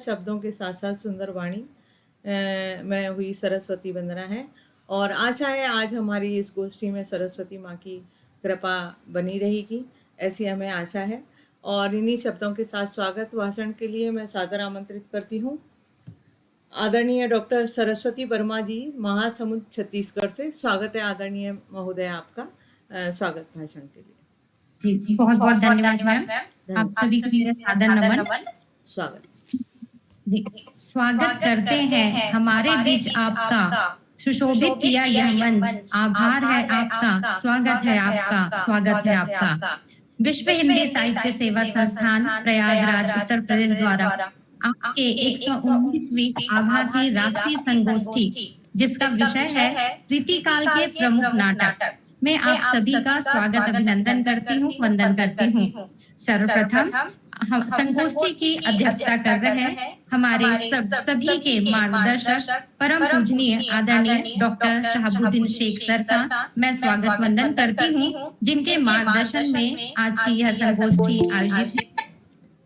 शब्दों के साथ साथ सुंदर वाणी में हुई सरस्वती वंदना है। और आशा है आज हमारी इस गोष्ठी में सरस्वती माँ की कृपा बनी रहेगी, ऐसी हमें आशा है। और इन्हीं शब्दों के साथ स्वागत भाषण के लिए मैं सादर आमंत्रित करती हूँ आदरणीय डॉक्टर सरस्वती वर्मा जी, महासमुंद छत्तीसगढ़ से। स्वागत है आदरणीय महोदय आपका स्वागत भाषण के लिए। जी बहुत बहुत धन्यवाद मैम। आप सभी को मेरा सादर नमन। स्वागत जी, स्वागत करते हैं हमारे बीच आपका, सुशोभित किया यह मंच, आभार है आपका, स्वागत है आपका, स्वागत है आपका। विश्व हिंदी साहित्य सेवा संस्थान प्रयागराज उत्तर प्रदेश द्वारा आपके 119वीं आभासी राष्ट्रीय संगोष्ठी, जिसका विषय है रीतिकाल के प्रमुख नाटक, मैं आप सभी का स्वागत अभिनंदन करती हूँ, वंदन करती हूँ। सर्वप्रथम हम संगोष्ठी की अध्यक्षता कर रहे हैं हमारे सभी के मार्गदर्शक परम पूजनीय आदरणीय डॉक्टर शहाबुद्दीन शेख सर का मैं स्वागत वंदन करती हूँ, जिनके मार्गदर्शन में आज की यह संगोष्ठी आयोजित है।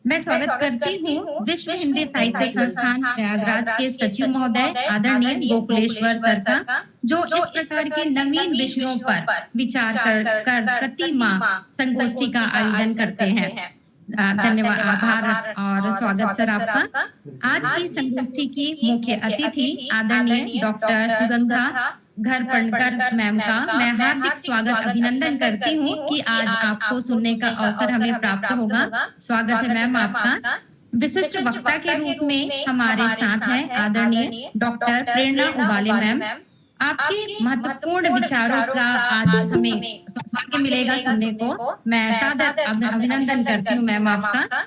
मैं स्वागत करती हूँ विश्व हिंदी साहित्य संस्थान प्रयागराज के सचिव महोदय आदरणीय गोकुलेश्वर सर का, जो इस प्रकार के नवीन विषयों पर विचार कर प्रति माह संगोष्ठी का आयोजन करते हैं। धन्यवाद, आभार और स्वागत सर आपका। आज की संगोष्ठी की मुख्य अतिथि आदरणीय डॉक्टर सुगंधा घरपणकर मैम का मैं हार्दिक स्वागत अभिनंदन करती हूँ कि आज आपको सुनने का अवसर हमें प्राप्त होगा। स्वागत है मैम आपका। विशिष्ट वक्ता के रूप में हमारे साथ हैं आदरणीय डॉक्टर प्रेरणा उबाले मैम। आपके महत्वपूर्ण विचारों का आज हमें सौभाग्य मिलेगा सुनने को। मैं सादर अभिनंदन करती हूँ मैम आपका।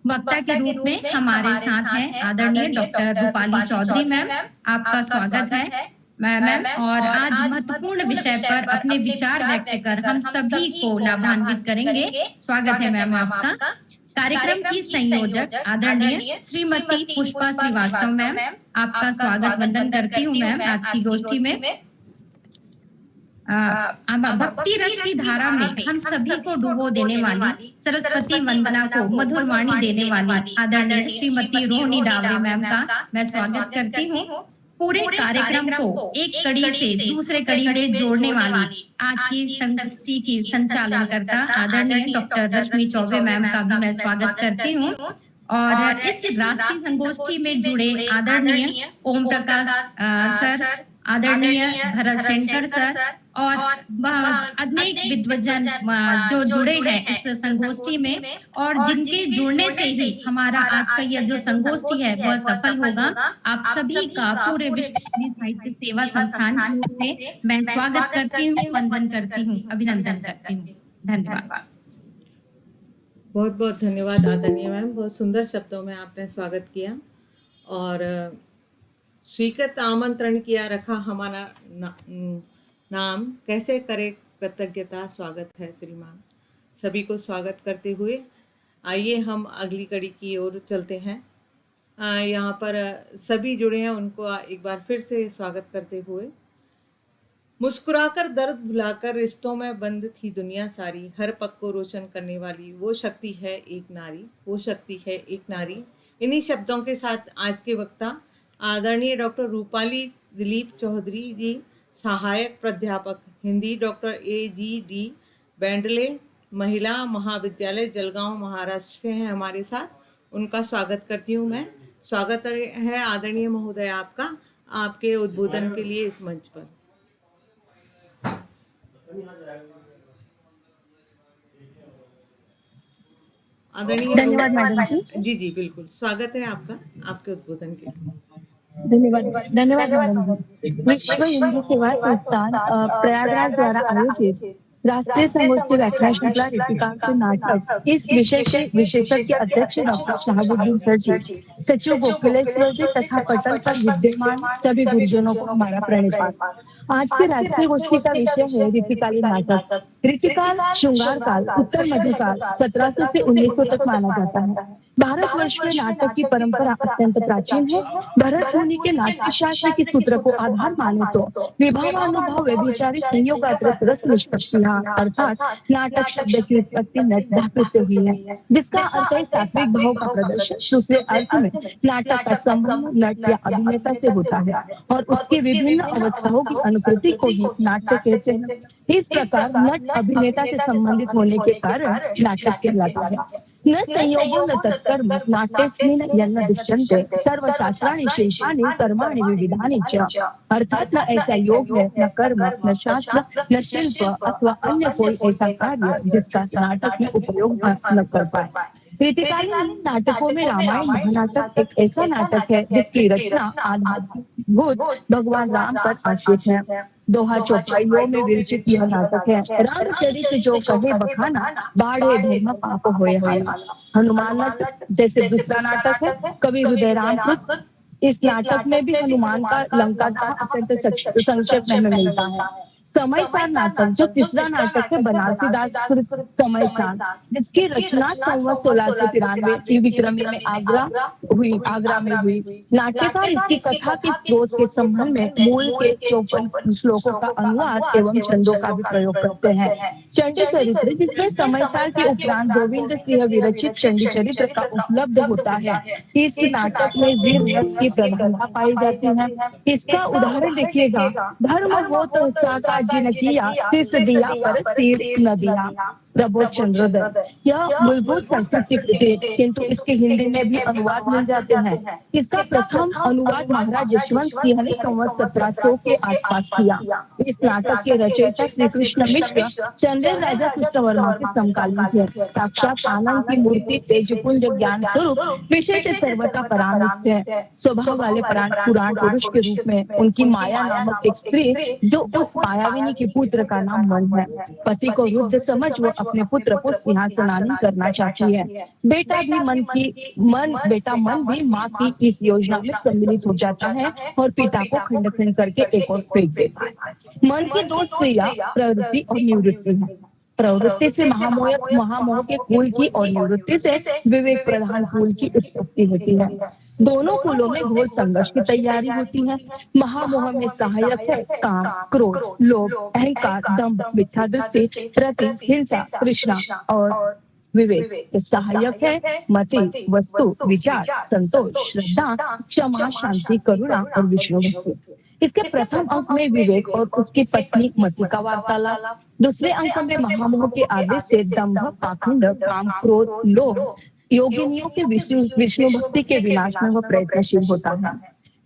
वक्ता के रूप में हमारे साथ हैं आदरणीय डॉक्टर रूपाली चौधरी मैम, आपका स्वागत है मैम। और आज महत्वपूर्ण विषय पर अपने विचार व्यक्त कर हम सभी को लाभान्वित करेंगे। स्वागत है मैम आपका। कार्यक्रम की संयोजक आदरणीय श्रीमती पुष्पा श्रीवास्तव मैम, आपका स्वागत वंदन करती हूँ मैम आज की गोष्ठी में। भक्ति रस की धारा में हम सभी को डुबो देने वाली सरस्वती वंदना को मधुर वाणी देने वाली आदरणीय श्रीमती रोहिणी डावरे मैम का मैं स्वागत करती हूँ। पूरे कार्यक्रम को एक कड़ी से दूसरे कड़ी में जोड़ने वाली आज की संगोष्ठी की संचालन करता आदरणीय डॉक्टर रश्मि चौबे मैम का भी मैं स्वागत करती हूँ। और इस राष्ट्रीय संगोष्ठी में जुड़े आदरणीय ओम प्रकाश सर, आदरणीय भरत सेनकर सर और अनेक विद्वजन जो जुड़े हैं इस संगोष्ठी में, और जिनके जुड़ने से ही हमारा आज का यह जो संगोष्ठी है वह सफल होगा। आप सभी का पूरे विश्व हिंदी साहित्य सेवा संस्थान की ओर से मैं स्वागत करती हूँ, वंदन करती हूँ, अभिनंदन करती हूँ। धन्यवाद। बहुत बहुत धन्यवाद आदरणीय मैम, बहुत सुंदर शब्दों में आपने स्वागत किया और स्वीकृत आमंत्रण किया रखा हमारा नाम कैसे करे कृतज्ञता। स्वागत है श्रीमान। सभी को स्वागत करते हुए आइए हम अगली कड़ी की ओर चलते हैं। यहाँ पर सभी जुड़े हैं उनको एक बार फिर से स्वागत करते हुए। मुस्कुराकर दर्द भुलाकर रिश्तों में बंद थी दुनिया सारी, हर पग को रोशन करने वाली वो शक्ति है एक नारी, वो शक्ति है एक नारी। इन्हीं शब्दों के साथ आज के वक्ता आदरणीय डॉक्टर रूपाली दिलीप चौधरी जी, सहायक प्राध्यापक हिंदी, डॉक्टर AGD बेंडले महिला महाविद्यालय जलगांव महाराष्ट्र से हैं हमारे साथ। उनका स्वागत करती हूँ मैं। स्वागत है आदरणीय महोदय आपका, आपके उद्बोधन के लिए इस मंच पर। धन्यवाद मैडम जी। जी बिल्कुल, स्वागत है आपका, आपके उद्बोधन के लिए। धन्यवाद मैडम जी। विश्व हिंदी सेवा संस्थान प्रयागराज द्वारा आयोजित राष्ट्रीय संगोष्ठी व्याख्यान श्रृंखला रीतिकाल के नाटक इस विषय के विशेषज्ञ अध्यक्ष डॉक्टर शहाबुद्दीन सर जी, सचिव गोकुलेश्वर जी तथा पटल पर विद्यमान सभी गुरुजनों को हमारा प्रणिपात। आज की राष्ट्रीय गोष्ठी का विषय है रीतिकालीन नाटक। रीतिकाल श्रृंगार काल उत्तर मध्यकाल 1700 से 1900 तक माना जाता है। भारतवर्ष में नाटक की परंपरा अत्यंत प्राचीन है। भरत मुनि के नाट्य शास्त्र के सूत्र को आधार माने तो विभावानुभाव व्यभिचारी संयोगात्र रस निष्पत्तियां अर्थात नाटक शब्द की उत्पत्ति नट धातु से हुई है, जिसका अर्थ है सात्विक भाव का प्रदर्शन। दूसरे अर्थ में नाटक का संबंध नट या अभिनेता से होता है और उसकी विभिन्न अवस्थाओं की अनुकृति को ही नाट्य कहते हैं। इस प्रकार नट अभिनेता से संबंधित होने के कारण नाटक कहलाता है। न संयोगो न तत्कर्म नाट्यस्मिन् यन्न दृश्यन्ते सर्वशास्त्राणि शिल्पानि कर्माणि विविधानि च। अर्थात न ऐसा योग है, न कर्म, न शास्त्र, न शिल्प अथवा अन्य कोई ऐसा कार्य जिसका नाटक में उपयोग न कर पाए। रीतिकालीन नाटकों में रामायण महानाटक एक ऐसा नाटक है जिसकी रचना आधारभूत भगवान राम पर आश्रित है। दोहा चौपाइयों में विरचित यह नाटक है। रामचरित जो कहे बखाना बाढ़े धर्म पाप होए हाना। हनुमान नाटक जैसे दूसरा नाटक है कवि हृदय रामकृत। इस नाटक में भी हनुमान का लंका दहन अत्यंत संक्षेप में हमें मिलता है। समय सार नाटक जो तीसरा नाटक है बनारसी दास कृत समय सार, जिसकी रचना संवत 1693 विक्रमी में आगरा में हुई। नाट्यकार इसकी कथा के स्रोत के संबंध में मूल के 54 श्लोकों का अनुवाद एवं छंदों का भी प्रयोग करते हैं। चंडी चरित्र जिसमें समय सार के उपरांत गोविंद सिंह विरचित चंडी चरित्र का उपलब्ध होता है। इस नाटक में वीर रस की प्रधानता पाई जाती है। इसका उदाहरण देखिएगा, धर्म हो तो साका जी ने किया, शीश दिया पर सिर न दिया। प्रबोध चंद्रोदय यह मूलभूत संस्कृत की कृति है, किंतु इसके हिंदी में भी अनुवाद मिल जाते हैं। इसका प्रथम अनुवाद महाराज यशवंत सिंह ने संवत 1700 के आसपास किया। इस नाटक के रचयिता श्री कृष्ण मिश्र चंदेल राजा कृष्ण वर्मा के समकालीन थे। साक्षात आनंद की मूर्ति, तेजपुंज, ज्ञान स्वरूप, विषय से सर्वथा परामुक्त है। स्वभाव वाले पुराण पुरुष के रूप में उनकी माया नामक एक स्त्री जो उस मायाविनी के पुत्र का नाम मन है। पति को रुद्ध समझ वो अपने पुत्र को सिंहासनानी करना चाहती है। बेटा मन भी माँ की इस योजना में सम्मिलित हो जाता है और पिता को खंड खंड करके एक और फेंक देता है। मन की दो स्त्रियां प्रवृत्ति और निवृत्ति है। प्रवृत्ति से महामोह के कुल की और निवृत्ति से विवेक प्रधान कुल की उत्पत्ति होती है। दोनों कुलों में घोर संघर्ष की तैयारी होती है। महामोह में सहायक है काम, क्रोध, लोभ, अहंकार, दंभ, मिथ्या दृष्टि, रति, हिंसा, तृष्णा और विवेक सहायक है मति, वस्तु, विचार, संतोष, श्रद्धा, क्षमा, शांति, करुणा और विष्णु भक्ति। इसके प्रथम अंक में विवेक और उसकी पत्नी मति का वार्तालाप। दूसरे अंक में महामोह के आदेश से दंभ, पाखंड, काम, क्रोध, लोभ, योगिनियों के विष्णु भक्ति के विनाश में वह प्रयत्नशील होता है।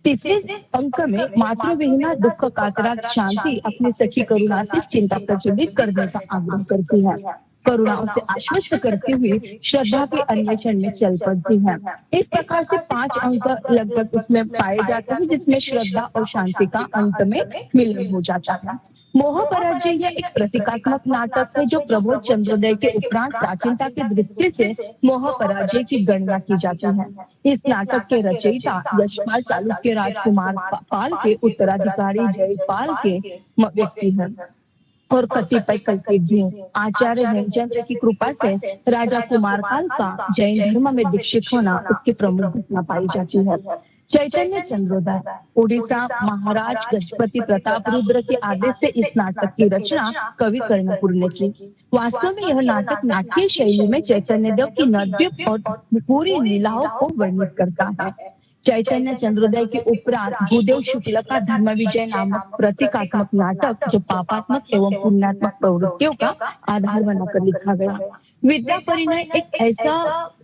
तीसरे अंक में मातृविहीना दुख कातरा शांति अपनी सखी करुणा से चिंता प्रज्वलित करने का आग्रह करती है। करुणा उसे आश्वस्त करती हुई श्रद्धा के अन्वेषण में चल पड़ती है। इस प्रकार से 5 अंक लगभग इसमें पाए जाते हैं, जिसमें श्रद्धा और शांति का अंत में मिलन हो जाता है। मोह पराजय यह एक प्रतीकात्मक नाटक है जो प्रबोध चंद्रोदय के उपरांत प्राचीनता की दृष्टि से मोह पराजय की गणना की जाती है। इस नाटक के रचयिता यशपाल चालुक्य राजकुमार पाल के उत्तराधिकारी जयपाल के व्यक्ति हैं और कतिपय कल्पित आचार्य हेमचंद्र की कृपा से राजा कुमारपाल का जैन धर्म में दीक्षित होना इसकी प्रमुख घटना पाई जाती है। चैतन्य चंद्रोदय उड़ीसा महाराज गजपति प्रताप रुद्र के आदेश से इस नाटक की रचना कवि कर्णपुर ने की। वास्तव में यह नाटक नाट्य शैली में चैतन्य देव की नृत्य और पूरी लीलाओं को वर्णित करता है। चैतन्य चंद्रोदय के उपरांत भूदेव शुक्ल का धर्म विजय नामक प्रतीकात्मक नाटक जो पापात्मक एवं पुण्यात्मक प्रवृत्तियों का आधार बनाकर लिखा गया। विद्या परिणय एक ऐसा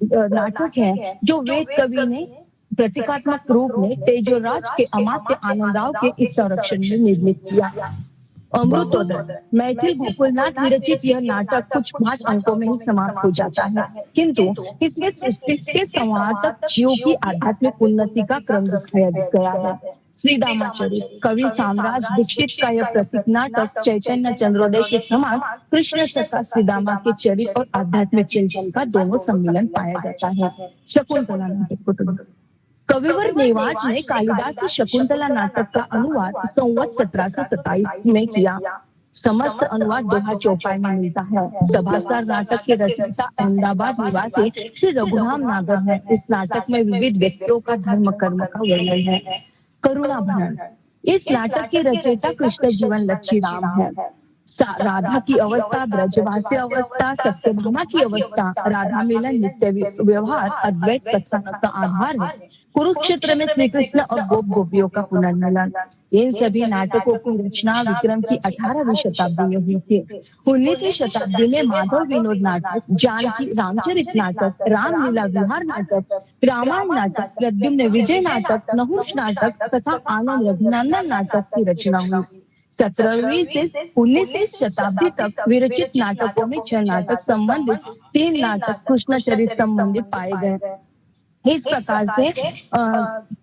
नाटक है जो वेद कवि ने प्रतीकात्मक रूप में तेजोराज के अमात्य आनंदराव के इस संरक्षण में निर्मित किया। अमृतोदय मैथिल गोकुलनाथ विरचित यह नाटक कुछ 5 अंकों में ही समाप्त हो जाता है, किंतु इसमें सृष्टि के संवादक जीव की आध्यात्मिक उन्नति का क्रम दिखाया गया है। श्री दामाचरित कवि साम्राज दीक्षित का यह प्रतीक नाटक चैतन्य चंद्रोदय के समान कृष्ण सखा श्रीदामा के चरित्र और आध्यात्मिक चिंतन का दोनों सम्मिलन पाया जाता है। शकुंतला नाटक कविवर नेवाज ने कालिदास की शकुंतला नाटक का अनुवाद संवत 1727 में किया। समस्त अनुवाद दोहा चौपाई में मिलता है। सभासर नाटक के रचयिता अहमदाबाद निवासी श्री रघुराम नागर है। इस नाटक में विविध व्यक्तियों का धर्म कर्म का वर्णन है। करुणा भरण, इस नाटक के रचयिता कृष्ण जीवन लच्छी राम है। राधा की अवस्था, ब्रजवासी अवस्था, सत्यभामा की अवस्था, राधा मिलन, नित्य व्यवहार, अद्वैत कथानक का आधार है। कुरुक्षेत्र में श्री कृष्ण और गोप गोपियों का पुनर्मिलन। इन सभी नाटकों की रचना विक्रम की 18वीं शताब्दी में हुई थी। 19वीं शताब्दी में माधव विनोद नाटक, जानकी रामचरित नाटक, रामलीला विहार नाटक, रामायण नाटक, प्रद्युम्न विजय नाटक, नहुष नाटक तथा आनंद रघुनंदन नाटक की रचना हुई। 17वीं से 19वीं शताब्दी तक विरचित नाटकों में 6 नाटक संबंधित, 3 नाटक कृष्णचरित संबंधित पाए गए। इस प्रकार से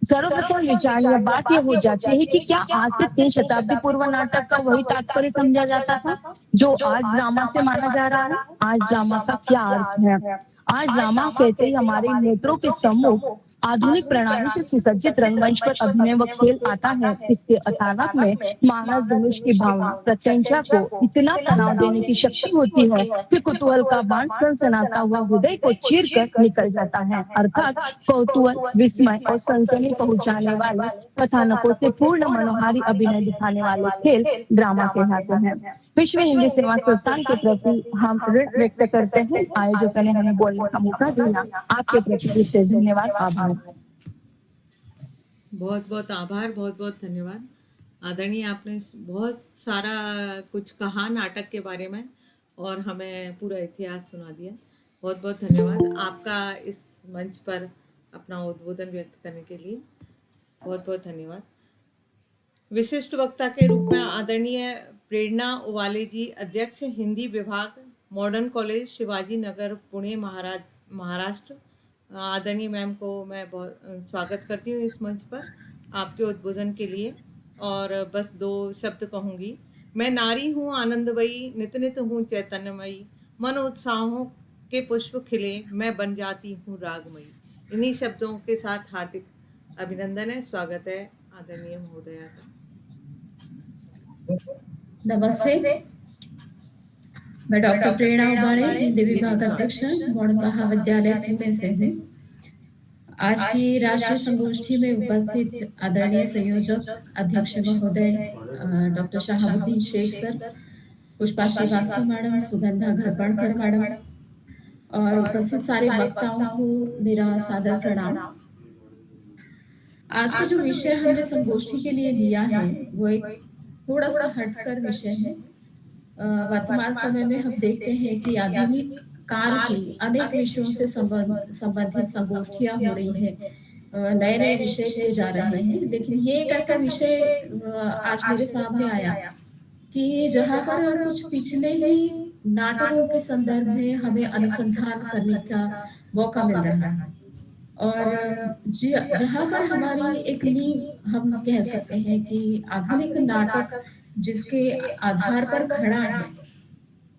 सर्वप्रथम विचारणीय बात यह हो जाती है कि क्या आज से 3 शताब्दी पूर्व नाटक का वही तात्पर्य समझा जाता था जो आज ड्रामा से माना जा रहा है? आज ड्रामा का क्या अर्थ है? आज ड्रामा कहते ही हमारे नेत्रों के सम्मुख आधुनिक प्रणाली से सुसज्जित रंगमंच पर अभिनय व खेल आता है। इसके अचानक में मानस धनुष की भावना प्रत्यंचा को इतना तनाव देने की शक्ति होती है कि कुतूहल का बाण सनसनाता हुआ हृदय को चीर कर निकल जाता है। अर्थात कौतूहल, विस्मय और सनसनी पहुंचाने वाले कथानकों से पूर्ण मनोहारी अभिनय दिखाने वाले खेल ड्रामा कहलाते हैं। विश्व हिंदी सेवा संस्थान के प्रति हम ऋण व्यक्त करते हैं। आयोजकों ने हमें बोलने का मौका दिया। आपके प्रति विशेष धन्यवाद, आभार। बहुत बहुत आभार, बहुत बहुत धन्यवाद आदरणीय। आपने बहुत सारा कुछ कहा नाटक के बारे में और हमें पूरा इतिहास सुना दिया। बहुत बहुत धन्यवाद आपका इस मंच पर अपना उद्बोधन व्यक्त करने के लिए। बहुत बहुत धन्यवाद। विशिष्ट वक्ता के रूप में आदरणीय प्रेरणा उवाले जी, अध्यक्ष हिंदी विभाग, मॉडर्न कॉलेज, शिवाजी नगर, पुणे, महाराष्ट्र। आदरणीय मैम को मैं बहुत स्वागत करती हूँ इस मंच पर आपके उद्बोधन के लिए। और बस 2 शब्द कहूँगी। मैं नारी हूँ आनंदमयी, नित नित हूँ चैतन्यमयी, मन उत्साहों के पुष्प खिले, मैं बन जाती हूँ रागमयी। इन्हीं शब्दों के साथ हार्दिक अभिनंदन है, स्वागत है आदरणीय महोदया का। नमस्ते, मैं डॉक्टर प्रेरणा उबाले, हिंदी विभाग अध्यक्ष, मॉडर्न महाविद्यालय पुणे से हूँ। आज की राष्ट्रीय संगोष्ठी में उपस्थित आदरणीय संयोजक अध्यक्ष महोदय doctor Shahabuddin Shaikh sir, Pushpa Srivastava madam, Sugandha Gharpankar madam और उपस्थित सारे वक्ताओं को मेरा सादर प्रणाम। आज का जो विषय हमने संगोष्ठी के लिए लिया है वो एक थोड़ा सा हटकर विषय है। वर्तमान समय में हम देखते हैं कि आधुनिक काल के अनेक विषयों से संबंधित संगोष्ठियां हो रही हैं, नए नए विषय लिए जा रहे हैं। लेकिन ये एक ऐसा विषय आज मेरे सामने आया कि जहाँ पर कुछ पिछले ही नाटकों के संदर्भ में हमें अनुसंधान करने का मौका मिल रहा है और जहाँ पर हमारी एक नींव हम कह सकते हैं कि आधुनिक नाटक जिसके आधार पर खड़ा है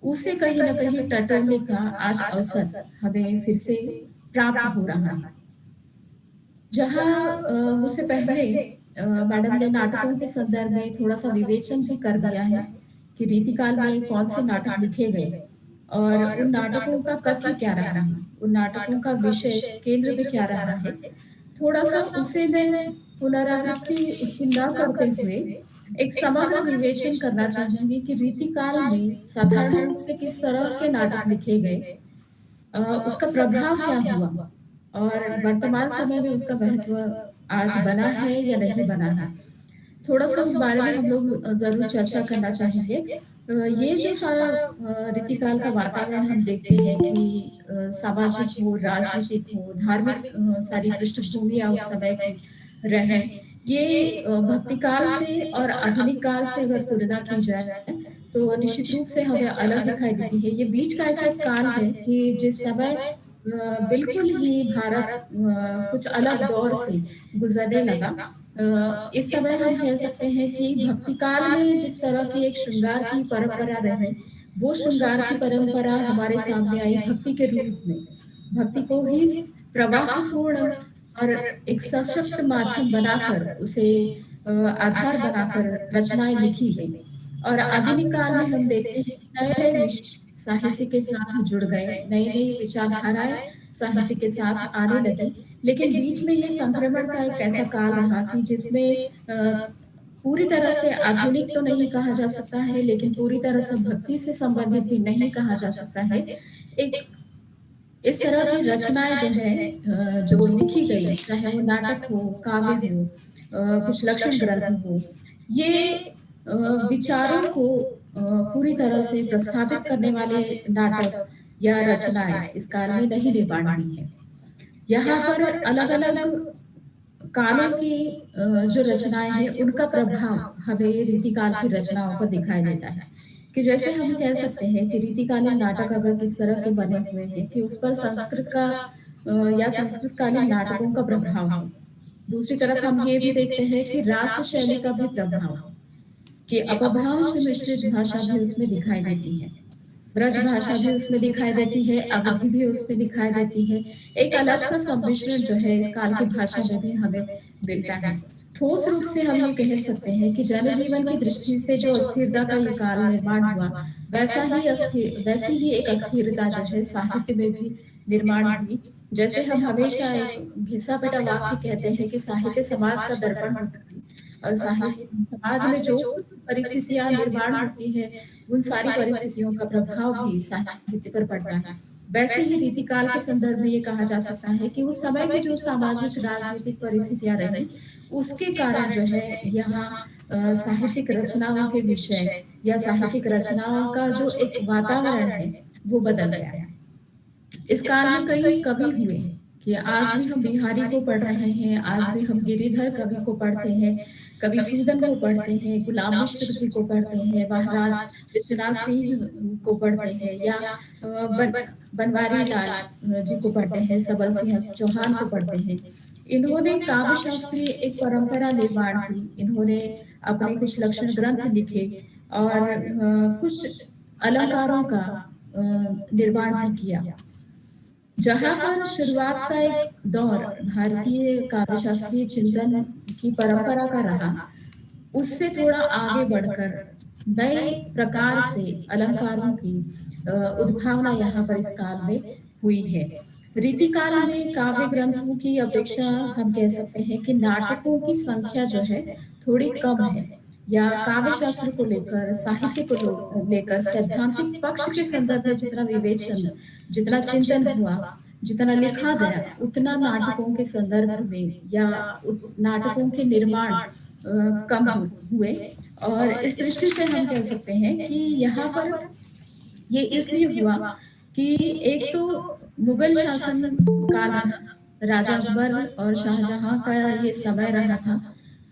उसे कहीं ना कहीं टटोलने का आज अवसर हमें फिर से प्राप्त हो रहा है। जहाँ उससे पहले मैडम ने नाटकों के संदर्भ में थोड़ा सा विवेचन भी कर दिया है कि रीतिकाल में कौन से नाटक लिखे गए और उन नाटकों का कथ्य क्या रहा है, उन नाटकों का विषय केंद्र में क्या रहा है। थोड़ा सा उसे मैं पुनरावृत्ति उसकी न करते हुए एक समग्र विवेचन करना चाहूंगी कि रीतिकाल में साधारण रूप से किस तरह के नाटक लिखे गए, उसका प्रभाव क्या हुआ और वर्तमान समय में उसका महत्व आज बना है या नहीं बना है। थोड़ा सा उस बारे में हम लोग जरूर चर्चा करना चाहेंगे। ये जो सारा रीतिकाल का वातावरण हम देखते हैं कि सामाजिक हो, राजनीतिक हो, धार्मिक सारी पृष्ठभूमियां उस समय की रहे, ये भक्ति काल से और आधुनिक काल से अगर तुलना की जाए तो निश्चित रूप से हमें अलग दिखाई देती है। ये बीच का ऐसा काल है कि जिस समय बिल्कुल ही भारत कुछ अलग दौर से गुजरने लगा। इस समय हम कह सकते हैं कि भक्ति काल में जिस तरह की एक श्रृंगार की परंपरा रही, वो श्रृंगार की परंपरा हमारे सामने आई भक्ति के रूप में। भक्ति को ही प्रवाहपूर्ण और एक सशक्त माध्यम बनाकर, उसे आधार बनाकर रचनाएं लिखी गई और आधुनिक काल में हम देखते हैं कि नए-नए विषय साहित्य के साथ जुड़ गए, नई-नई विचारधाराएँ साहित्य के साथ आने लगी। लेकिन बीच में ये संक्रमण का एक ऐसा काल रहा कि जिसमें पूरी तरह से आधुनिक तो नहीं कहा जा सकता है, लेकिन पूरी तरह से भक्ति से संबंधित भी नहीं कहा जा सकता है। एक इस तरह की रचनाएँ जो है जो लिखी गई, चाहे वो नाटक हो, काव्य हो, कुछ लक्षण ग्रंथ हो, ये विचारों को पूरी तरह से प्रस्थापित करने वाले नाटक या रचनाएँ इस काल में नहीं निर्माण हुई हैं। यहाँ पर अलग-अलग कालों की जो रचनाएँ हैं, उनका प्रभाव हमें रीतिकाल की रचनाओं पर दिखाई देता है। कि जैसे हम कह सकते हैं कि रीतिकालीन नाटक अगर किस तरह के बने हुए हैं कि उस पर संस्कृत का या संस्कृतकालीन नाटकों का प्रभाव है। दूसरी तरफ हम ये भी देखते हैं कि रास शैली का भी प्रभाव है, कि अपभ्रंश मिश्रित भाषा भी उसमें दिखाई देती है। ब्रज भाषा भी उसमें दिखाई देती है, अवधी भी उसमें दिखाई देती है। एक अलग-सा सम्मिश्रण जो है इस काल की भाषा में भी हमें मिलता है। ठोस रूप से हम ये कह सकते हैं कि जनजीवन की दृष्टि से जो अस्थिरता का ये काल निर्माण हुआ, वैसी ही एक अस्थिरता जो है साहित्य में भी निर्माण हुई। जैसे हम हमेशा एक घिसा-पिटा वाक्य कहते हैं कि साहित्य समाज का दर्पण होता है और समाज में जो कुछ परिस्थितियाँ निर्माण होती हैं, उन सारी परिस्थितियों का प्रभाव भी साहित्य पर पड़ता है। वैसे ही रीतिकाल के संदर्भ में ये कहा जा सकता है कि उस समय की जो सामाजिक राजनीतिक परिस्थितियाँ रहीं, उसके कारण जो है यहाँ साहित्यिक रचनाओं के विषय या साहित्यिक रचनाओं का जो एक वातावरण है, वो बदल गया है। इस काल में कई कवि हुए कि आज भी हम बिहारी को पढ़ रहे हैं, आज भी हम गिरिधर कवि को पढ़ते हैं, कवि सूदन को पढ़ते हैं, गुलाम मिश्र जी को पढ़ते हैं, महाराज विश्वनाथ सिंह को पढ़ते हैं या बनवारी लाल जी को पढ़ते हैं, सबल सिंह चौहान को पढ़ते हैं। इन्होंने काव्य शास्त्रीय एक परंपरा निर्माण की, इन्होंने अपने कुछ लक्षण ग्रंथ लिखे और कुछ अलंकारों का निर्माण भी किया। जहाँ पर शुरुआत का एक दौर भारतीय काव्यशास्त्रीय चिंतन की परंपरा का रहा, उससे थोड़ा आगे बढ़कर नए प्रकार से अलंकारों की उद्भावना यहाँ पर इस काल में हुई है। रीतिकाल में काव्य ग्रंथों की अपेक्षा हम कह सकते हैं कि नाटकों की संख्या जो है थोड़ी कम है, या काव्य शास्त्र को लेकर, साहित्य को लेकर सैद्धांतिक पक्ष के संदर्भ में जितना विवेचन, जितना चिंतन हुआ, जितना लिखा गया, उतना नाटकों के संदर्भ में या नाटकों के निर्माण कम हुए। और इस दृष्टि से हम कह सकते हैं कि यहाँ पर ये इसलिए हुआ कि एक तो मुगल शासन काल, राजा अकबर और शाहजहां का ये समय रहा था।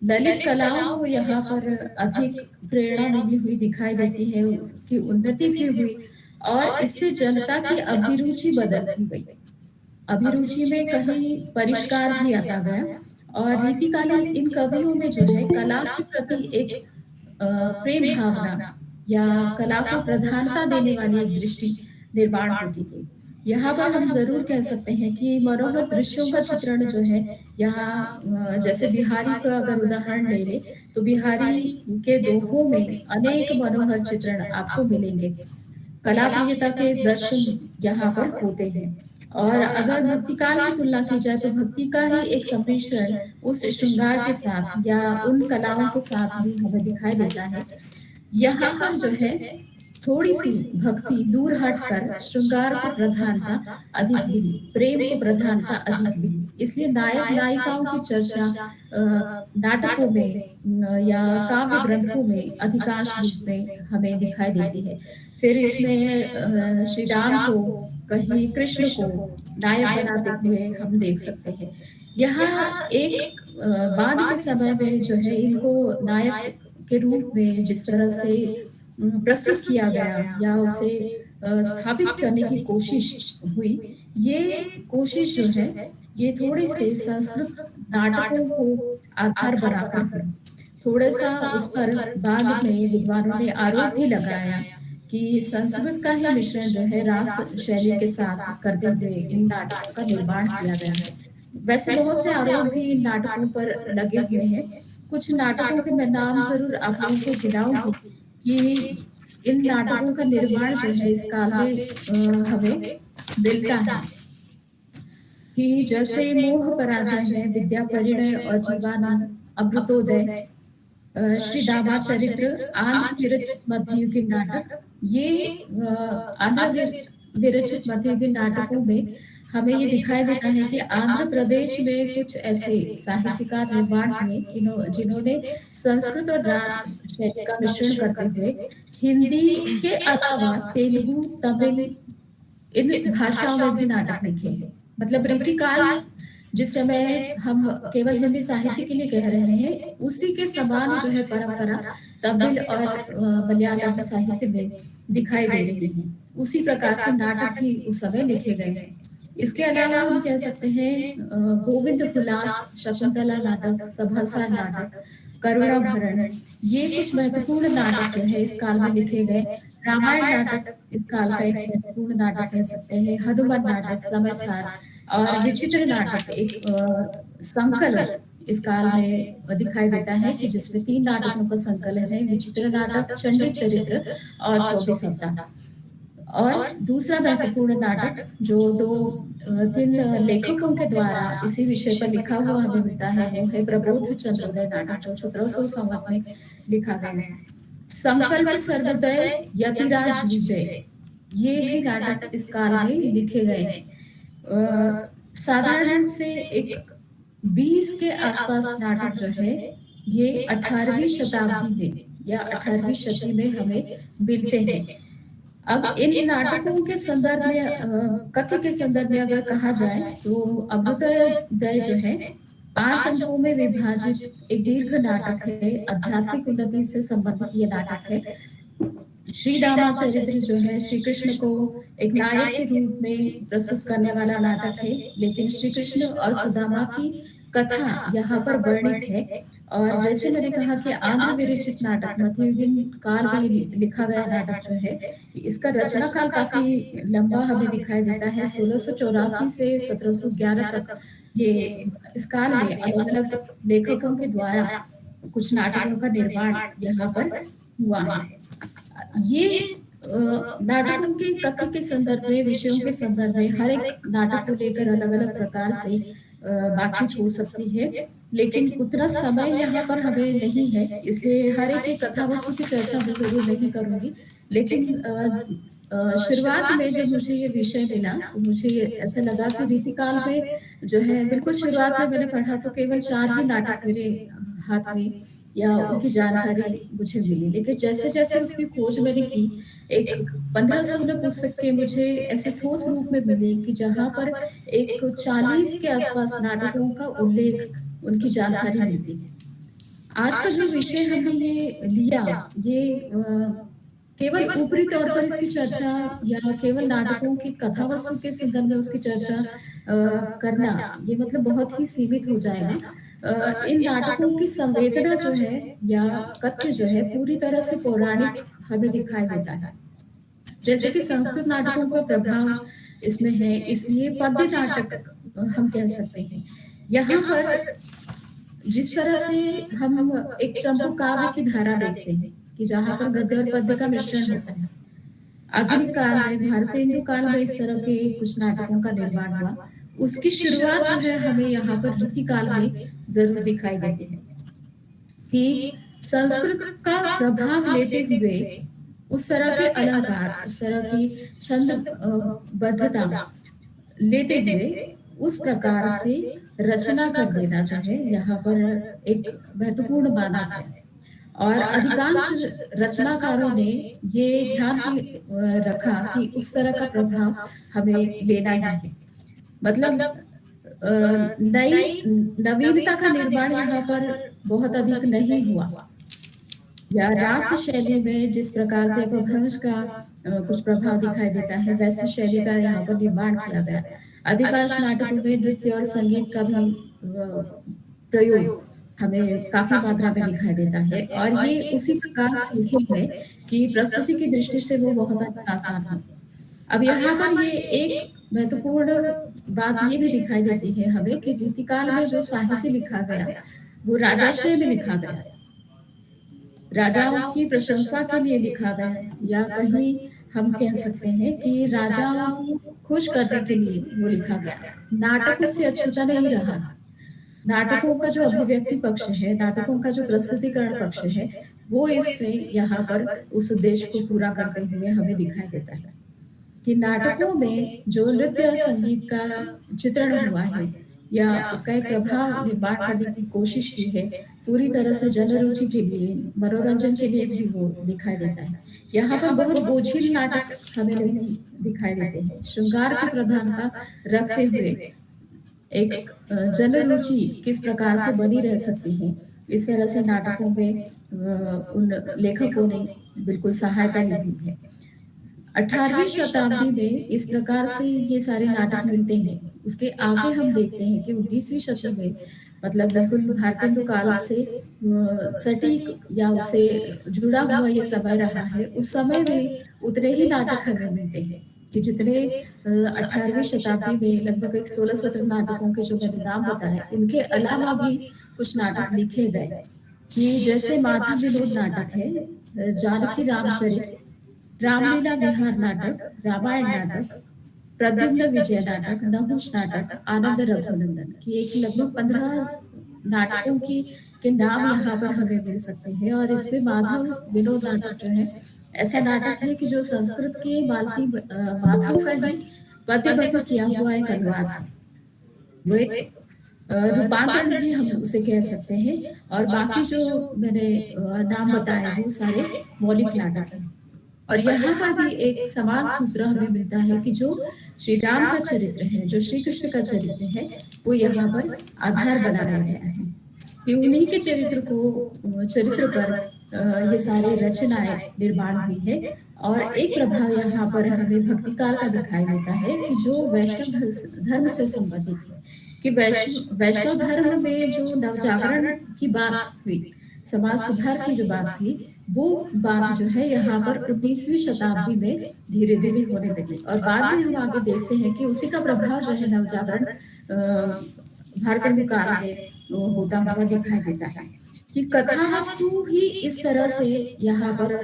ललित कलाओं को यहाँ पर अधिक प्रेरणा मिली हुई दिखाई देती है, उसकी उन्नति भी हुई और इससे जनता की अभिरुचि बदलती गई। अभिरुचि में कहीं परिष्कार भी आता गया और रीतिकालीन इन कवियों में जो है कला के प्रति एक प्रेम भावना या कला को प्रधानता देने वाली एक दृष्टि निर्माण होती गई। यहाँ पर हम जरूर कह सकते हैं कि मनोहर दृश्यों का चित्रण जो है यहाँ, जैसे बिहारी का अगर उदाहरण ले ले तो बिहारी के दोहों में अनेक मनोहर चित्रण आपको मिलेंगे। कला प्रियता के दर्शन यहाँ पर होते हैं। और अगर भक्ति काल की तुलना की जाए तो भक्ति का ही एक सम्मिश्रण उस श्रृंगार के साथ या उन कलाओं के साथ भी हमें दिखाई देता है। यहाँ पर जो है थोड़ी सी भक्ति दूर हटकर श्रृंगार को प्रधानता अधिक मिली, प्रेम को प्रधानता अधिक मिली। इसलिए नायक नायिकाओं की चर्चा नाटकों में या काव्य ग्रंथों में अधिकांश रूप में हमें दिखाई देती है। फिर इसमें श्री राम को, कहीं कृष्ण को नायक बनाते हुए हम देख सकते हैं। यहाँ एक बाद के समय में जो है इनको नायक के रूप में जिस तरह से प्रस्तुत किया गया या उसे स्थापित करने की कोशिश हुई, ये कोशिश जो है ये थोड़े से संस्कृत नाटकों को आधार बनाकर हुई। थोड़ा सा उस पर बाद में विद्वानों ने आरोप भी लगाया कि संस्कृत का ही मिश्रण जो है रास शैली के साथ करते हुए इन नाटकों का निर्माण किया गया है। वैसे बहुत से आरोप भी इन नाटकों पर लगे हुए हैं। कुछ नाटकों के मैं नाम जरूर आप लोगों को गिनाऊंगी कि इन नाटकों का निर्माण जो है इस काल में हमें मिलता है कि जैसे मोह पराजय है, विद्या परिणय और जीवानंद, अमृतोदय, श्री दामा चरित्र, आंध्र विरचित मध्ययुगीन नाटक, ये आंध्र विरचित मध्ययुगीन नाटकों में हमें ये दिखाई देता है कि आंध्र प्रदेश में कुछ ऐसे साहित्यकार निर्माण हुए जिन्होंने संस्कृत और रास शैली का मिश्रण करते हुए हिंदी के अलावा तेलुगु, तमिल, इन भाषाओं में भी नाटक लिखे। मतलब रीतिकाल जिस समय हम केवल हिंदी साहित्य के लिए कह रहे हैं, उसी के समान जो है परंपरा तमिल और मलयालम साहित्य में दिखाई दे रही है। उसी प्रकार के नाटक ही उस समय लिखे गए हैं। इसके अलावा हम कह सकते हैं गोविंद हुलास, शकुंतला नाटक, सभासार नाटक, करुणा भरण, ये कुछ महत्वपूर्ण नाटक जो है इस काल में लिखे गए। रामायण नाटक इस काल का एक महत्वपूर्ण नाटक कह सकते हैं। हनुमान नाटक, समय सार और विचित्र नाटक एक संकलन इस काल में दिखाई देता है कि जिसमें 3 नाटकों का संकलन है, विचित्र नाटक, चंडी चरित्र और 24 सप्ताह। और दूसरा महत्वपूर्ण नाटक जो 3 लेखकों के द्वारा इसी विषय पर लिखा हुआ हमें मिलता है, वो है प्रबोध चंद्रोदय नाटक, जो 1700 संवत में लिखा गया है। संकल्प सर्वोदय, यतिराज विजय, ये भी नाटक इस काल में लिखे गए हैं। साधारण रूप से एक 20 के आसपास नाटक जो है ये 18वीं शताब्दी में या 18वीं शती में हमें मिलते हैं। अब इन नाटकों के संदर्भ में कथ्य के संदर्भ में अगर कहा जाए तो अमृतोदय जो है 5 अंकों में विभाजित एक दीर्घ नाटक है। आध्यात्मिक उन्नति से संबंधित ये नाटक है। श्री दामा चरित्र जो है श्री कृष्ण को एक नायक के रूप में प्रस्तुत करने वाला नाटक है, लेकिन श्री कृष्ण और सुदामा की कथा यहाँ पर वर्णित है। और जैसे मैंने कहा कि आंध्र विरचित नाटक मध्ययुगीन काल में लिखा गया नाटक जो है, इसका रचना काल काफी लंबा हमें दिखाई देता है। 1684 से 1711 तक ये इस काल में अलग अलग लेखकों के द्वारा कुछ नाटकों का निर्माण यहाँ पर हुआ है। ये नाटकों के कथ्य के संदर्भ में, विषयों के संदर्भ में हर एक नाटक को लेकर अलग अलग प्रकार से बातचीत हो सकती है, लेकिन उतना समय यहाँ पर हमें नहीं है, इसलिए हर एक की कथा वस्तु की चर्चा मैं जरूर नहीं करूंगी। लेकिन शुरुआत में जब मुझे ये विषय मिला तो मुझे ऐसा लगा कि रीतिकाल में जो है, बिल्कुल शुरुआत में मैंने पढ़ा तो केवल 4 ही नाटक मेरे हाथ में या उनकी जानकारी मुझे मिली, लेकिन जैसे जैसे उसकी खोज मैंने की, एक 15-16 पुस्तकें मुझे ऐसे ठोस रूप में मिली कि जहाँ पर एक 40 के आसपास नाटकों का उल्लेख, उनकी जानकारी मिलती है। आज का जो विषय हमने ये लिया, ये केवल ऊपरी तौर पर इसकी चर्चा या केवल नाटकों की कथा वस्तु के संदर्भ में उसकी चर्चा करना, ये मतलब बहुत ही सीमित हो जाएगा। इन नाटकों की संवेदना जो है या कथ्य जो है पूरी तरह से पौराणिक हमें दिखाई देता है। जैसे कि संस्कृत नाटकों का प्रभाव इसमें है, इसलिए पद्य नाटक हम कह सकते हैं। यहाँ पर जिस तरह से हम एक चंपू काव्य की धारा देखते हैं कि जहाँ पर गद्य और पद्य का मिश्रण होता है, आधुनिक काल में, भारतीय हिंदू काल में इस तरह के कुछ नाटकों का निर्माण हुआ। उसकी शुरुआत जो है हमें यहाँ पर रीतिकाल में जरूर दिखाई देती है कि संस्कृत का प्रभाव लेते हुए उस तरह के अलंकार, उस तरह की छंद बद्धता लेते हुए उस प्रकार से रचना कर देना जो है यहाँ पर एक महत्वपूर्ण माना है। और अधिकांश रचनाकारों ने ये ध्यान रखा कि उस तरह का प्रभाव हमें लेना ही है। मतलब नई नवीनता का निर्माण यहाँ पर बहुत अधिक नहीं हुआ, या रास शैली में जिस प्रकार से अपभ्रंश का कुछ प्रभाव दिखाई देता है, वैसी शैली का यहाँ पर निर्माण किया गया। अधिकांश नाटकों में नृत्य और संगीत का भी प्रयोग हमें काफी मात्रा में दिखाई देता है, और ये उसी प्रकार से लिखे हैं कि प्रस्तुति की दृष्टि से वो बहुत अधिक आसान है। अब यहाँ पर ये एक महत्वपूर्ण बात ये भी दिखाई देती है हमें कि रीतिकाल में जो साहित्य लिखा गया वो राजाश्रय में लिखा गया। राजाओं की प्रशंसा के लिए लिखा गया, या कहीं हम कह सकते हैं कि राजाओं को खुश करने के लिए वो लिखा गया। नाटक उससे अछूता नहीं रहा। नाटकों का जो अभिव्यक्ति पक्ष है, नाटकों का जो प्रस्तुतिकरण पक्ष है, वो इसमें यहाँ पर उस उद्देश्य को पूरा करते हुए हमें दिखाई देता है कि नाटकों में जो नृत्य और संगीत का चित्रण हुआ है या उसका एक प्रभाव निर्माण करने की कोशिश की है, पूरी तरह से जनरुचि के लिए, मनोरंजन के लिए भी वो दिखाई देता है। यहाँ पर बहुत बोझिल नाटक हमें नहीं दिखाई देते हैं। श्रृंगार की प्रधानता रखते हुए एक जनरुचि किस प्रकार से बनी रह सकती है, इस तरह से नाटकों में उन लेखकों ने बिल्कुल सहायता ली है। 18वीं शताब्दी में इस प्रकार से ये सारे नाटक मिलते हैं। उसके आगे हम देखते हैं कि 19वीं शताब्दी में, मतलब बिल्कुल भारतेंदु काल से सटीक या उससे जुड़ा हुआ ये समय रहा है, उस समय में उतने ही नाटक हमें मिलते हैं कि जितने 18वीं शताब्दी में लगभग एक 16-17 नाटकों के जो मैंने नाम बताए, इनके अलावा भी कुछ नाटक लिखे गए कि जैसे माधव विनोद नाटक है, जानकी रामचरित, रामलीला विहार नाटक, रामायण नाटक, प्रद्युम्न विजय नाटक, नहुष नाटक, आनंद रघुनंदन की एक लगभग 15 नाटकों की के नाम यहाँ पर हमें मिल सकते हैं। और इसमें माधव विनोद नाटक जो है, ऐसा नाटक है कि जो संस्कृत के माधव का ही पद्यबद्ध किया हुआ एक अनुवाद है। वो एक रूपांतरण भी हम उसे कह सकते हैं। और बाकी जो मैंने नाम बताए वो सारे मौलिक नाटक हैं। और यहाँ पर भी एक समान सूत्र हमें मिलता है कि जो श्री राम का चरित्र है, जो श्री कृष्ण का चरित्र है, वो यहाँ पर आधार बनाया गया है कि उन्हीं के चरित्र पर ये सारे रचनाएं निर्माण हुई है। और एक प्रभाव यहाँ पर हमें भक्ति काल का दिखाई देता है कि जो वैष्णव धर्म से संबंधित है, कि वैष्णव धर्म में जो नवजागरण की बात हुई, समाज सुधार की जो बात हुई, वो बात जो है यहाँ पर 19वीं शताब्दी में धीरे धीरे होने लगी। और बाद में हम आगे देखते हैं कि उसी का प्रभाव जो है नवजागरण भारतेंदु काल में होता हुआ दिखाई देता है कि कथा वस्तु ही इस तरह से यहाँ पर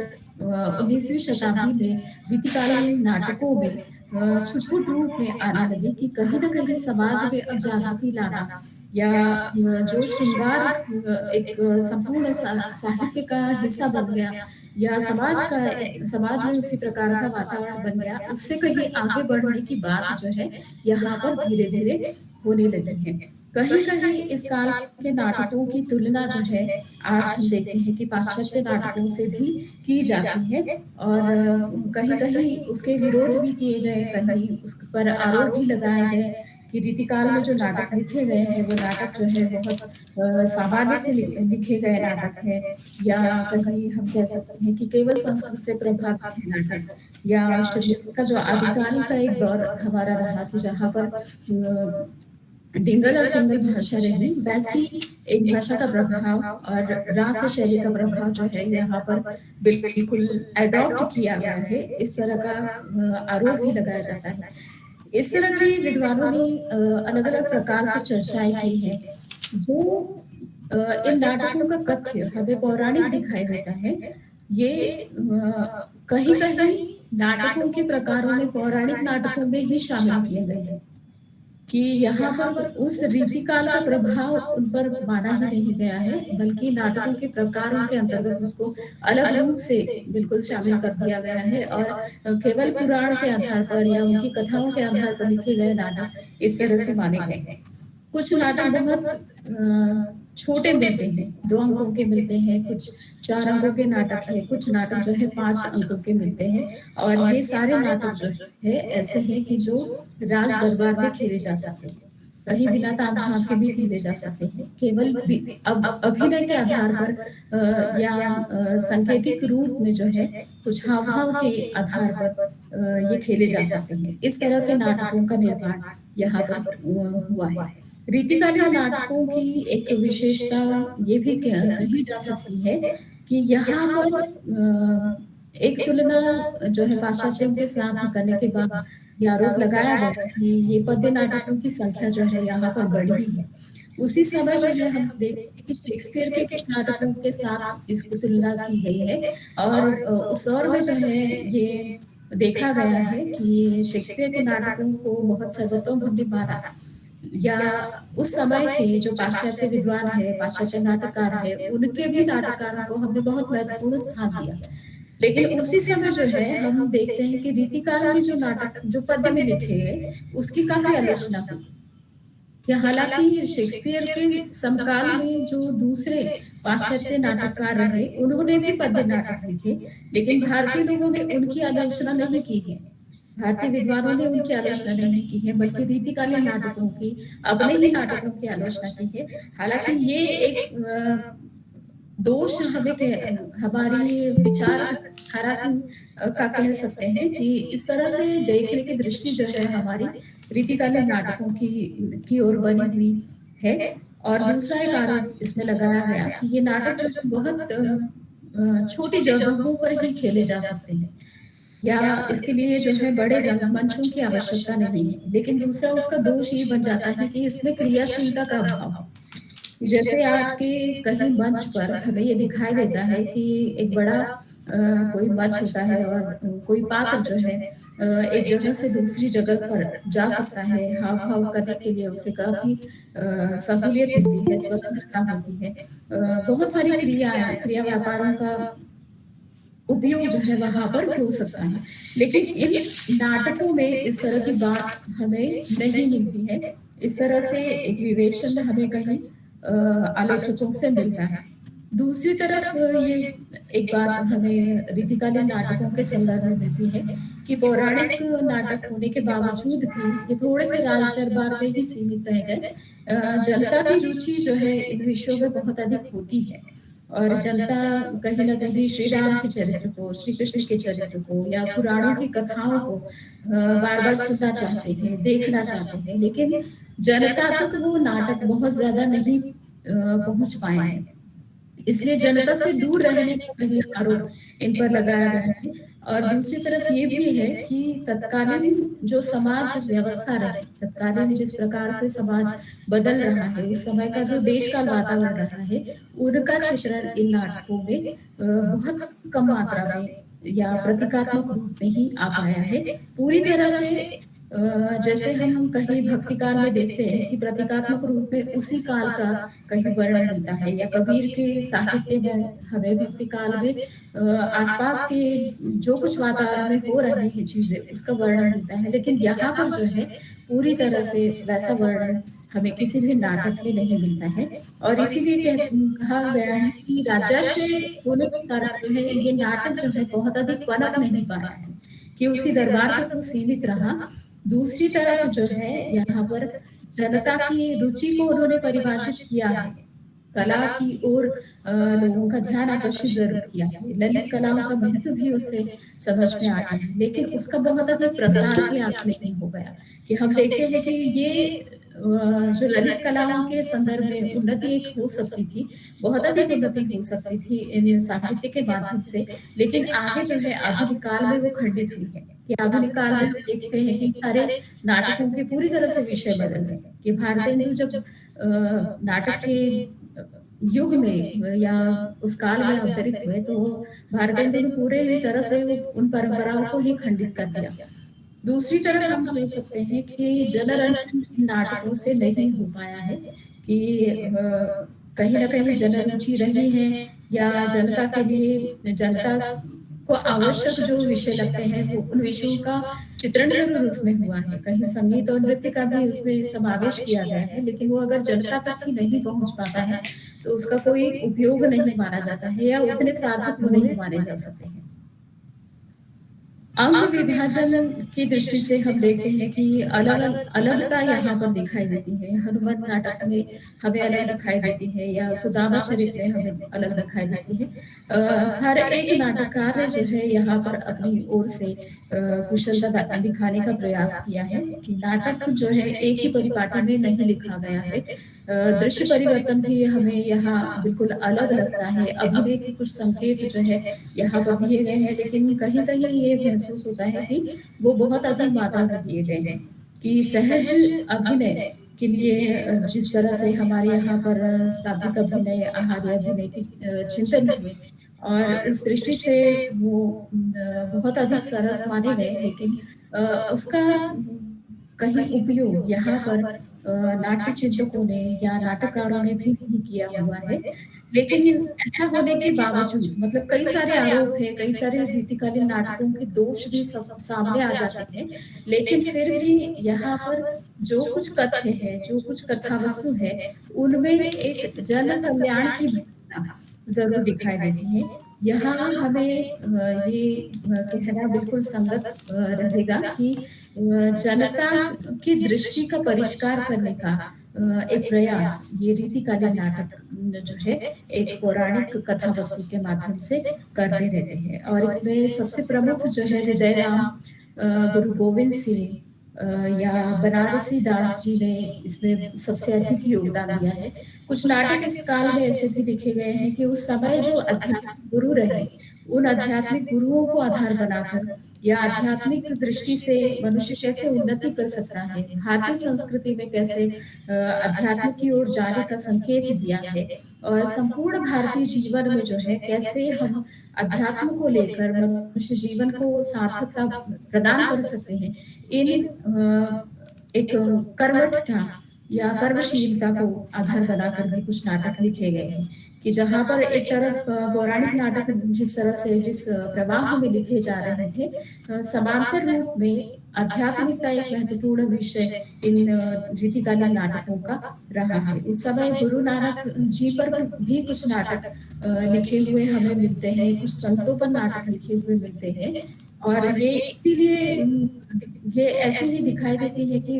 19वीं शताब्दी में रीतिकालीन नाटकों में छुटपुट रूप में आने लगी कि कहीं ना कहीं समाज में अब जागृति लाना, या जो श्रृंगार एक संपूर्ण साहित्य का हिस्सा बन गया, या समाज में उसी प्रकार का वातावरण बन गया, उससे कहीं आगे बढ़ने की बात जो है यहाँ पर धीरे धीरे होने लगी है। कहीं कहीं इस काल के नाटकों की तुलना जो है आज हम देखते हैं कि पाश्चात्य नाटकों से भी की जाती है। और कहीं कहीं उसके विरोध भी किए गए, कहीं उस पर आरोप भी लगाए गए कि रीतिकाल में जो नाटक लिखे गए हैं वो नाटक जो है बहुत सामान्य से लिखे गए नाटक है, या कहीं हम कह सकते हैं कि केवल संस्कृत से प्रभावित है नाटक, या शुरू का जो आदिकाल का एक दौर हमारा रहा कि जहाँ पर डिंगल और पिंगल भाषा रही, वैसी एक भाषा का प्रभाव और रास शैली का प्रभाव जो है यहाँ पर बिल्कुल अडॉप्ट किया गया है, इस तरह का आरोप भी लगाया जाता है। इस तरह के विद्वानों ने अलग अलग प्रकार से चर्चाएं की हैं। जो इन नाटकों का कथ्य हमें पौराणिक दिखाई देता है, ये कहीं कहीं नाटकों के प्रकारों में पौराणिक नाटकों में ही शामिल किए गए हैं कि यहाँ पर उस रीतिकाल का प्रभाव उन पर माना ही नहीं गया है, बल्कि नाटकों के प्रकारों के अंतर्गत उसको अलग रूप से बिल्कुल शामिल कर दिया गया है। और केवल पुराण के आधार पर या उनकी कथाओं के आधार पर लिखे गए नाटक इस तरह से माने गए हैं। कुछ नाटक बहुत छोटे मिलते हैं, 2 अंकों के मिलते हैं, कुछ 4 अंकों के नाटक है, कुछ नाटक जो है 5 अंकों के मिलते हैं। और ये सारे नाटक जो है ऐसे हैं कि जो राज दरबार में खेले जा सकते हैं, कहीं बिना तामझाम के भी खेले जा सकते हैं, केवल अब अभिनय के आधार पर या सांकेतिक रूप में जो है कुछ हाव भाव के आधार पर ये खेले जा सकते हैं। इस तरह के नाटकों का निर्माण यहाँ पर हुआ है। रीतिकालीन नाटकों की एक विशेषता ये भी कही जा सकती है कि यहाँ पर एक तुलना जो है पाश्चात्यों के साथ करने के बाद ये आरोप लगाया गया कि ये पद्य नाटकों की संख्या जो है यहाँ पर बढ़ी है। उसी समय जो है हम देखते हैं कि शेक्सपियर के कुछ नाटकों के साथ इसकी तुलना की गई है और उस दौर में जो है ये देखा गया है कि शेक्सपियर के नाटकों को बहुत सर्वोत्तम हमने माना या उस समय के जो पाश्चात्य विद्वान है, पाश्चात्य नाटककार है, उनके भी नाटककारों को हमने बहुत महत्वपूर्ण स्थान दिया। लेकिन उसी समय जो है हम देखते हैं कि रीतिकाल में जो नाटक जो पद्य में लिखे गए, उसकी काफी आलोचना हुई। कि हालांकि शेक्सपियर के समकाल में जो दूसरे पाश्चात्य नाटककार रहे, उन्होंने भी पद्य नाटक लिखे, लेकिन भारतीय लोगों ने उनकी आलोचना नहीं की है। भारतीय विद्वानों ने उनकी आलोचना नहीं की है, बल्कि रीतिकालीन नाटकों की, अपने ही नाटकों की आलोचना की है। हालांकि ये एक दोष हमें हमारी विचारधारा का कह सकते हैं कि इस तरह से देखने की दृष्टि जो है हमारी रीतिकालीन नाटकों की ओर बनी हुई है। और दूसरा एक आरोप इसमें लगाया गया कि ये नाटक जो बहुत छोटी जगहों पर ही खेले जा सकते हैं या इसके लिए जो है बड़े रंगमंचों की आवश्यकता नहीं है। लेकिन दूसरा उसका दोष ये बन जाता है कि इसमें क्रियाशीलता का अभाव है। जैसे आज के कहीं मंच पर हमें ये दिखाई देता है कि एक बड़ा कोई मंच होता है और कोई पात्र जो है एक जगह से दूसरी जगह पर जा सकता है, हाव भाव करने के लिए उसे काफी सहूलियत मिलती है, स्वतंत्रता होती है। बहुत सारी क्रिया व्यापारों का उपयोग जो है वहां पर हो सकता है, लेकिन इन नाटकों में इस तरह की बात हमें नहीं मिलती है। इस तरह से एक विवेचन हमें कहीं आलोचकों से मिलता है। दूसरी तरफ ये एक बात हमें रीतिकालीन नाटकों के संदर्भ में मिलती है कि पौराणिक नाटक होने के बावजूद भी ये थोड़े से राज दरबार में ही सीमित रह गए। जनता की रुचि जो है इन विषयों में बहुत अधिक होती है और जनता कहीं ना कहीं श्री राम के चरित्र को, श्री कृष्ण के चरित्र को या पुराणों की कथाओं को बार बार सुनना चाहते हैं, देखना चाहते हैं, लेकिन जनता तक वो नाटक बहुत ज्यादा नहीं पहुंच पाए हैं। इसलिए जनता से दूर रहने का कहीं आरोप इन पर लगाया गया है। और दूसरी तरफ ये भी है कि तत्कालीन जो समाज व्यवस्था रही, तत्कालीन जिस प्रकार से समाज बदल रहा है, उस समय का जो देश का वातावरण रहा है, उनका चित्रण इन नाटकों में बहुत कम मात्रा में या प्रतीकात्मक रूप में ही आ पाया है। पूरी तरह से जैसे हम कहीं भक्तिकाल में देखते हैं कि प्रतीकात्मक रूप में उसी काल का कहीं वर्णन मिलता है, या कबीर के साहित्य में हमें भक्तिकाल में आसपास के जो कुछ वातावरण में हो रही है चीजें उसका वर्णन मिलता है, लेकिन यहाँ पर जो है पूरी तरह से वैसा वर्णन हमें किसी भी नाटक में नहीं मिलता है। और इसीलिए कहा गया है कि राजर्षय होने के कारण जो है ये नाटक जो है बहुत अधिक पनप नहीं पाया है, कि उसी दरबार तक वो सीमित रहा। दूसरी तरफ जो है यहाँ पर जनता की रुचि को उन्होंने परिभाषित किया है, कला की ओर लोगों का ध्यान आकर्षित जरूर किया है, ललित कलाओं का महत्व भी उससे समझ में आया है, लेकिन उसका बहुत अधिक प्रसार भी आगे नहीं हो गया। कि हम देखते हैं कि ये जो ललित कलाओं के संदर्भ में उन्नति एक हो सकती थी, बहुत अधिक उन्नति हो सकती थी इन साहित्य के माध्यम से, लेकिन आगे जो है आधुनिक काल में वो खंडित हुई है। कि आधुनिक काल में हम देखते हैं कि सारे नाटकों के पूरी तरह से विषय बदल गए। कि भारतेंदु जब नाटक के युग में या उस काल में अवतरित हुए तो भारतेंदु ने पूरे ही तरह से उन परंपराओं को ही खंडित कर दिया। दूसरी तरफ हम कह सकते हैं कि जनरंजन नाटकों से नहीं हो पाया है, कि कहीं ना कहीं जनरुचि रही है या जनता के लिए, जनता को आवश्यक जो विषय लगते हैं वो उन विषयों का चित्रण जरूर उसमें हुआ है। कहीं संगीत और नृत्य का भी उसमें समावेश किया गया है, लेकिन वो अगर जनता तक ही नहीं पहुंच पाता है तो उसका कोई उपयोग नहीं माना जाता है या उतने सार्थक वो नहीं माने जा सकते हैं। अंग विभाजन की दृष्टि से हम देखते हैं कि अलगता यहाँ पर दिखाई देती है। हनुमान नाटक में हमें अलग दिखाई देती है या सुदामा चरित्र में हमें अलग दिखाई देती है। हर एक नाटककार ने जो है यहाँ पर अपनी ओर से कुशलता दिखाने का प्रयास किया है कि नाटक जो है एक ही परिपाटी में नहीं लिखा गया है। दृश्य परिवर्तन भी हमें यहाँ बिल्कुल अलग लगता है। अभिनय के कुछ संकेत जो है यहाँ पर दिए गए हैं, लेकिन कहीं कहीं ये महसूस होता है कि वो बहुत अधिक मात्रा में दिए गए हैं। कि सहज अभिनय के लिए जिस तरह से हमारे यहाँ पर सात्विक अभिनय, आहार्य अभिनय की चिंतन हुए और उस दृष्टि से वो बहुत अधिक सरस माने गए, लेकिन उसका कहीं उपयोग यहाँ पर नाट्य चिंतकों ने या नाटककारों ने भी नहीं किया हुआ है। लेकिन ऐसा होने के बावजूद मतलब कई सारे आरोप हैं, कई सारे रीतिकालीन नाटकों के दोष भी सब सामने आ जाते हैं, लेकिन फिर भी यहाँ पर जो कुछ तथ्य है, जो कुछ कथावस्तु है, उनमें एक जन कल्याण की भावना ज़रूर दिखाई देती है। यहाँ हमें ये कहना बिल्कुल संगत रहेगा कि जनता की दृष्टि का परिष्कार करने का एक प्रयास ये रीतिकालीन नाटक जो है एक पौराणिक कथा वस्तु के माध्यम से करते रहते हैं और इसमें सबसे प्रमुख जो है हृदय राम गुरु गोविंद सिंह या बनारसी दास जी ने इसमें सबसे अधिक योगदान दिया है। कुछ नाटक इस काल में ऐसे भी लिखे गए हैं कि उस समय जो आध्यात्मिक गुरु रहे, उन आध्यात्मिक गुरुओं को आधार बनाकर या आध्यात्मिक दृष्टि से मनुष्य कैसे उन्नति कर सकता है, भारतीय संस्कृति में कैसे अध्यात्म की ओर जाने का संकेत दिया है और संपूर्ण भारतीय जीवन में जो है कैसे हम अध्यात्म को लेकर मनुष्य जीवन को सार्थकता प्रदान कर सकते हैं। इन एक कर्मठता या कर्मशीलता को आधार बनाकर भी कुछ नाटक लिखे गए हैं कि जहाँ पर एक तरफ पौराणिक नाटक जिस तरह से जिस प्रवाह में लिखे जा रहे थे, समांतर रूप में आध्यात्मिकता एक महत्वपूर्ण विषय इन रीतिकालीन नाटकों का रहा है। उस समय गुरु नानक जी पर भी कुछ नाटक लिखे हुए हमें मिलते हैं, कुछ संतों पर नाटक लिखे हुए मिलते हैं और ये इसीलिए ये ऐसे ही दिखाई देती है कि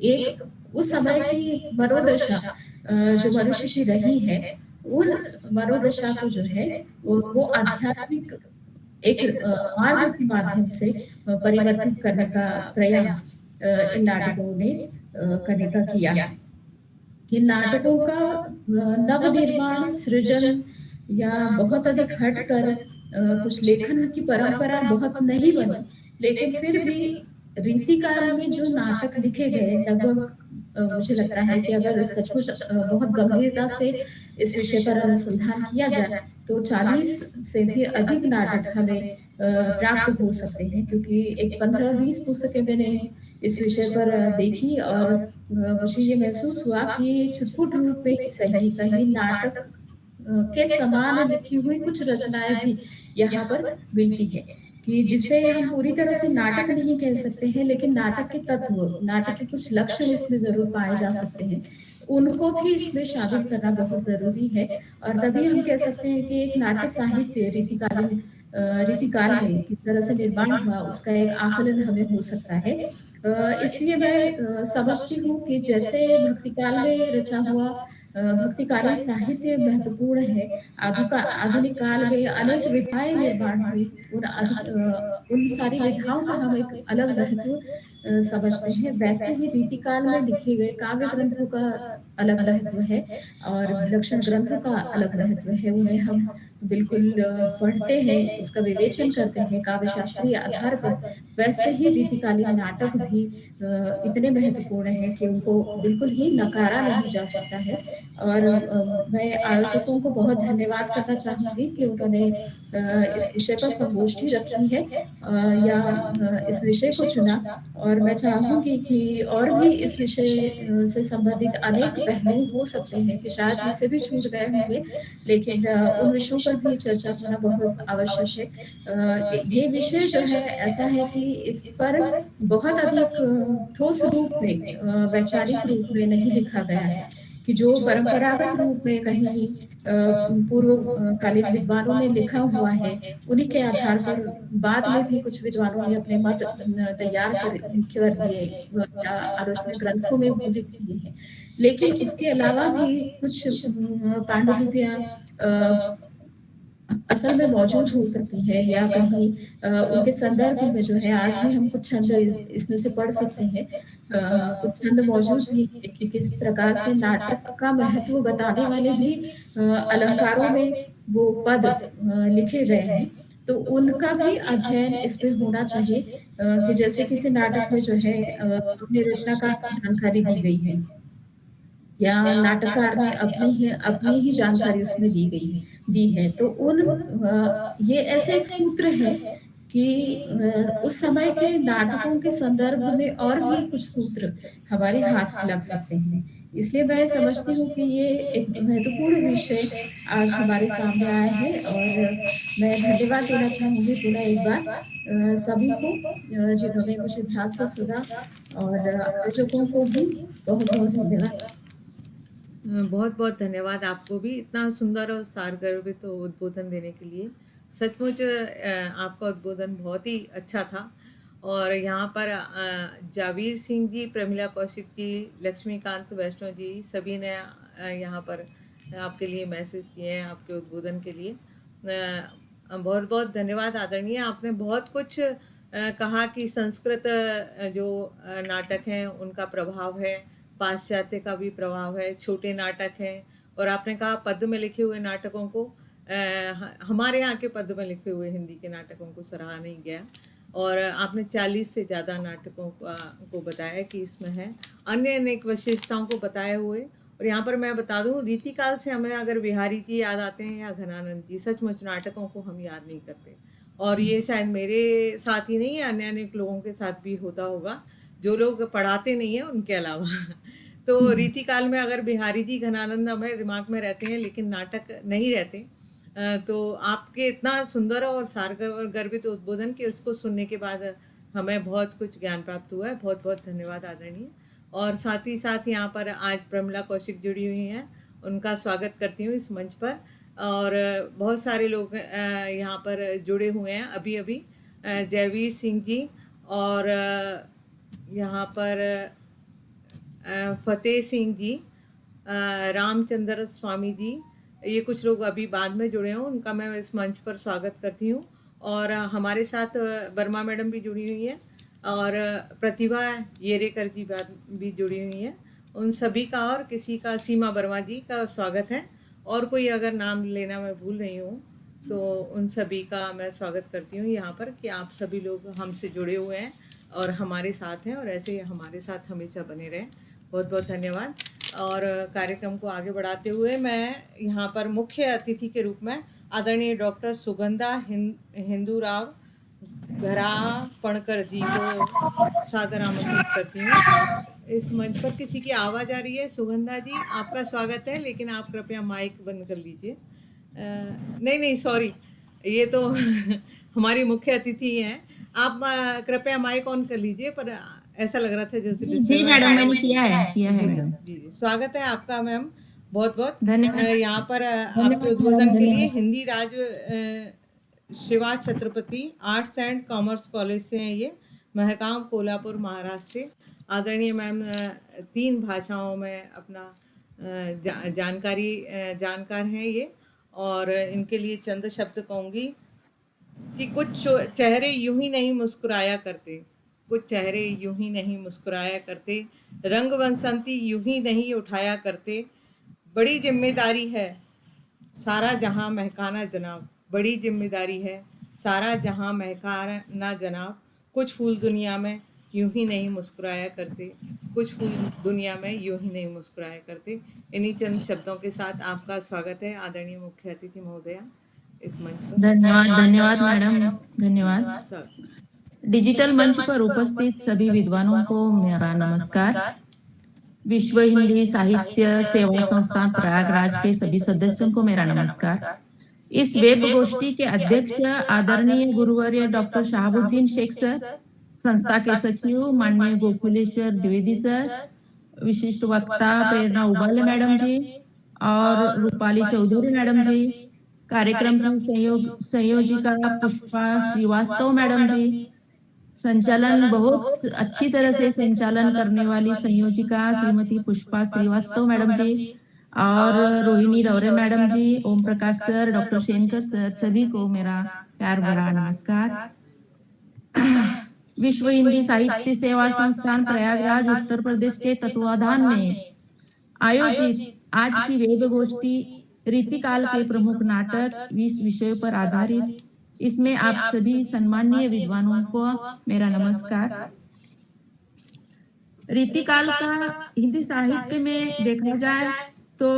एक उस समय की मनोदशा जो मनुष्य की रही है, उन मनोदशा को जो है वो आध्यात्मिक एक मार्ग के माध्यम से परिवर्तित करने का प्रयास इन नाटकों ने करने का किया है। कि नाटकों का नवनिर्माण, सृजन या बहुत अधिक हटकर कुछ लेखन की परंपरा बहुत नहीं बनी, लेकिन फिर भी रीतिकाल में जो नाटक लिखे गए लगभग मुझे लगता है कि अगर सचमुच बहुत गंभीरता से इस विषय पर अनुसंधान किया जाए तो 40 से भी अधिक नाटक हमें प्राप्त हो सकते हैं, क्योंकि एक 15-20 पुस्तकें मैंने इस विषय पर देखी और मुझे ये महसूस हुआ कि छुटपुट रूप में ही सही कहीं नाटक के समान लिखी हुई कुछ रचनाएं भी यहाँ पर मिलती है कि जिसे हम पूरी तरह से नाटक नहीं कह सकते हैं, लेकिन नाटक के तत्व, नाटक के कुछ लक्षण इसमें जरूर पाए जा सकते हैं, उनको भी इसमें शामिल करना बहुत जरूरी है और तभी हम कह सकते हैं कि एक नाट्य साहित्य रीतिकालीन रीतिकाल में किस तरह से निर्माण हुआ उसका एक आकलन हमें हो सकता है। इसलिए मैं समझती हूँ कि जैसे भक्तिकाल में रचा हुआ भक्तिकालीन साहित्य महत्वपूर्ण है, आधुनिक काल में अनेक विधाएं निर्माण हुई, उन सारी विधाओं का हम एक अलग महत्व समझते हैं। वैसे ही रीतिकाल में लिखे गए काव्य ग्रंथों का अलग महत्व है और विलक्षण ग्रंथों का अलग महत्व है। उन्हें हम बिल्कुल पढ़ते हैं, उसका विवेचन करते हैं काव्य शास्त्रीय आधार पर। वैसे ही रीतिकालीन नाटक भी इतने महत्वपूर्ण हैं कि उनको बिल्कुल ही नकारा नहीं जा सकता है और मैं आयोजकों को बहुत धन्यवाद करना चाहूंगी कि उन्होंने इस विषय पर संगोष्ठी रखी है या इस विषय को चुना और मैं चाहूंगी कि और भी इस विषय से संबंधित अनेक पहलू हो सकते हैं कि शायद मुझसे भी छूट गए होंगे, लेकिन उन विषयों पर भी चर्चा होना बहुत आवश्यक है। ये विषय जो है ऐसा है कि इस पर बहुत अधिक ठोस रूप में वैचारिक रूप में नहीं लिखा गया है कि जो परंपरागत रूप में कहीं पूर्व कालीन विद्वानों ने लिखा हुआ है, उन्हीं के आधार पर बाद में भी कुछ विद्वानों ने अपने मत तैयार कर दिए या आलोचना ग्रंथों में भी लिख दिए हैं। लेकिन उसके अलावा भी कुछ पांडुलिपियां असल में मौजूद हो सकती है या कहीं उनके संदर्भ में जो है आज भी हम कुछ छंद इसमें से पढ़ सकते हैं। कुछ छंद मौजूद भी है कि किस प्रकार से नाटक का महत्व बताने वाले भी अलंकारों में वो पद लिखे गए हैं, तो उनका भी अध्ययन इसमें होना चाहिए कि जैसे किसी नाटक में जो है अपनी रचनाकार की जानकारी दी गई है, या नाटककार ने अपनी ही जानकारी उसमें दी है। तो ये ऐसे एक सूत्र है कि उस समय के नाटकों के संदर्भ में और भी कुछ सूत्र हमारे हाथ लग सकते हैं। इसलिए मैं समझती हूँ कि ये एक महत्वपूर्ण विषय आज हमारे सामने आया है, और मैं धन्यवाद देना चाहूँगी पुनः एक बार सभी को जिन्होंने मुझे ध्यान से सुना, और आयोजकों को भी बहुत-बहुत धन्यवाद। बहुत बहुत धन्यवाद आपको भी इतना सुंदर और सारगर्भित उद्बोधन देने के लिए। सचमुच आपका उद्बोधन बहुत ही अच्छा था। और यहाँ पर जावीर सिंह जी, प्रमिला कौशिक जी, लक्ष्मीकांत वैष्णव जी, सभी ने यहाँ पर आपके लिए मैसेज किए हैं आपके उद्बोधन के लिए। बहुत बहुत धन्यवाद आदरणीय। आपने बहुत कुछ कहा कि संस्कृत जो नाटक हैं उनका प्रभाव है, पाश्चात्य का भी प्रभाव है, छोटे नाटक हैं। और आपने कहा पद्य में लिखे हुए नाटकों को हमारे यहाँ के पद्य में लिखे हुए हिंदी के नाटकों को सराहा नहीं गया। और आपने 40 से ज़्यादा नाटकों को बताया कि इसमें है, अन्य अनेक विशेषताओं को बताए हुए। और यहाँ पर मैं बता दूँ, रीतिकाल से हमें अगर बिहारी जी याद आते हैं या घनानंद जी, सचमुच नाटकों को हम याद नहीं करते। और ये शायद मेरे साथ ही नहीं है, अन्य अनेक लोगों के साथ भी होता होगा, जो लोग पढ़ाते नहीं हैं उनके अलावा। तो रीतिकाल में अगर बिहारी जी, घनानंद हमें दिमाग में रहते हैं लेकिन नाटक नहीं रहते। तो आपके इतना सुंदर और सारगर्भित उद्बोधन कि उसको सुनने के बाद हमें बहुत कुछ ज्ञान प्राप्त हुआ है। बहुत बहुत धन्यवाद आदरणीय। और साथ ही साथ यहाँ पर आज प्रमिला कौशिक जुड़ी हुई हैं, उनका स्वागत करती हूँ इस मंच पर। और बहुत सारे लोग यहाँ पर जुड़े हुए हैं अभी अभी, जयवीर सिंह जी, और यहाँ पर फतेह सिंह जी, रामचंद्र स्वामी जी, ये कुछ लोग अभी बाद में जुड़े हों, उनका मैं इस मंच पर स्वागत करती हूँ। और हमारे साथ वर्मा मैडम भी जुड़ी हुई हैं, और प्रतिभा येरेकर जी भी जुड़ी हुई हैं। उन सभी का और किसी का, सीमा वर्मा जी का स्वागत है। और कोई अगर नाम लेना मैं भूल रही हूँ तो उन सभी का मैं स्वागत करती हूँ यहाँ पर, कि आप सभी लोग हमसे जुड़े हुए हैं और हमारे साथ हैं, और ऐसे ही हमारे साथ हमेशा बने रहें। बहुत बहुत धन्यवाद। और कार्यक्रम को आगे बढ़ाते हुए मैं यहाँ पर मुख्य अतिथि के रूप में आदरणीय डॉक्टर सुगंधा हिंदूराव घरापणकर जी को सादर आमंत्रित करती हूँ इस मंच पर। किसी की आवाज़ आ रही है? सुगंधा जी, आपका स्वागत है, लेकिन आप कृपया माइक बंद कर लीजिए। नहीं नहीं, सॉरी, ये तो हमारी मुख्य अतिथि हैं। आप कृपया माइक ऑन कर लीजिए, पर ऐसा लग रहा था जैसे जी मैडम, मैंने किया है मैडम। जी जी, स्वागत है आपका मैम, बहुत बहुत धन्यवाद। यहाँ पर आपके उद्बोधन के लिए। हिंदी राज्य Shiva Chhatrapati arts and commerce college से हैं ये, महगांव, कोल्हापुर, महाराष्ट्र से। आदरणीय मैम 3 भाषाओं में अपना जानकार हैं ये। और इनके लिए चंद शब्द कहूँगी कि कुछ चेहरे यूं ही नहीं मुस्कुराया करते, कुछ चेहरे यूं ही नहीं मुस्कुराया करते, रंग बसंती यूं ही नहीं उठाया करते। बड़ी जिम्मेदारी है सारा जहां महकाना जनाब, बड़ी जिम्मेदारी है सारा जहां महकाना जनाब। कुछ फूल दुनिया में यूं ही नहीं मुस्कुराया करते, कुछ फूल दुनिया में यूं ही नहीं मुस्कुराया करते। इन्हीं चंद शब्दों के साथ आपका स्वागत है आदरणीय मुख्य अतिथि महोदया इस मंच पर। धन्यवाद मैडम, धन्यवाद। स्वागत। डिजिटल मंच पर उपस्थित सभी विद्वानों को मेरा नमस्कार। विश्व हिंदी साहित्य सेवा संस्थान प्रयागराज के सभी सदस्यों को मेरा नमस्कार। इस वेब गोष्ठी के अध्यक्ष आदरणीय गुरुवर्य डॉक्टर शहाबुद्दीन शेख सर, संस्था के सचिव माननीय गोकुलेश्वर द्विवेदी सर, विशिष्ट वक्ता प्रेरणा उबाले मैडम जी और रूपाली चौधरी मैडम जी, कार्यक्रम की संयोजिका पुष्पा श्रीवास्तव मैडम जी, संचालन बहुत अच्छी तरह से संचालन करने वाली संयोजिका श्रीमती पुष्पा श्रीवास्तव मैडम जी, और रोहिणी रौरे मैडम जी, Om Prakash sir, doctor Schenker sir, सभी को मेरा प्यार भरा नमस्कार। विश्व हिंदी साहित्य सेवा संस्थान प्रयागराज उत्तर प्रदेश के तत्वाधान में आयोजित आज की वेब गोष्ठी रीतिकाल के प्रमुख नाटक 20 विषयों पर आधारित, इसमें आप सभी सम्माननीय विद्वानों को मेरा नमस्कार। रीतिकाल का हिंदी साहित्य में देखा जाए तो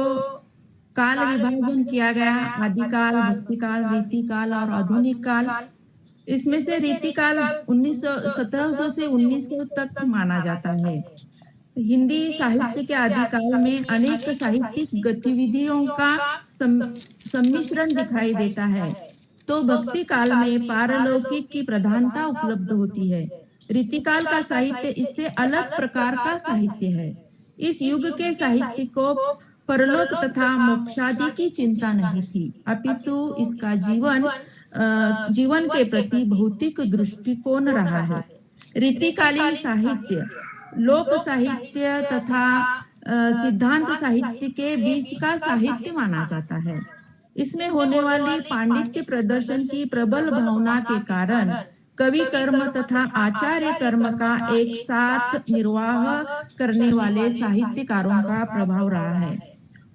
काल विभाजन किया गया, आदिकाल, भक्तिकाल, रीतिकाल और आधुनिक काल। इसमें से रीतिकाल 1700 से 1900 तक माना जाता है। हिंदी साहित्य के आदिकाल में अनेक साहित्यिक गतिविधियों का सम्मिश्रण दिखाई देता है, तो भक्ति काल में पारलौकिक की प्रधानता उपलब्ध होती है। रीतिकाल का साहित्य इससे अलग प्रकार का साहित्य है। इस युग के साहित्य को परलोक तथा मोक्षादि की चिंता नहीं थी, अपितु इसका जीवन के प्रति भौतिक दृष्टिकोण रहा है। रीतिकालीन साहित्य लोक साहित्य तथा सिद्धांत साहित्य के बीच का साहित्य माना जाता है। इसमें होने वाली पांडित्य प्रदर्शन की प्रबल भावना के कारण कवि कर्म तथा आचार्य कर्म का एक साथ निर्वाह करने वाले साहित्यकारों का प्रभाव रहा है।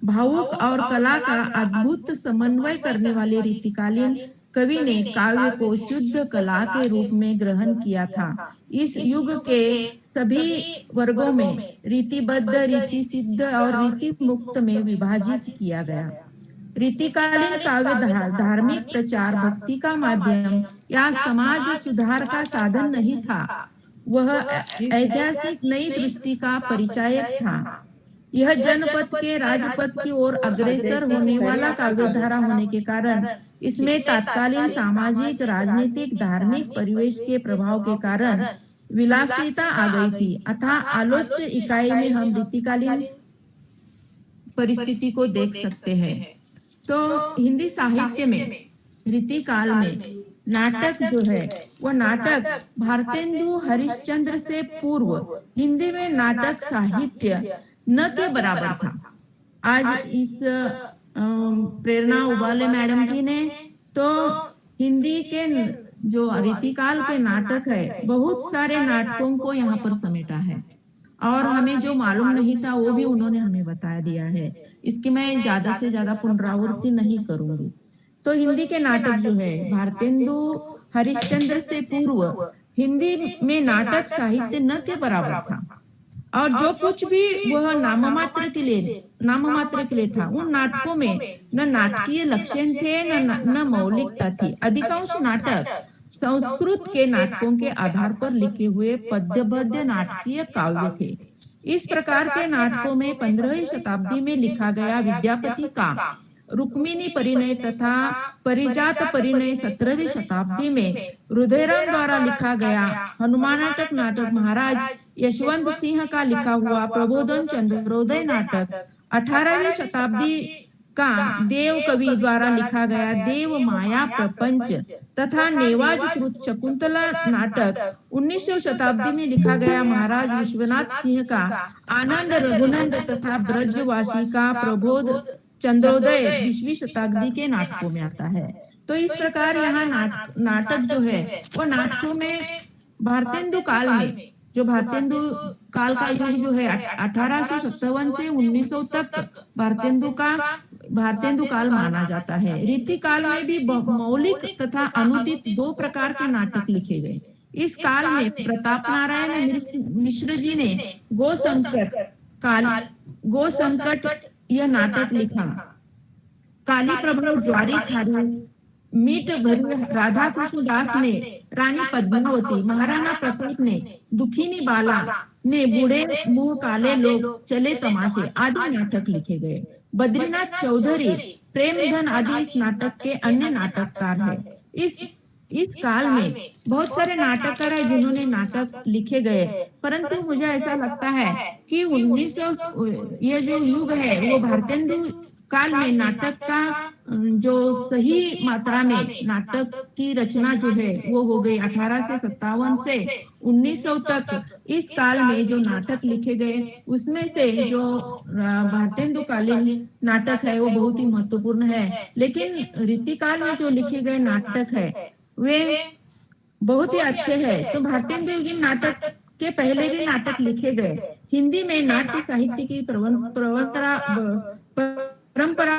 भावुक और कला का अद्भुत समन्वय करने वाले रीतिकालीन कवि ने काव्य को शुद्ध कला के रूप में ग्रहण किया था। इस युग के सभी वर्गों में रीतिबद्ध, रीति सिद्ध और रीति मुक्त में विभाजित किया गया। रीतिकालीन काव्य धार्मिक प्रचार, भक्ति का माध्यम या समाज सुधार का साधन नहीं था, वह ऐतिहासिक नई दृष्टि का परिचायक था। यह जनपद के राजपद की ओर अग्रसर होने वाला काव्यधारा होने के कारण इसमें तात्कालीन सामाजिक, राजनीतिक, धार्मिक परिवेश के प्रभाव के कारण विलासिता आ गई थी। अतः आलोच्य इकाई में हम रीतिकालीन परिस्थिति को देख सकते हैं। तो हिंदी साहित्य में रीतिकाल में नाटक जो है वो नाटक भारतेंदु हरिश्चंद्र से पूर्व हिंदी में नाटक साहित्य न के बराबर था। आज इस प्रेरणा उबाले मैडम जी ने तो हिंदी के जो रीतिकाल के नाटक है, बहुत सारे नाटकों को यहाँ पर समेटा है और हमें जो मालूम नहीं था वो भी उन्होंने हमें बता दिया है। इसकी मैं ज्यादा से ज्यादा पुनरावृत्ति नहीं करूंगी। तो हिंदी के नाटक जो है भारतेंदु हरिश्चंद्र से पूर्व हिंदी में नाटक साहित्य न के बराबर था और जो कुछ भी वह नाममात्र के लिए था। उन नाटकों में न नाटकीय लक्षण थे न मौलिकता थी। अधिकांश नाटक संस्कृत के नाटकों के आधार पर लिखे हुए पद्यबद्ध नाटकीय काव्य थे। इस प्रकार के नाटकों में 15वीं शताब्दी में लिखा गया विद्यापति का रुक्मिणी परिणय तथा परिजात परिणय 17वीं शताब्दी में रुधिराम द्वारा लिखा गया हनुमानाटक नाटक, महाराज यशवंत सिंह का लिखा हुआ प्रबोधन चंद्रोदय नाटक, 18वीं शताब्दी का देव कवि द्वारा लिखा गया देव माया प्रपंच तथा नेवाज कृत शकुंतला नाटक, 19वीं शताब्दी में लिखा गया महाराज विश्वनाथ सिंह का आनंद रघुनंद तथा ब्रजवासी का प्रबोध चंद्रोदय 20वीं शताब्दी के नाटकों में आता है। तो इस प्रकार यहाँ नाटक जो है वो नाटकों में भारतेंदु काल में, जो भारतेंदु काल का युग जो है 1857 से 1900 तक भारतेंदु काल माना जाता है। रीति काल में भी मौलिक तथा अनुदित 2 प्रकार के नाटक लिखे गए। इस काल में प्रताप नारायण मिश्र जी ने गो संकट यह नाटक लिखा। काली प्रभु ज्वारी थारी मीट भरी राधा कृष्ण दास ने रानी पद्मावती, महाराणा प्रताप ने दुखिनी बाला ने बूढ़े मुंह काले लोग चले तमाशे आदि नाटक लिखे गए। बद्रीनाथ चौधरी प्रेमधन आदि इस नाटक के अन्य नाटककार है। इस काल में बहुत सारे नाटककार हैं जिन्होंने नाटक लिखे गए, परंतु मुझे ऐसा लगता है कि 1900 ये जो युग है वो भारतेंदु काल में नाटक का जो सही मात्रा में नाटक की रचना जो है वो हो गई 1857 से 1900 तक। इस काल में जो नाटक लिखे गए उसमें से जो भारतेंदु कालीन नाटक है वो बहुत ही महत्वपूर्ण है, लेकिन रीतिकाल में जो लिखे गए नाटक है वे बहुत ही अच्छे हैं। तो भारतेंदु नाटक के पहले भी नाटक लिखे गए। हिंदी में नाट्य साहित्य की परंपरा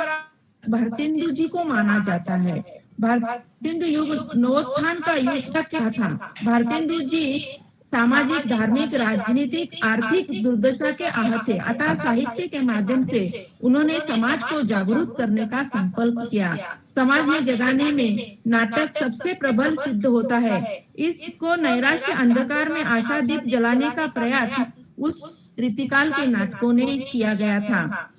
भारतेंदु जी को माना जाता है। भारतेंदु युग नवोत्थान का युग क्या था? भारतेंदु जी सामाजिक, धार्मिक, राजनीतिक, आर्थिक दुर्दशा के आहत थे। अतः साहित्य के माध्यम से उन्होंने समाज को जागरूक करने का संकल्प किया। समाज में जगाने में नाटक सबसे प्रबल सिद्ध होता है। इसको नैराश्य अंधकार में आशा दीप जलाने का प्रयास उस रीतिकाल के नाटकों ने किया गया था।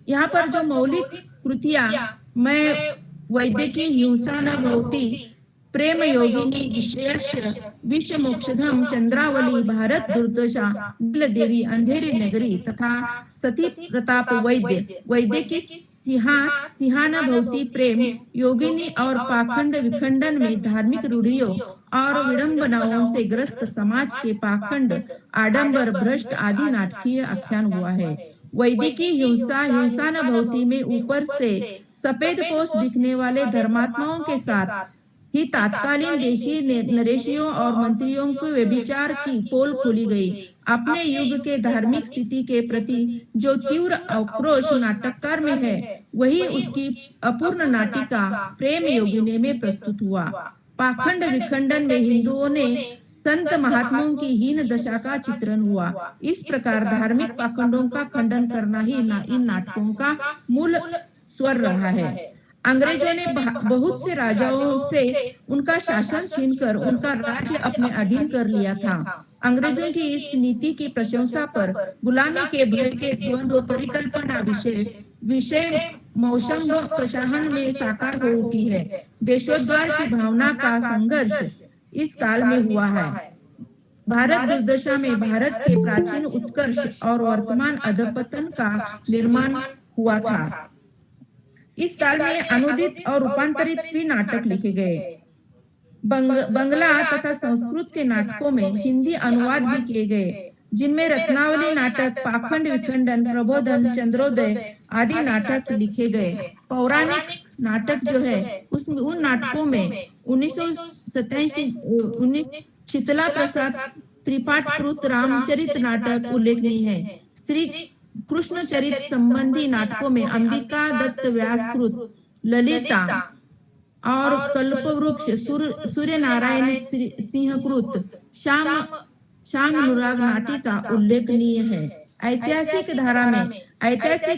यहाँ पर जो मौलिक कृतियां मैं वैद्यकी, हिंसा न भवती, प्रेम योगिनी, विश्रेयस, विश्व मोक्षधम, चंद्रावली, भारत दुर्दशा, नील देवी, अंधेरी नगरी तथा सती प्रताप वैद्य, वैद्य की सिंहान भवती, प्रेम योगिनी और पाखंड विखंडन में धार्मिक रूढ़ियों और विडंबनाओं से ग्रस्त समाज के पाखंड, आडंबर, भ्रष्ट आदि नाटकीय आख्यान हुआ है। वैदिकी हिंसा न भवती में ऊपर से सफेद पोष दिखने वाले धर्मात्माओं के साथ ही तात्कालीन देशी नरेशियों और मंत्रियों के व्यभिचार की पोल खोली गई। अपने युग के धार्मिक स्थिति के प्रति जो तीव्र आक्रोश नाटककार में है, वही उसकी अपूर्ण नाटिका प्रेम योगिनी में प्रस्तुत हुआ। पाखंड विखंडन में हिंदुओं ने संत महात्माओं की हीन दशा का चित्रण हुआ। इस प्रकार धार्मिक पाखंडों का खंडन करना ही इन नाटकों का मूल स्वर रहा है। अंग्रेजों ने बहुत से राजाओं से उनका शासन छीनकर उनका राज्य अपने अधीन कर लिया था। अंग्रेजों की इस नीति की प्रशंसा पर गुलामी के भय के द्वंद्व परिकल्पना विषय मौसम प्रशासन में साकार हो उठी है। देशोद्धार की भावना का संघर्ष इस काल में हुआ है। भारत दुर्दशा में भारत के प्राचीन उत्कर्ष और वर्तमान अधपतन का निर्माण हुआ था। इस काल में अनुदित और रूपांतरित भी नाटक लिखे गए। बंगला तथा संस्कृत के नाटकों में हिंदी अनुवाद भी किए गए, जिनमें रत्नावली नाटक, पाखंड विखंडन, प्रबोधन, चंद्रोदय आदि नाटक लिखे गए। पौराणिक नाटक जो है उन नाटकों में 1927 शीतला प्रसाद त्रिपाठकृत रामचरित नाटक उल्लेखनीय है। श्री कृष्ण चरित संबंधी नाटकों में अंबिका दत्त व्यासकृत, ललिता और कल्पवृक्ष, सूर्य नारायण सिंहकृत, श्याम अनुराग नाटिका उल्लेखनीय है। ऐतिहासिक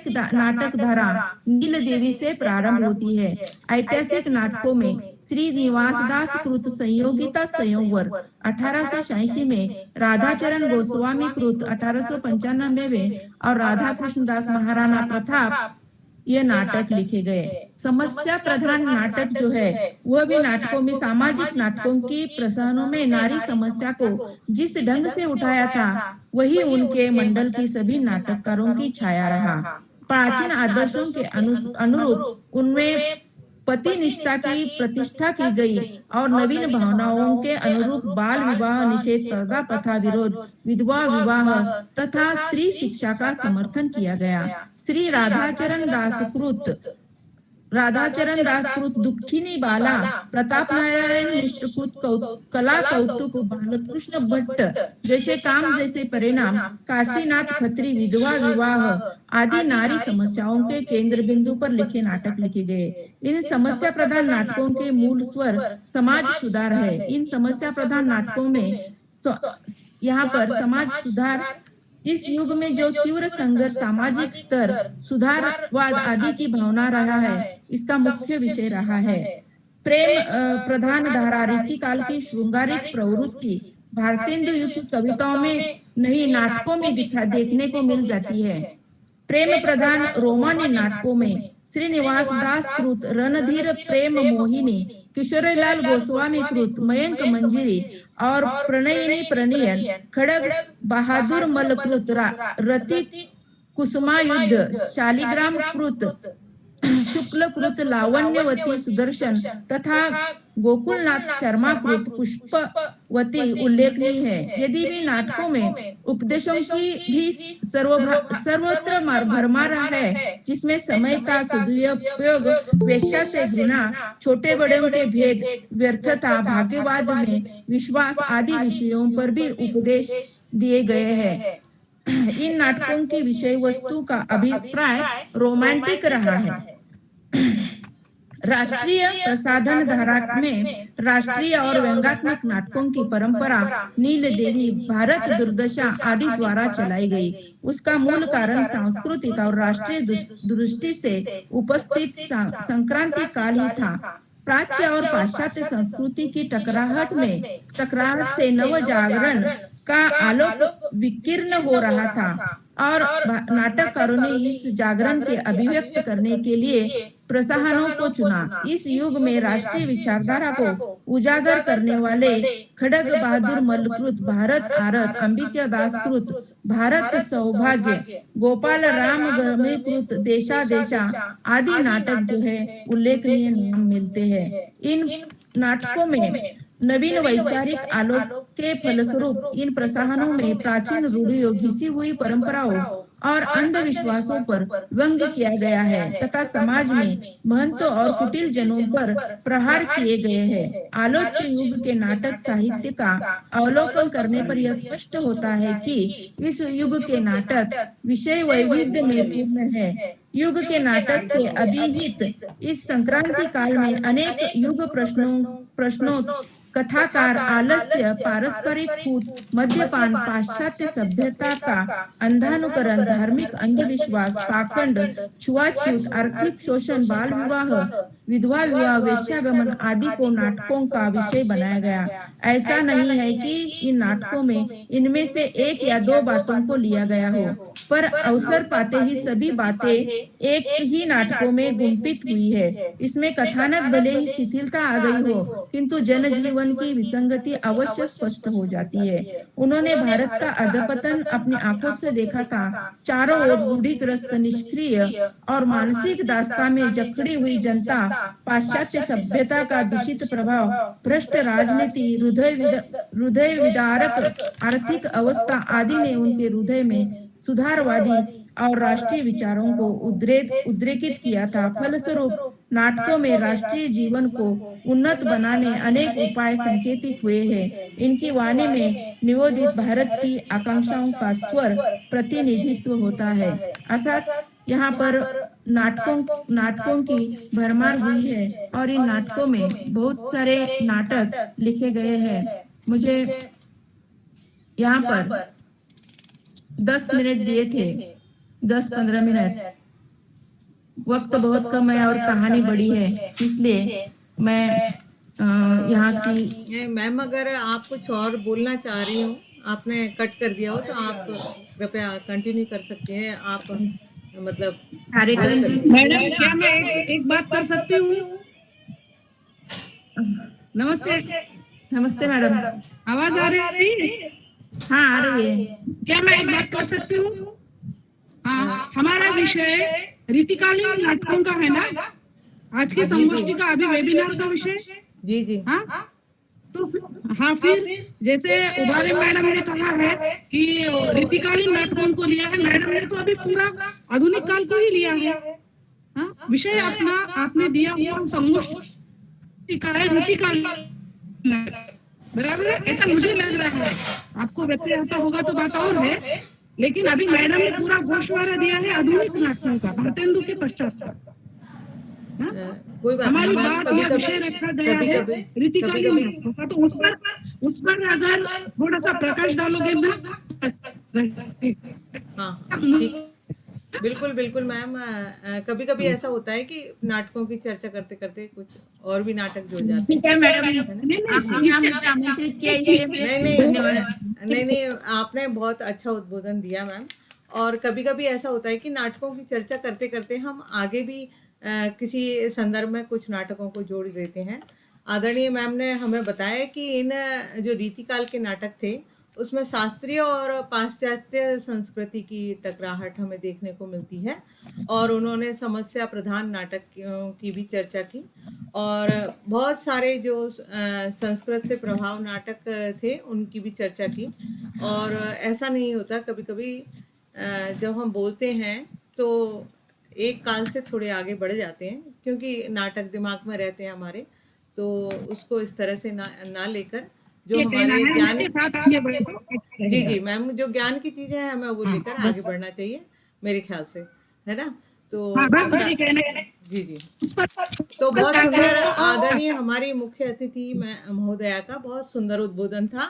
नाटक धारा नील देवी से प्रारंभ होती है। ऐतिहासिक नाटकों में श्रीनिवास दास कृत संयोगिता संयोवर 1886 में, राधाचरण गोस्वामी कृत 1895 में और राधा कृष्ण दास महाराणा प्रताप ये नाटक लिखे गए। समस्या प्रधान नाटक जो है वह भी नाटकों में सामाजिक नाटकों की प्रसंगों में नारी समस्या को जिस ढंग से उठाया था वही उनके मंडल की सभी नाटककारों की छाया रहा। प्राचीन आदर्शों के अनुरूप उनमें पति निष्ठा की प्रतिष्ठा की गई और नवीन भावनाओं के अनुरूप बाल विवाह निषेध, पर्दा प्रथा विरोध, विधवा विवाह तथा स्त्री शिक्षा का समर्थन किया गया। श्री राधाचरण दासकृत दुखिनी बाला, प्रताप नारायण मिश्र कृत कला कौतुक, बालकृष्ण भट्ट जैसे काम जैसे परिणाम, काशीनाथ खत्री विधवा विवाह आदि नारी समस्याओं के केंद्र बिंदु पर लिखे नाटक लिखे गए। इन समस्या प्रधान नाटकों के मूल स्वर समाज सुधार है। इन समस्या प्रधान नाटकों में यहाँ पर समाज सुधार, इस युग में जो तीव्र संघर्ष, सामाजिक स्तर, सुधारवाद आदि की भावना रहा है, इसका मुख्य विषय रहा है। प्रेम प्रधान धारा रीतिकाल की श्रृंगारिक प्रवृत्ति भारतेंदु युग की कविताओं में नहीं नाटकों में देखने को मिल जाती है। प्रेम प्रधान रोमानी नाटकों में श्रीनिवास दास कृत रणधीर प्रेम मोहिनी, किशोरीलाल गोस्वामी कृत मयंक मंजरी और प्रणयिनी प्रणयन, खड़ग बहादुर मल कृत रति कुसुमायुद्ध, शालिग्राम कृत शुक्ल कृत लावण्यवती सुदर्शन तथा गोकुलनाथ शर्मा कृत पुष्पवती उल्लेखनीय है। यदि भी नाटकों में उपदेशों की भी सर्वत्र भरमार है, जिसमें समय का सदुपयोग, वेश्या से घृणा, छोटे बड़े के भेद, व्यर्थता, भाग्यवाद में विश्वास आदि विषयों पर भी उपदेश दिए गए हैं। इन नाटकों की विषय वस्तु का अभिप्राय रोमांटिक रहा है। राष्ट्रीय प्रसाधन धारा में राष्ट्रीय और व्यंग्यात्मक नाटकों की परंपरा नील देवी, भारत दूरदर्शन आदि द्वारा चलाई गई। उसका मूल कारण सांस्कृतिक और राष्ट्रीय दृष्टि से उपस्थित संक्रांति काल ही था। प्राच्य और पाश्चात्य संस्कृति की टकराहट से नव जागरण का आलोक विकीर्ण हो रहा था और नाटककारों ने इस जागरण के अभिव्यक्त करने के लिए प्रसाहनों को चुना। इस युग में राष्ट्रीय विचारधारा को उजागर करने वाले खड़ग बहादुर मल्लकृत, भारत आरत, अंबिका दास कृत, भारत सौभाग्य, गोपाल राम गमीकृत, देशा देशा आदि नाटक जो है उल्लेखनीय नाम मिलते हैं। इन नाटकों में नवीन वैचारिक आलोक के फलस्वरूप इन प्रसाहनों में प्राचीन रूढ़ियों, घिसी हुई परंपराओं और अंधविश्वासों पर व्यंग किया गया है तथा समाज में महंतों और कुटिल जनों पर प्रहार किए गए हैं। आलोच्य युग के नाटक साहित्य का अवलोकन करने पर यह स्पष्ट होता है कि इस युग के नाटक विषय वैविध्य में पूर्ण है। युग के नाटक के अभिहित इस संक्रांति काल में अनेक युग प्रश्नों कथाकार, आलस्य, पारस्परिक फूट, मद्यपान, पाश्चात्य सभ्यता का अंधानुकरण, धार्मिक अंधविश्वास, पाखंड, छुआछूत, आर्थिक शोषण, बाल विवाह, विधवा विवाह, वेश्यागमन आदि को नाटकों का विषय बनाया गया। ऐसा नहीं है कि इन नाटकों में इनमें से एक या दो बातों को लिया गया हो, पर अवसर पाते ही सभी बातें एक ही नाटकों में गुंपित हुई है। इसमें कथानक भले ही शिथिलता आ गई हो, किंतु जनजीवन की विसंगति अवश्य स्पष्ट हो जाती है। उन्होंने भारत का अधपतन अपनी आंखों से देखा था। चारों ओर रूढ़िग्रस्त, निष्क्रिय और मानसिक दास्ता में जकड़ी हुई जनता, पाश्चात्य सभ्यता का दूषित प्रभाव, भ्रष्ट राजनीति, हृदय विदारक आर्थिक अवस्था आदि ने उनके हृदय में सुधारवादी और राष्ट्रीय विचारों को उद्रेकित किया था। फलस्वरूप नाटकों में राष्ट्रीय जीवन को उन्नत बनाने अनेक उपाय संकेतित हुए हैं। इनकी वाणी में निवेदित भारत की आकांक्षाओं का स्वर प्रतिनिधित्व होता है। अर्थात यहाँ पर नाटकों की भरमार हुई है और इन नाटकों में बहुत सारे नाटक लिखे गए हैं। मुझे यहाँ पर 10 मिनट दिए थे, 10-15 मिनट। वक्त बहुत कम है और कहानी बड़ी है, इसलिए मैं यहाँ की मैम, अगर आप कुछ और बोलना चाह रही हो, आपने कट कर दिया हो तो आप कृपया कंटिन्यू कर सकती हैं। आप मतलब कार्यक्रम की मैडम, क्या मैं एक बात कर सकती हूँ? नमस्ते। नमस्ते मैडम, आवाज आ रही है? हाँ आ रही है। क्या मैं एक बात कर सकती हूँ? हाँ, हमारा विषय रीतिकालीन नाटकों का है ना, आज की संगोष्ठी का, अभी वेबिनार का विषय। जी जी हाँ, तो हाँ, फिर जैसे उबारे मैडम ने कहा है कि रीतिकालीन नाटकों को लिया है, मैडम ने तो अभी पूरा आधुनिक काल को ही लिया है। हाँ, विषय अपना आपने दिया हुआ संगोष्ठी का है रीतिकालीन, बराबर है? ऐसा मुझे लग रहा है। आपको व्यक्ति आता होगा तो बात और है, लेकिन अभी मैडम ने पूरा गोशवारा दिया है आधुनिक नाटकों का, भारतेंदु के पश्चात का। कोई बात हमारी नहीं मैम, बात कभी यह कभी विषय रखा गया है रीतिकालीन नाटकों का, तो उस पर अगर थोड़ा सा प्रकाश डालोगे ना। हाँ ठीक, बिल्कुल बिल्कुल मैम। कभी कभी ऐसा होता है कि नाटकों की चर्चा करते करते कुछ और भी नाटक जुड़ जाते ठीक है मैडम, हैं। आपने मुझे आमंत्रित किया इसलिए नहीं धन्यवाद। नहीं, आपने बहुत अच्छा उद्बोधन दिया मैम। और कभी कभी ऐसा होता है कि नाटकों की चर्चा करते करते हम आगे भी किसी संदर्भ में कुछ नाटकों को जोड़ देते हैं। आदरणीय मैम ने हमें बताया कि इन जो रीतिकाल के नाटक थे उसमें शास्त्रीय और पाश्चात्य संस्कृति की टकराहट हमें देखने को मिलती है, और उन्होंने समस्या प्रधान नाटक की भी चर्चा की, और बहुत सारे जो संस्कृत से प्रभाव नाटक थे उनकी भी चर्चा की। और ऐसा नहीं होता, कभी कभी जब हम बोलते हैं तो एक काल से थोड़े आगे बढ़ जाते हैं, क्योंकि नाटक दिमाग में रहते हैं हमारे, तो उसको इस तरह से ना लेकर जो हमारे ज्ञान, जी मैम, जो ज्ञान की चीज़ें हैं हमें वो लेकर आगे बढ़ना चाहिए मेरे ख्याल से, है ना। तो हाँ बस वही कहने जी जी, तो बहुत सुंदर आदरणीय हमारी मुख्य अतिथि महोदया का बहुत सुंदर उद्बोधन था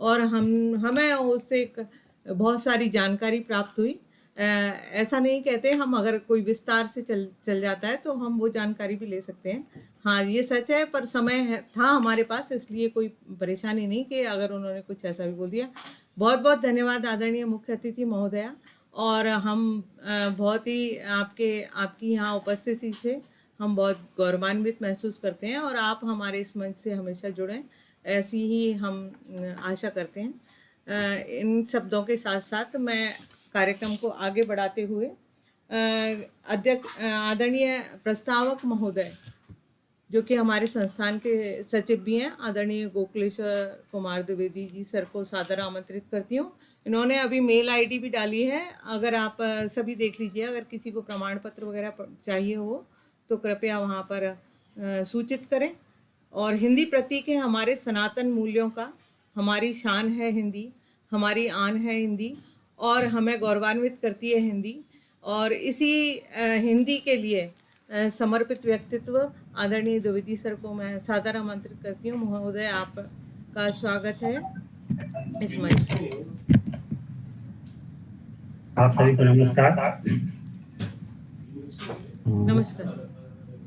और हमें उससे एक बहुत सारी जानकारी प्राप्त हुई। ऐसा नहीं कहते हम, अगर कोई विस्तार से चल जाता है तो हम वो जानकारी भी ले सकते हैं। हाँ ये सच है, पर समय था हमारे पास, इसलिए कोई परेशानी नहीं कि अगर उन्होंने कुछ ऐसा भी बोल दिया। बहुत बहुत धन्यवाद आदरणीय मुख्य अतिथि महोदया। और हम बहुत ही आपकी यहाँ उपस्थिति से हम बहुत गौरवान्वित महसूस करते हैं और आप हमारे इस मंच से हमेशा जुड़ें, ऐसी ही हम आशा करते हैं। इन शब्दों के साथ साथ मैं कार्यक्रम को आगे बढ़ाते हुए अध्यक्ष आदरणीय प्रस्तावक महोदय जो कि हमारे संस्थान के सचिव भी हैं, आदरणीय गोकुलेश्वर कुमार द्विवेदी जी सर को सादर आमंत्रित करती हूँ। इन्होंने अभी मेल आईडी भी डाली है, अगर आप सभी देख लीजिए। अगर किसी को प्रमाण पत्र वगैरह चाहिए हो तो कृपया वहाँ पर सूचित करें। और हिंदी प्रतीक है हमारे सनातन मूल्यों का, हमारी शान है हिंदी, हमारी आन है हिंदी और हमें गौरवान्वित करती है हिंदी। और इसी हिंदी के लिए समर्पित व्यक्तित्व आदरणीय द्विवेदी सर को मैं सादर आमंत्रित करती हूँ। महोदय आपका स्वागत है इस मंच पर। आप सभी को नमस्कार। नमस्कार।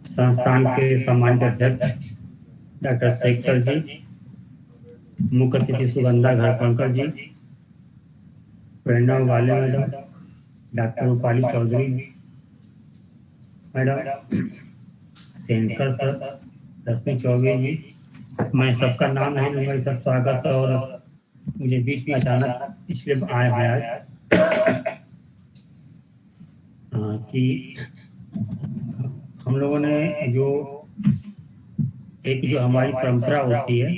संस्थान के सम्मानित अध्यक्ष डॉक्टर शेख सर जी, मुख्य अतिथि सुगंधा घरपणकर जी, प्रेरणा वाले madam, doctor Rupali Chaudhary madam, Senkar sir, Rashmi Choubey ji, मैं सबका नाम नहीं लूँगा, सब स्वागत। और मुझे बीच में अचानक इसलिए आए हैं आज कि हम लोगों ने जो हमारी परंपरा होती है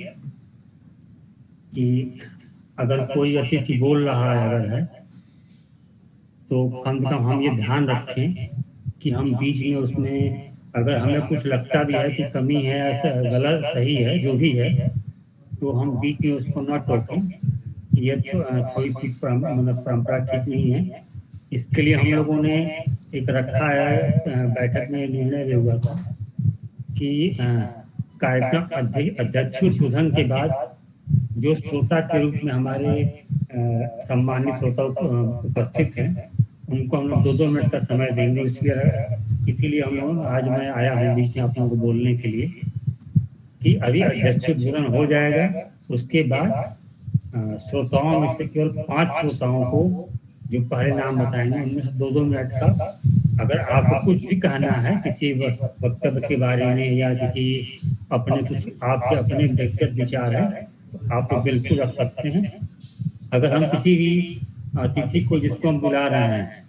कि अगर कोई अतिथि बोल रहा है अगर है तो कम से कम हम ये ध्यान रखें कि हम बीच में उसमें अगर हमें कुछ लगता भी है कि कमी है, ऐसा गलत सही है जो भी है, तो हम बीच में उसको न टोकें। ये थोड़ी सी परंपरा ठीक नहीं है। इसके लिए हम लोगों ने एक रखा है, बैठक में निर्णय लिया हुआ था कि कार्यक्रम अध्यक्ष उद्बोधन के बाद जो श्रोता के रूप में हमारे सम्मानित श्रोता उपस्थित हैं उनको हम लोग 2-2 मिनट का समय देंगे। इसीलिए हम लोग आज मैं आया हूँ बीच में आप लोगों को बोलने के लिए कि अभी अध्यक्ष उद्बोधन हो जाएगा, उसके बाद श्रोताओं में से केवल 5 श्रोताओं को जो पहले नाम बताएंगे उनमें से 2-2 मिनट का अगर आपको कुछ भी कहना है किसी वक्तव्य के बारे में या किसी अपने कुछ आपके अपने व्यक्तिगत विचार है तो आप बिल्कुल रख सकते हैं। अगर हम किसी भी अतिथि को जिसको हम बुला रहे हैं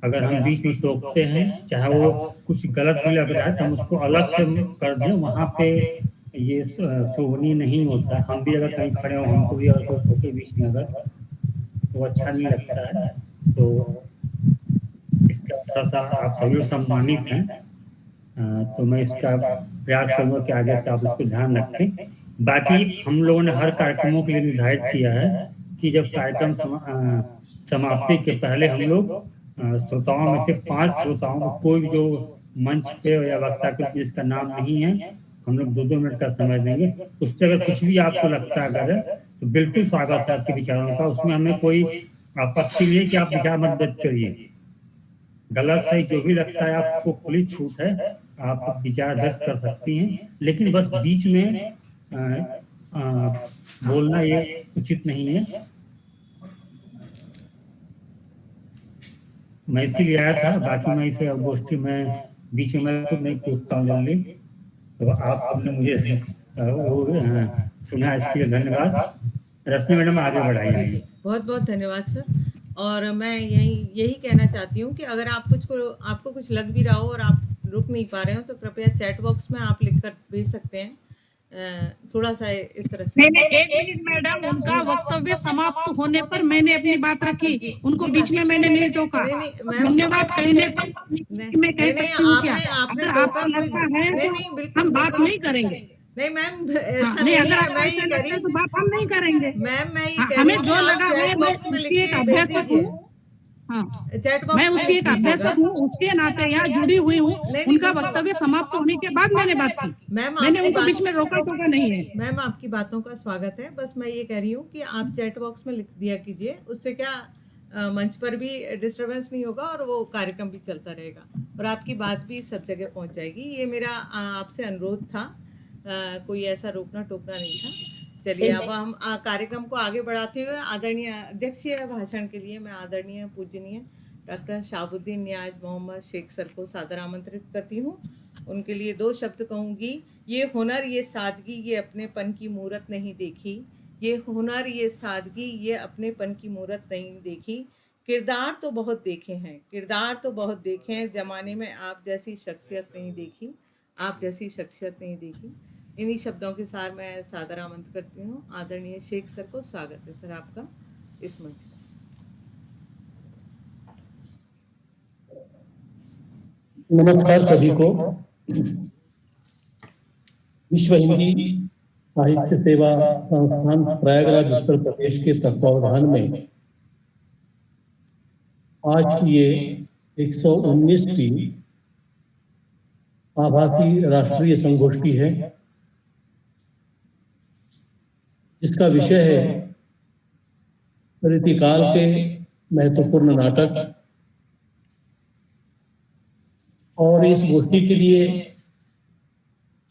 अगर हम बीच में टोकते हैं, चाहे वो कुछ गलत भी लग रहा है तो हम उसको अलग से कर दें, वहाँ पे ये शोभनीय नहीं होता है। हम भी अगर कहीं खड़े हो हमको भी अगर कोई टोके बीच में अगर तो अच्छा नहीं लगता है। तो इसका थोड़ा सा आप सभी सम्मानित हैं, तो मैं इसका प्रयास करूँगा कि आगे से आप इसको ध्यान रखें। बाकी हम लोगों ने हर कार्यक्रमों के लिए निर्धारित किया है कि जब कार्यक्रम समाप्ति के पहले हम लोग श्रोताओं में से 5 श्रोताओं को कोई जो मंच पे या वक्ता के जिसका नाम नहीं है हम लोग 2-2 मिनट का समय देंगे। उससे अगर कुछ भी आपको लगता है अगर तो बिल्कुल स्वागत है आपके विचारों का, उसमें हमें कोई आपत्ति नहीं है कि आप विचार मत व्यक्त करिए। गलत सही जो भी लगता है आपको खुली छूट है, आप विचार व्यक्त कर सकती हैं, लेकिन बस बीच में बोलना ये उचित नहीं है। मैं इसीलिए आया था, बाकी मैं इसे गोष्ठी में बीच में मैं खुद नहीं पूछता हूँ जल्दी, तो आपने मुझे सुना इसके लिए धन्यवाद। रश्मि मैडम आगे बढ़ाइए। जी बहुत बहुत धन्यवाद सर। और मैं यही कहना चाहती हूँ कि अगर आपको कुछ लग भी रहा हो और आप रुक नहीं पा रहे हो तो कृपया चैट बॉक्स में आप लिखकर भेज सकते हैं, थोड़ा सा इस तरह से। मैंने 1 मिनट मैडम, उनका वक्तव्य समाप्त होने पर मैंने अपनी बात रखी, उनको बीच में मैंने नहीं टोका। धन्यवाद कहने पर मैं कह सकती हूँ क्या? अगर आपको लगता है तो हम बात नहीं करेंगे। नहीं मैम, ऐसा नहीं, नहीं अगर है, आप मैं ऐसा ये कह रही लगता है तो बात हम नहीं करेंगे। मैम मैं ये कह रही हमें हूँ जो कि लगा आप है चैट मैं बॉक्स में लिख एक के भेज अभ्यर्थक दीजिए। हूँ। हाँ, चैट मैं बॉक्स में उसकी लिख एक दीजिएगा। अभ्यासक हूँ, उसके नाते यहाँ जुड़ी हुई हूँ। नहीं, उनका बिल्कुल। वक्तव्य समाप्त होने के बाद मैंने बात की। मैम मैंने आपकी उनको बात बीच में रोका टोका नहीं है। मैम आपकी बातों का स्वागत है, बस मैं ये कह रही हूँ कि आप चैट बॉक्स में लिख दिया कीजिए, उससे क्या मंच पर भी डिस्टरबेंस नहीं होगा और वो कार्यक्रम भी चलता रहेगा और आपकी बात भी सब जगह पहुँच जाएगी। ये मेरा आपसे अनुरोध था, कोई ऐसा रोकना टोकना नहीं था। चलिए अब हम कार्यक्रम को आगे बढ़ाते हुए आदरणीय अध्यक्षीय भाषण के लिए मैं आदरणीय पूजनीय डॉक्टर शाहबुद्दीन नियाज मोहम्मद शेख सर को सादर आमंत्रित करती हूँ। उनके लिए 2 शब्द कहूँगी। ये हुनर, ये सादगी, ये अपनेपन की मूरत नहीं देखी। ये हुनर, ये सादगी, ये अपनेपन की मूरत नहीं देखी। किरदार तो बहुत देखे हैं, किरदार तो बहुत देखे हैं, ज़माने में आप जैसी शख्सियत नहीं देखी, आप जैसी शख्सियत नहीं देखी। इन्हीं शब्दों के साथ मैं सादर आमंत्रित करती हूँ आदरणीय शेख सर को। स्वागत है सर आपका इस मंच पर। नमस्कार सभी को। विश्व हिंदी साहित्य सेवा संस्थान प्रयागराज उत्तर प्रदेश के तत्वावधान में आज की ये 119वीं आभासी राष्ट्रीय संगोष्ठी है, जिसका विषय है रीतिकाल के महत्वपूर्ण नाटक। और इस गोष्ठी के लिए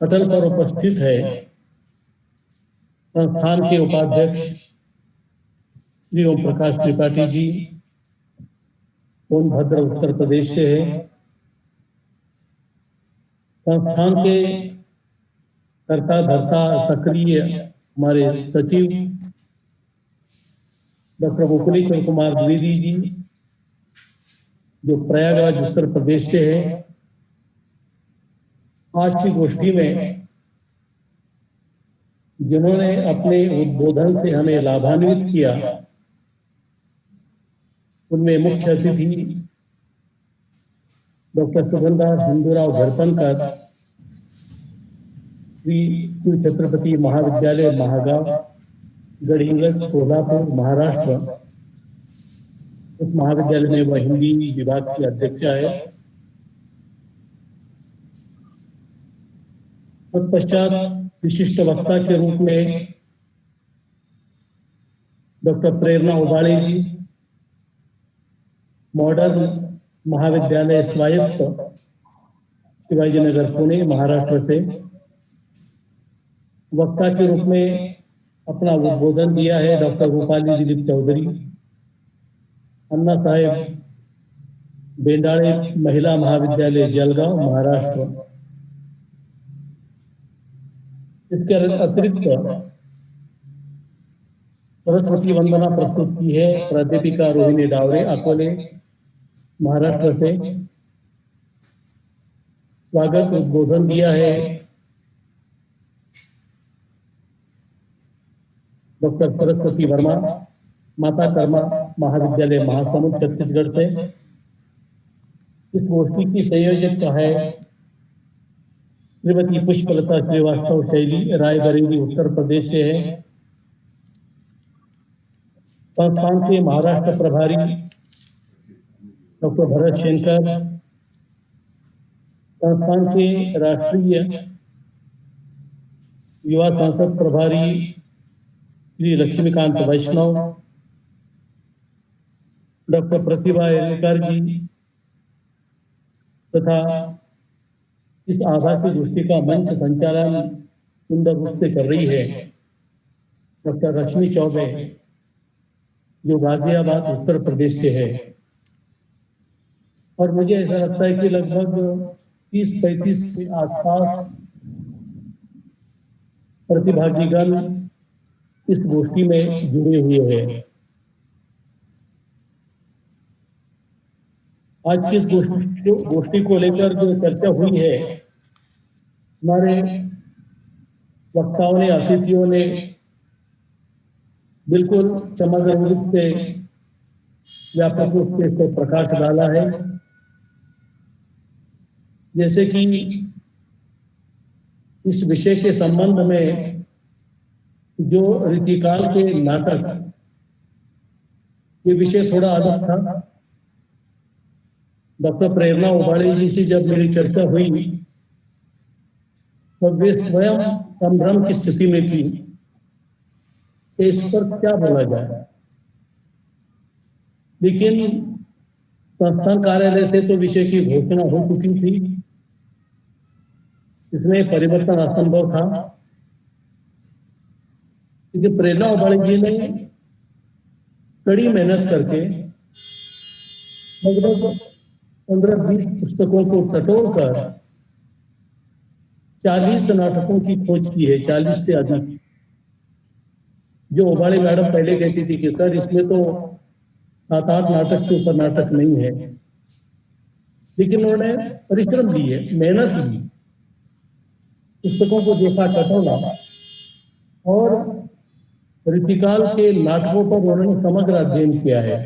अटल पर उपस्थित है संस्थान के उपाध्यक्ष श्री ओम प्रकाश त्रिपाठी जी, सोनभद्र उत्तर प्रदेश से है। संस्थान के कर्ता धर्ता सक्रिय हमारे सचिव डॉक्टर गोकुलेश्वर कुमार द्विवेदी जी, जो प्रयागराज उत्तर प्रदेश से है। आज की गोष्ठी में जिन्होंने अपने उद्बोधन से हमें लाभान्वित किया, उनमें मुख्य अतिथि डॉक्टर सुगंधा हिंदूराव घरपनकर, श्री छत्रपति महाविद्यालय महागांव, गढ़ीगंज, कोल्हापुर, महाराष्ट्र। उस महाविद्यालय में वह हिंदी विभाग की अध्यक्षा है। तत्पश्चात विशिष्ट वक्ता के रूप में डॉक्टर प्रेरणा उबाड़े जी, मॉडर्न महाविद्यालय स्वायत्त, शिवाजीनगर, पुणे, महाराष्ट्र से वक्ता के रूप में अपना उद्बोधन दिया है डॉक्टर गोपाली दिलीप चौधरी, अन्ना साहेब बेंडाड़े महिला महाविद्यालय जलगांव, महाराष्ट्र। इसके अतिरिक्त सरस्वती वंदना प्रस्तुत की है प्राध्यापिका रोहिणी डावरे, अकोले, महाराष्ट्र से। स्वागत उद्बोधन दिया है डॉक्टर सरस्वती वर्मा, माता कर्मा महाविद्यालय महासमुंद, छत्तीसगढ़ से। इस गोष्ठी की संयोजक है श्रीमती पुष्पलता श्रीवास्तव शैली, रायबरेली, उत्तर प्रदेश से है। संस्थान के महाराष्ट्र प्रभारी डॉक्टर भरत शेंकर, संस्थान के राष्ट्रीय युवा संसद प्रभारी श्री लक्ष्मीकांत वैष्णव, डॉक्टर प्रतिभा एलकर जी, तथा इस आभासी गोष्ठी का मंच संचालन सुंदर रूप से कर रही है डॉक्टर रश्मि चौबे, जो गाजियाबाद उत्तर प्रदेश से है। और मुझे ऐसा लगता है कि लगभग 30-35 के आसपास प्रतिभागीगण इस गोष्ठी में जुड़े हुए हैं। आज की इस गोष्ठी को लेकर जो चर्चा हुई है, हमारे वक्ताओं ने, अतिथियों ने बिल्कुल समग्र रूप से व्यापक रूप से इस पर प्रकाश डाला है। जैसे कि इस विषय के संबंध में जो रीतिकाल के नाटक, ये विषय थोड़ा अलग था, डॉक्टर प्रेरणा उबाड़े जी से जब मेरी चर्चा हुई तो वे स्वयं संभ्रम की स्थिति में थी कि इस पर क्या बोला जाए, लेकिन संस्थान कार्यालय से तो विषय की घोषणा हो चुकी थी, इसमें परिवर्तन असंभव था। क्योंकि प्रेरणा उबाड़े जी ने कड़ी मेहनत करके लगभग 15-20 पुस्तकों को टटोल कर 40 नाटकों की खोज की है, 40 से अधिक। जो उबाड़े मैडम पहले कहती थी कि सर इसमें तो 7-8 नाटक से ऊपर नाटक नहीं है, लेकिन उन्होंने परिश्रम दिए, मेहनत दी, पुस्तकों को देखा, टटोला और रीतिकाल के नाटकों पर उन्होंने समग्र अध्ययन किया है।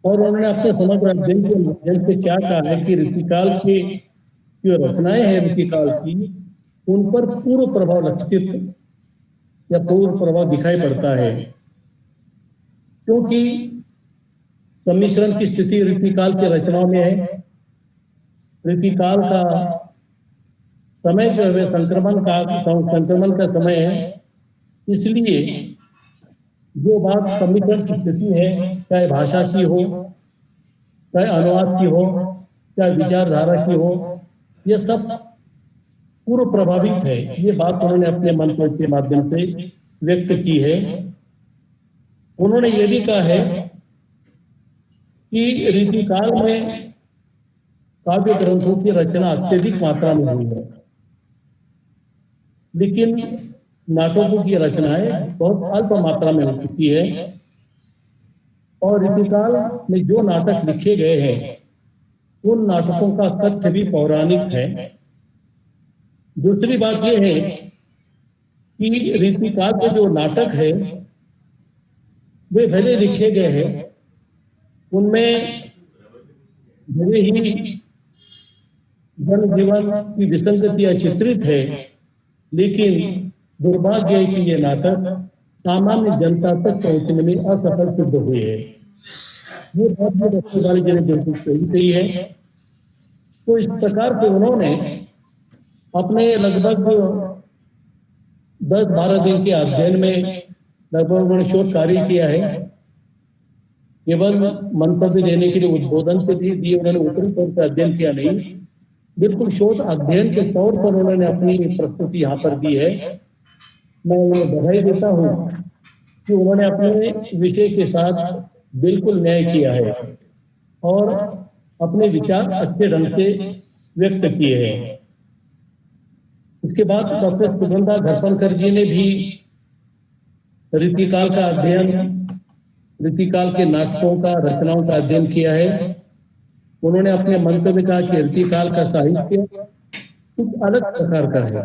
और उन्होंने अपने समग्र अध्ययन के माध्यम से क्या कहा है कि रीतिकाल के जो रचनाएं हैं रीतिकाल की, उन पर पूर्व प्रभाव लक्षित या पूर्व प्रभाव दिखाई पड़ता है, क्योंकि सम्मिश्रण की स्थिति रीतिकाल के रचनाओं में है। रीतिकाल का समय जो है संक्रमण का समय है, इसलिए जो बात सम्मिश्रण की स्थिति है, चाहे भाषा की हो, चाहे अनुवाद की हो, चाहे विचारधारा की हो, ये सब पूर्व प्रभावित है। ये बात उन्होंने अपने मंत्र के माध्यम से व्यक्त की है। उन्होंने ये भी कहा है कि रीतिकाल में काव्य ग्रंथों की रचना अत्यधिक मात्रा में हुई है, लेकिन नाटकों की रचनाएं बहुत अल्प मात्रा में हो चुकी है। और रीतिकाल में जो नाटक लिखे गए हैं, उन नाटकों का तथ्य भी पौराणिक है। दूसरी बात यह है कि रीतिकाल के जो नाटक है वे भले लिखे गए हैं, उनमें भले ही जनजीवन की विसंगतियां चित्रित है, लेकिन दुर्भाग्य है कि ये नाटक सामान्य जनता तक पहुंचने में असफल सिद्ध हुए हैं। ये बात भी डॉक्टर वाली जी ने बिल्कुल सही कही है। तो इस प्रकार से उन्होंने अपने लगभग 10-12 दिन के अध्ययन में लगभग उन्होंने शोध कार्य किया है। केवल मंतव्य देने के लिए उद्बोधन के लिए दिए उन्होंने ऊपरी तौर पर अध्ययन किया नहीं, बिल्कुल शोध अध्ययन के तौर पर उन्होंने अपनी प्रस्तुति यहाँ पर दी है। मैं उन्हें बधाई देता हूँ कि उन्होंने अपने विषय के साथ बिल्कुल न्याय किया है और अपने विचार अच्छे ढंग से व्यक्त किए हैं। इसके बाद डॉक्टर सुगंधा घरपनकर जी ने भी रीतिकाल का अध्ययन, रीतिकाल के नाटकों का, रचनाओं का अध्ययन किया है। उन्होंने अपने मंतव्य में कहा कि रीतिकाल का साहित्य कुछ अलग प्रकार का है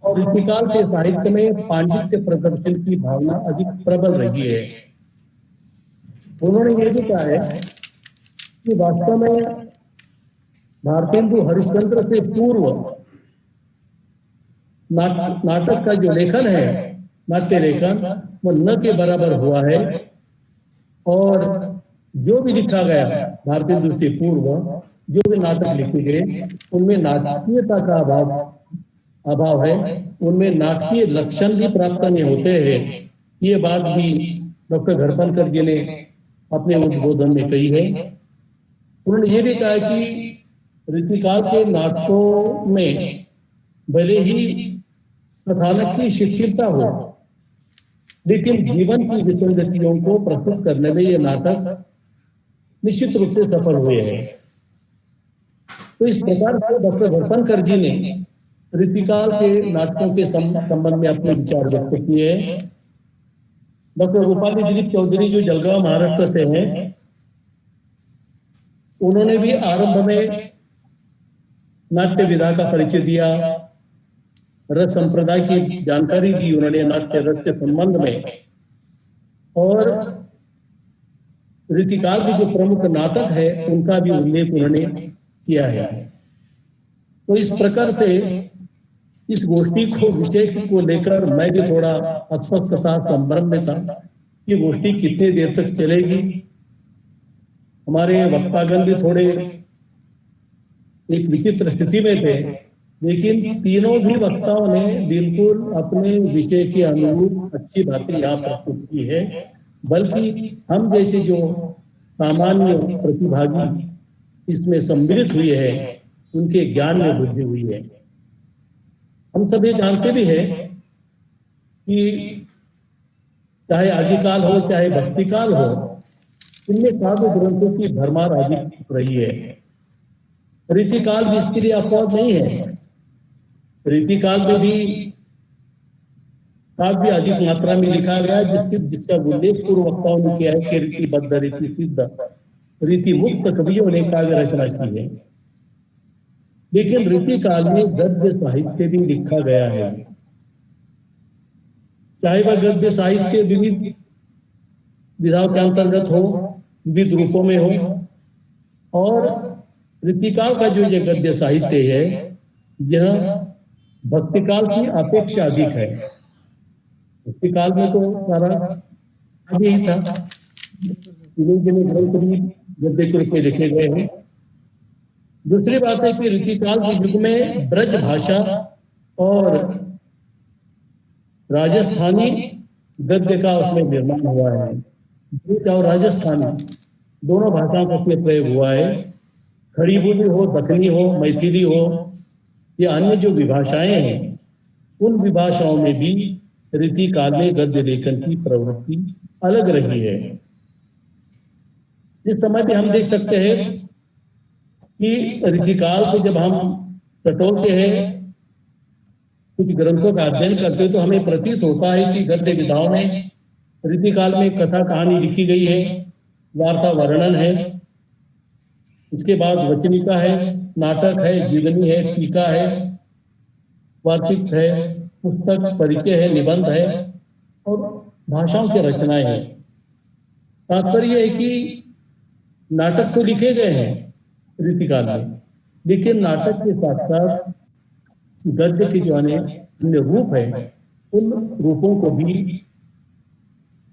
और रीतिकाल के साहित्य में पांडित्य प्रदर्शन की भावना अधिक प्रबल रही है। उन्होंने ये भी कहा है कि वास्तव में भारतेंदु हरिश्चंद्र से पूर्व नाटक का जो लेखन है, नाट्य लेखन, वो न के बराबर हुआ है। और जो भी लिखा गया भारतेंदु से पूर्व जो भी नाटक लिखे गए, उनमें नाटकीयता का अभाव है, उनमें नाटकीय लक्षण भी प्राप्त नहीं होते हैं। ये बात भी डॉक्टर घरपनकर जी ने अपने उद्बोधन में कही है। उन्होंने ये भी कहा कि रीतिकाल के नाटकों में भले ही कथानक की शिथिलता हो, लेकिन जीवन की विसंगतियों को प्रस्तुत करने में ये नाटक निश्चित रूप से सफल हुए हैं। तो इस प्रकार से डॉक्टर घरपनकर जी ने रीतिकाल के नाटकों के संबंध में अपने विचार व्यक्त किए हैं। डॉक्टर रूपाली दिलीप चौधरी जो जलगांव महाराष्ट्र से हैं, उन्होंने भी आरंभ में नाट्य विधा का परिचय दिया, रस संप्रदाय की जानकारी दी उन्होंने नाट्य रस के संबंध में, और रीतिकाल के जो प्रमुख नाटक है उनका भी उल्लेख उन्होंने किया है। तो इस प्रकार से इस गोष्ठी को, विषय को लेकर मैं भी थोड़ा अस्वस्थ था, संभ्रम में था कि गोष्ठी कितने देर तक चलेगी। हमारे वक्तागण भी थोड़े एक विचित्र स्थिति में थे, लेकिन तीनों भी वक्ताओं ने बिल्कुल अपने विषय के अनुरूप अच्छी बातें यहाँ प्रस्तुत की है। बल्कि हम जैसे जो सामान्य प्रतिभागी इसमें सम्मिलित हुए हैं, उनके ज्ञान में वृद्धि हुई है। हम सब ये जानते भी हैं कि चाहे आदिकाल हो चाहे भक्तिकाल हो, इनमें काव्य ग्रंथों की भरमार अधिक रही है। रीतिकाल भी इसके लिए अपवाद नहीं है। रीतिकाल में भी काव्य अधिक मात्रा में लिखा गया, जिसका उल्लेख पूर्व वक्ताओं ने किया है कि रीतिबद्ध रीति सिद्ध रीति मुक्त कवियों ने काव्य रचना की है। लेकिन रीतिकाल में गद्य साहित्य भी लिखा गया है, चाहे वह गद्य साहित्य विविध विधाओं के अंतर्गत हो, विविध रूपों में हो। और रीतिकाल का जो ये गद्य साहित्य है, यह भक्तिकाल की अपेक्षा अधिक है। भक्तिकाल में तो सारा आगे ही था, गद्य के रूप में लिखे गए हैं। दूसरी बात है कि रीतिकाल के युग में ब्रज भाषा और राजस्थानी गद्य का उसमें निर्माण हुआ है। ब्रज और राजस्थानी दोनों भाषाओं का उसमें प्रयोग हुआ है। खड़ी बोली हो, दक्कनी हो, मैथिली हो, ये अन्य जो विभाषाएं हैं, उन विभाषाओं में भी रीतिकाल में गद्य लेखन की प्रवृत्ति अलग रही है। इस समय भी हम देख सकते हैं कि रीतिकाल को जब हम टटोलते हैं, कुछ ग्रंथों का अध्ययन करते हैं, तो हमें प्रतीत होता है कि गद्य विधाओं में रीतिकाल में कथा कहानी लिखी गई है, वार्ता वर्णन है, उसके बाद वचनिका है, नाटक है, जीवनी है, टीका है, वार्तिक है, पुस्तक परिचय है, निबंध है और भाषाओं की रचनाएं हैं। तात्पर्य है कि नाटक तो लिखे गए हैं रीतिकाल में, लेकिन नाटक के साथ साथ गद्य के जो अन्य रूप है, उन रूपों को भी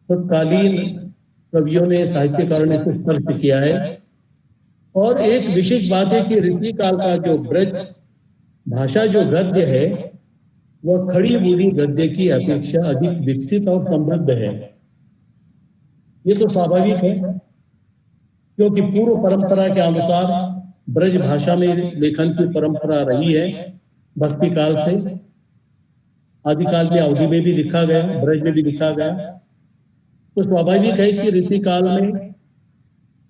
तत्कालीन कवियों ने, साहित्यकारों ने स्पर्श किया है। और एक विशेष बात है कि रीतिकाल का जो ब्रज भाषा जो गद्य है, वह खड़ी बोली गद्य की अपेक्षा अधिक विकसित और समृद्ध है। ये तो स्वाभाविक है, क्योंकि पूर्व परंपरा के अनुसार ब्रज भाषा में लेखन की परंपरा रही है भक्ति काल से। आदिकाल में अवधि में भी लिखा गया, ब्रज में भी लिखा गया। तो स्वाभाविक है कि रीतिकाल में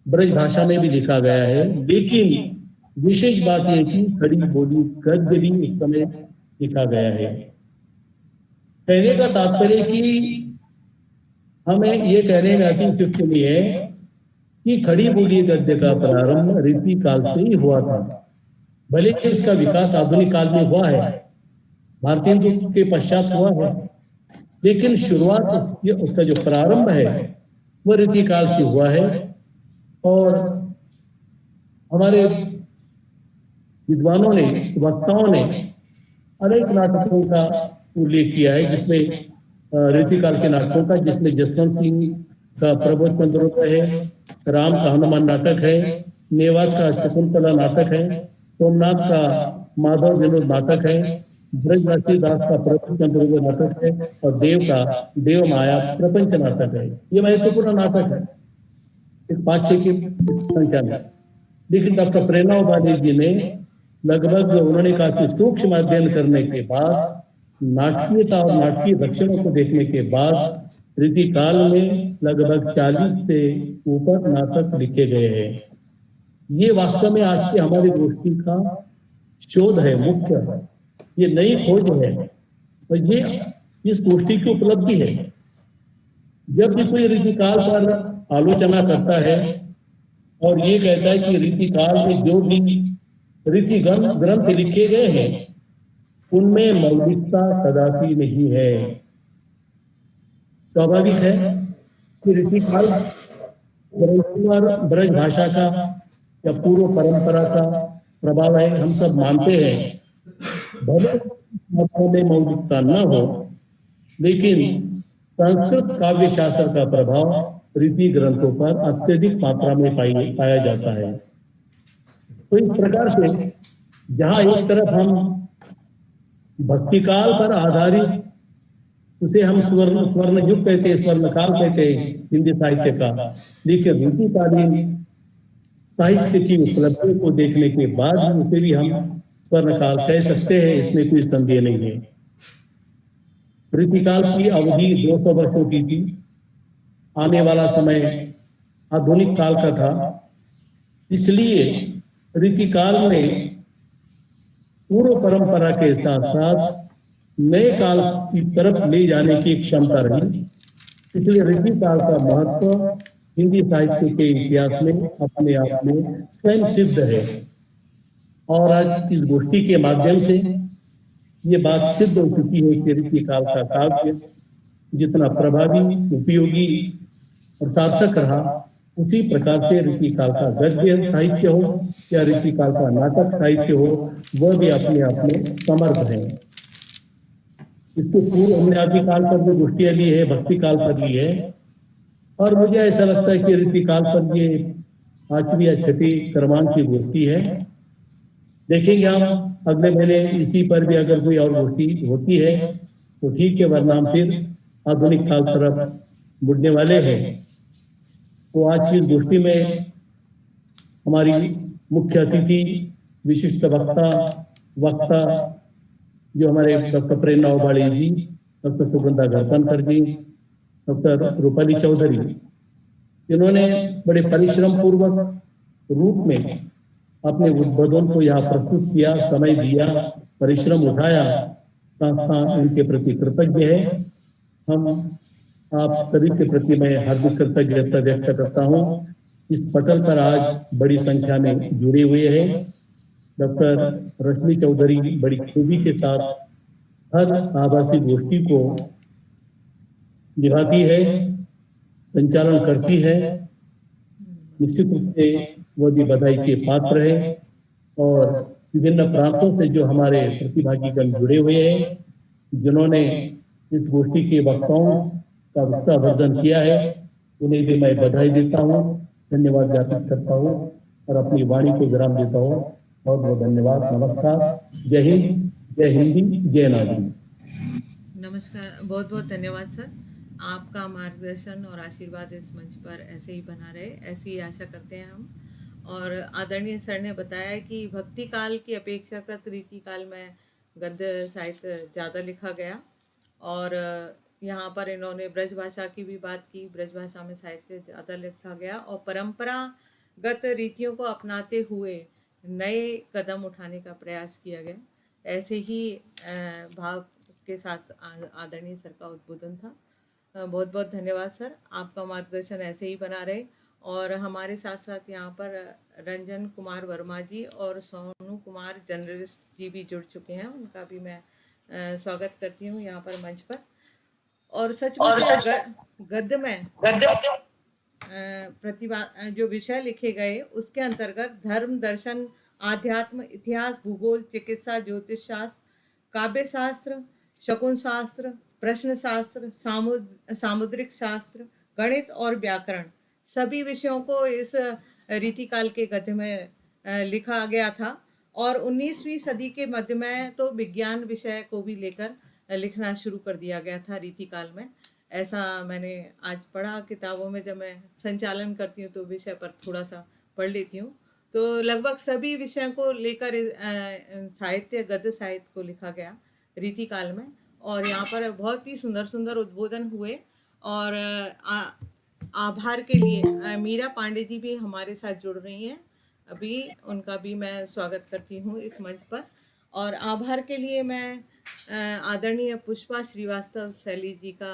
ब्रज भाषा में भी लिखा गया है। लेकिन विशेष बात यह कि खड़ी बोली गद्य भी उस समय लिखा गया है। कहने का तात्पर्य कि हमें ये कहने में अतिशयोक्ति नहीं है कि खड़ी बोली गद्य का प्रारंभ रीतिकाल से ही हुआ था। भले ही इसका विकास आधुनिक काल में हुआ है, भारतीय हिंदू के पश्चात हुआ है, लेकिन शुरुआत उसका जो प्रारंभ है वह रीतिकाल से हुआ है। और हमारे विद्वानों ने, वक्ताओं ने अनेक नाटकों का उल्लेख किया है, जिसमें रीतिकाल के नाटकों का, जिसमें जसवंत सिंह का प्रबोध चंद्रोदय है, राम का हनुमान नाटक है, नेवाज का शकुंतला नाटक है, सोमनाथ का माधव विनोद नाटक है, ब्रजवासी दास का प्रबोध चंद्रोदय नाटक है और देव का देव माया प्रपंच नाटक है। ये महत्वपूर्ण नाटक है, एक 5-6 की संख्या में। लेकिन डॉक्टर प्रेरणा उपाध्याय जी ने लगभग, उन्होंने कहा कि सूक्ष्म अध्ययन करने के बाद, नाटकीयता और नाटकीय लक्षणों को देखने के बाद रीतिकाल में लगभग 40 से ऊपर नाटक लिखे गए हैं। ये वास्तव में आज की हमारी गोष्ठी का शोध है, मुख्य है, ये नई खोज है और ये इस गोष्ठी की उपलब्धि है। जब भी कोई रीतिकाल पर आलोचना करता है और ये कहता है कि रीतिकाल में जो भी रीति ग्रंथ लिखे गए हैं उनमें मौलिकता कदापि नहीं है। स्वाभाविक है कि रीतिकाल ब्रज भाषा का या पूर्व परंपरा का प्रभाव है, हम सब मानते हैं। भले में मौलिकता न हो, लेकिन संस्कृत काव्य शास्त्र का प्रभाव रीति ग्रंथों पर अत्यधिक मात्रा में पाया जाता है। तो इस प्रकार से जहाँ एक तरफ हम भक्तिकाल पर आधारित, उसे हम स्वर्ण युग कहते हैं, स्वर्णकाल कहते हैं हिंदी साहित्य का, लेकिन रीतिकालीन साहित्य की उपलब्धियों को देखने के बाद उसे भी हम स्वर्णकाल कह सकते हैं, इसमें कोई संदेह नहीं है। रीतिकाल की अवधि 200 वर्षों की थी। आने वाला समय आधुनिक काल का था, इसलिए रीतिकाल में पूर्व परंपरा के साथ साथ नए काल की तरफ ले जाने की क्षमता रही। इसलिए रीतिकाल का महत्व हिंदी साहित्य के इतिहास में अपने आप में स्वयं सिद्ध है। और आज इस गोष्ठी के माध्यम से ये बात सिद्ध हो चुकी है कि रीतिकाल का काव्य जितना प्रभावी, उपयोगी और सार्थक रहा, उसी प्रकार से रीतिकाल का गद्य साहित्य हो या रीतिकाल का नाटक साहित्य हो, वह भी अपने आप में समर्थ है। इसके पूर्व हमने आदिकाल पर जो गोष्ठियां ली है, भक्ति काल पर ली है, और मुझे ऐसा लगता है कि रीतिकाल पर ये 5वीं या 6वीं क्रमांक की गोष्ठी है। देखेंगे हम अगले महीने इसी पर भी अगर कोई और गोष्ठी होती है तो ठीक है, वरना हम फिर आधुनिक काल तरफ मुड़ने वाले हैं। तो आज की गोष्ठी में हमारी मुख्य अतिथि, विशिष्ट वक्ता जो हमारे डॉक्टर प्रेरणा उबाड़ी जी, डॉक्टर सुगंधा घरपनकर जी, डॉक्टर रूपाली चौधरी, जिन्होंने बड़े परिश्रम पूर्वक रूप में अपने उद्बोधन को यहाँ प्रस्तुत किया, समय दिया, परिश्रम उठाया। संस्थान उनके प्रति कृतज्ञ है। हम आप सभी के प्रति मैं हार्दिक कृतज्ञता व्यक्त करता हूँ। इस पटल पर आज बड़ी संख्या में जुड़े हुए हैं। डॉक्टर रश्मि चौधरी बड़ी खूबी के साथ हर आभासी गोष्ठी को निभाती है, संचालन करती है। निश्चित रूप से वो भी बधाई के पात्र है। और विभिन्न प्रांतों से जो हमारे प्रतिभागीगण जुड़े हुए हैं, जिन्होंने इस गोष्ठी के वक्ताओं का उत्साहवर्धन किया है, उन्हें भी मैं बधाई देता हूँ, धन्यवाद ज्ञापित करता हूँ और अपनी वाणी को विराम देता हूँ। बहुत बहुत धन्यवाद। नमस्कार। जय हिंद, जय हिंदी, जय नागरी। नमस्कार, बहुत बहुत धन्यवाद सर। आपका मार्गदर्शन और आशीर्वाद इस मंच पर ऐसे ही बना रहे, ऐसी ही आशा करते हैं हम। और आदरणीय सर ने बताया कि भक्ति काल की अपेक्षाकृत रीति काल में गद्य साहित्य ज़्यादा लिखा गया। और यहाँ पर इन्होंने ब्रज भाषा की भी बात की, ब्रज भाषा में साहित्य ज़्यादा लिखा गया और परंपरागत रीतियों को अपनाते हुए नए कदम उठाने का प्रयास किया गया। ऐसे ही भाव के साथ आदरणीय सर का उद्बोधन था। बहुत बहुत धन्यवाद सर, आपका मार्गदर्शन ऐसे ही बना रहे। और हमारे साथ साथ यहाँ पर रंजन कुमार वर्मा जी और सोनू कुमार जर्नलिस्ट जी भी जुड़ चुके हैं, उनका भी मैं स्वागत करती हूँ यहाँ पर मंच पर। और सच में गद्य में प्रतिभा जो विषय लिखे गए उसके अंतर्गत धर्म, दर्शन, आध्यात्म, इतिहास, भूगोल, चिकित्सा, ज्योतिष शास्त्र, काव्य शास्त्र, शकुन शास्त्र, प्रश्न शास्त्र, सामुद्रिक शास्त्र, गणित और व्याकरण, सभी विषयों को इस रीतिकाल के गद्य में लिखा गया था। और 19वीं सदी के मध्य में तो विज्ञान विषय को भी लेकर लिखना शुरू कर दिया गया था रीतिकाल में। ऐसा मैंने आज पढ़ा किताबों में, जब मैं संचालन करती हूँ तो विषय पर थोड़ा सा पढ़ लेती हूँ। तो लगभग सभी विषयों को लेकर साहित्य, गद्य साहित्य को लिखा गया रीतिकाल में। और यहाँ पर बहुत ही सुंदर सुंदर उद्बोधन हुए। और आभार के लिए मीरा पांडे जी भी हमारे साथ जुड़ रही हैं अभी, उनका भी मैं स्वागत करती हूँ इस मंच पर। और आभार के लिए मैं आदरणीय पुष्पा श्रीवास्तव शैली जी का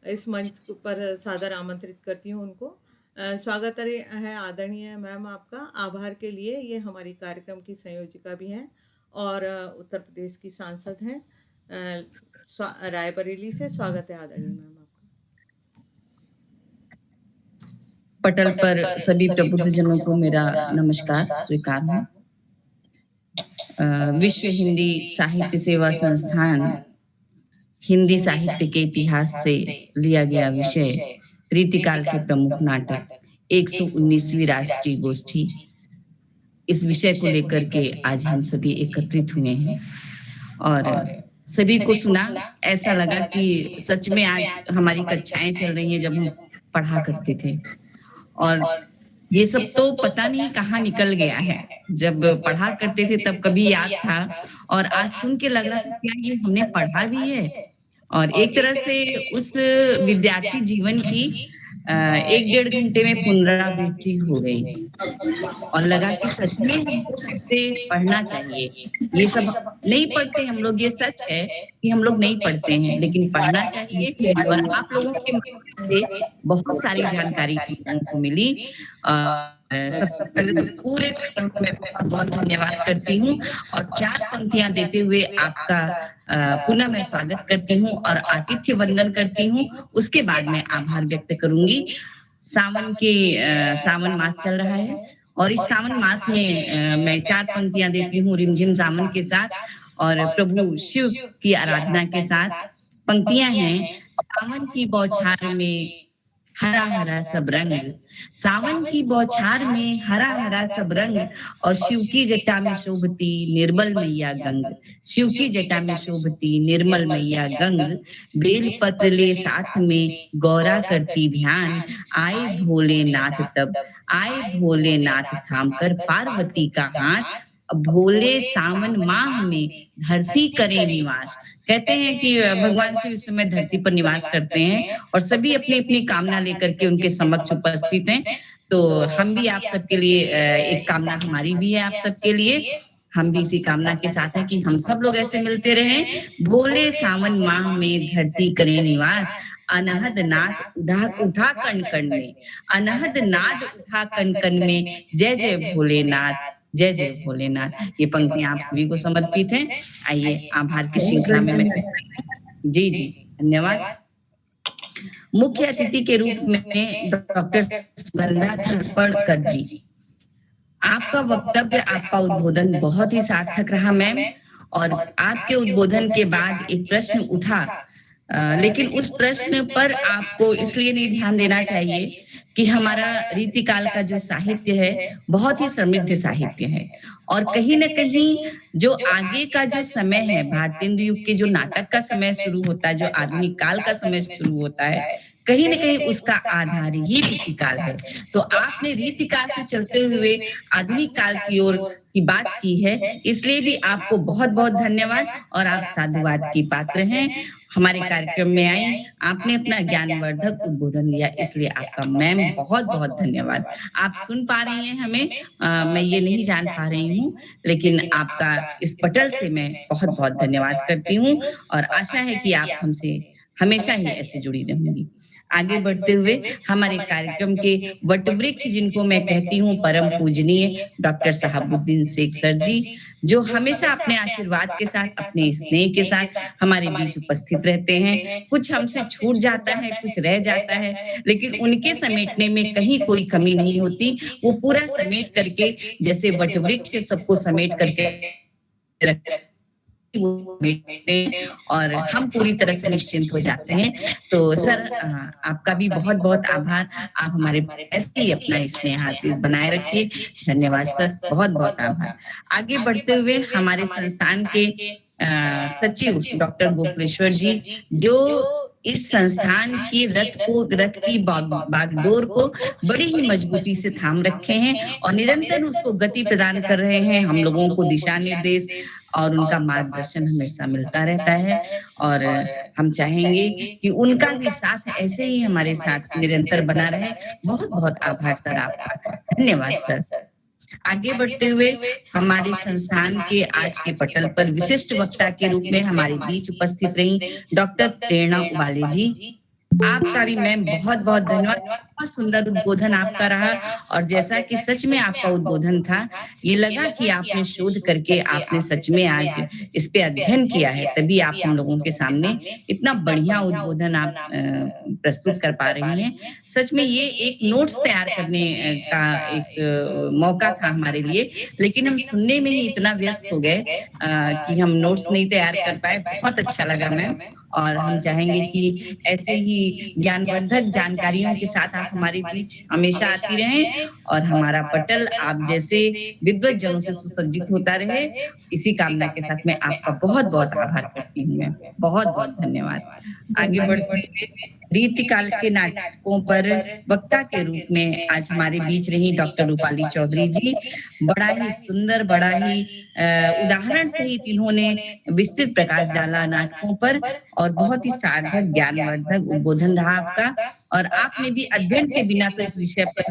इस मंच पर सादर आमंत्रित करती हूँ। उनको स्वागत है आदरणीय मैम आपका। आभार के लिए ये हमारी कार्यक्रम की संयोजिका भी हैं और उत्तर प्रदेश की सांसद हैं रायबरेली से। स्वागत है आदरणीय मैम आपका। पटल पर सभी प्रबुद्धजनों को मेरा नमस्कार स्वीकार है। विश्व हिंदी साहित्य सेवा संस्थान हिंदी साहित्य के इतिहास से लिया गया विषय रीतिकाल के प्रमुख नाटक 119वीं राष्ट्रीय गोष्ठी, इस विषय को लेकर के आज हम सभी एकत्रित हुए हैं और सभी को सुना। ऐसा लगा कि सच में आज हमारी कक्षाएं चल रही हैं जब हम पढ़ा करते थे, और ये सब तो पता नहीं कहाँ निकल गया है। जब पढ़ा करते थे तब कभी याद था, और आज सुन के लग रहा है क्या ये हमने पढ़ा भी है। और एक तरह से उस विद्यार्थी जीवन की 1-1.5 घंटे में पुनरावृत्ति हो गई और लगा कि सच में हमको फिर से पढ़ना चाहिए। ये सब नहीं पढ़ते हम लोग, ये सच है कि हम लोग नहीं पढ़ते हैं, लेकिन पढ़ना चाहिए। और आप लोगों के माध्यम से बहुत सारी जानकारी हम लोगों को मिली। सबसे पहले तो पूरे पैटर्न को मैं बहुत धन्यवाद करती हूँ और 4 पंक्तियां देते हुए आपका पुनः मैं स्वागत करती हूँ और आतिथ्य वंदन करती हूँ। उसके बाद मैं आभार व्यक्त करूंगी। सावन मास चल रहा है और इस सावन मास में मैं 4 पंक्तियां देती हूँ रिमझिम सावन के साथ और प्रभु शिव की आराधना के साथ। पंक्तियां हैं, सावन की बौछार में हरा हरा सब रंग, सावन की बौछार में हरा हरा सब रंग, और शिव की जटा में शोभती निर्मल मैया गंग, शिव की जटा में शोभती निर्मल मैया गंग, बेल पत्र ले साथ में गौरा करती ध्यान, आए भोलेनाथ तब आए भोलेनाथ थाम कर पार्वती का हाथ, भोले सावन माह में धरती करे निवास। कहते हैं कि भगवान शिव इस समय धरती पर निवास करते हैं और सभी अपनी अपनी कामना लेकर के उनके समक्ष उपस्थित हैं। तो हम भी आप सबके लिए एक कामना हमारी भी है आप सबके लिए। हम भी इसी कामना के साथ हैं कि हम सब लोग ऐसे मिलते रहें। भोले सावन माह में धरती करे निवास, अनहद नाद उठा कण कण में, अनहद नाद उठा कण कण में, जय जय भोलेनाथ जय जय भोलेनाथ। ये पंक्तियां आप सभी को समर्पित हैं। आइए आभार की श्रृंखला में मैं जी धन्यवाद। मुख्य अतिथि के रूप में डॉक्टर सुगंधा थरपड़कर जी, आपका वक्तव्य, आपका उद्बोधन बहुत ही सार्थक रहा मैम। और आपके उद्बोधन के बाद एक प्रश्न उठा, लेकिन उस प्रश्न पर आपको इसलिए नहीं ध्यान देना चाहिए कि हमारा रीतिकाल का जो साहित्य है बहुत ही समृद्ध साहित्य है, और कहीं न कहीं जो आगे का जो समय है, भारतेंदु युग के जो नाटक का समय शुरू होता है, जो आधुनिक काल का समय शुरू होता है, कहीं न कहीं उसका आधार ही रीतिकाल है। तो आपने रीतिकाल से चलते हुए आधुनिक काल की ओर की बात की है, इसलिए भी आपको बहुत बहुत धन्यवाद और आप साधुवाद की पात्र हैं। हमारे कार्यक्रम में आई, आपने अपना ज्ञानवर्धक उद्बोधन दिया, इसलिए आपका मैम बहुत बहुत धन्यवाद। आप सुन पा रही हैं हमें, मैं ये नहीं जान पा रही हूँ, लेकिन आपका इस पटल से मैं बहुत बहुत धन्यवाद करती हूँ और आशा है कि आप हमसे हमेशा ही ऐसे जुड़ी रहेंगी। आगे बढ़ते हुए हमारे कार्यक्रम के वटवृक्ष, जिनको मैं कहती हूँ परम पूजनीय डॉक्टर साहबुद्दीन शेख सर जी, जो हमेशा अपने आशीर्वाद के साथ, अपने स्नेह के साथ हमारे बीच उपस्थित रहते हैं। कुछ हमसे छूट जाता है, कुछ रह जाता है, लेकिन उनके समेटने में कहीं कोई कमी नहीं होती। वो पूरा समेट करके, जैसे वटवृक्ष सबको समेट करके और हम पूरी तरह से निश्चिंत हो जाते हैं। तो सर, आपका भी बहुत बहुत आभार। आप हमारे ऐसे ही अपना स्नेह आशीष बनाए रखिए। धन्यवाद सर, बहुत बहुत आभार। आगे बढ़ते हुए हमारे संस्थान के सचिव डॉक्टर गोकुलेश्वर जी, जो इस संस्थान की रथ की बागडोर को बड़ी ही मजबूती से थाम रखे हैं और निरंतर उसको गति प्रदान कर रहे हैं। हम लोगों को दिशा निर्देश और उनका मार्गदर्शन हमेशा मिलता रहता है, और हम चाहेंगे कि उनका भी साथ ऐसे ही हमारे साथ निरंतर बना रहे। बहुत बहुत आभार सर आपका, धन्यवाद सर। आगे बढ़ते हुए हमारे संस्थान के आज के पटल पर विशिष्ट वक्ता के रूप में हमारे बीच उपस्थित रही डॉक्टर प्रेरणा उबाले जी, आपका भी मैम बहुत बहुत धन्यवाद। बहुत सुंदर उद्बोधन आपका रहा और जैसा कि सच में आपका उद्बोधन था, ये लगा कि आपने शोध करके आपने सच में आज इस पे अध्ययन किया है, तभी आप हम लोगों के सामने इतना बढ़िया उद्बोधन आप प्रस्तुत कर पा रही हैं। सच में ये एक नोट्स तैयार करने का एक मौका था हमारे लिए, लेकिन हम सुनने में ही इतना व्यस्त हो गए कि हम नोट्स नहीं तैयार कर पाए। बहुत अच्छा लगा मैम, और हम चाहेंगे कि ऐसे ही ज्ञानवर्धक जानकारियों के साथ आप हमारे बीच हमेशा आती रहें और हमारा पटल आप जैसे विद्वत जनों से सुसज्जित होता रहे। इसी कामना के साथ मैं आपका बहुत बहुत आभार करती हूँ मैं। बहुत बहुत धन्यवाद। आगे बढ़ते हुए रीतिकाल के नाटकों पर वक्ता के रूप में आज हमारे बीच रही डॉक्टर रूपाली चौधरी जी। बड़ा ही सुंदर, बड़ा ही उदाहरण सहित इन्होंने विस्तृत प्रकाश डाला नाटकों पर और बहुत ही सार्थक ज्ञानवर्धक उद्बोधन रहा आपका। और आपने भी अध्ययन के बिना तो इस विषय पर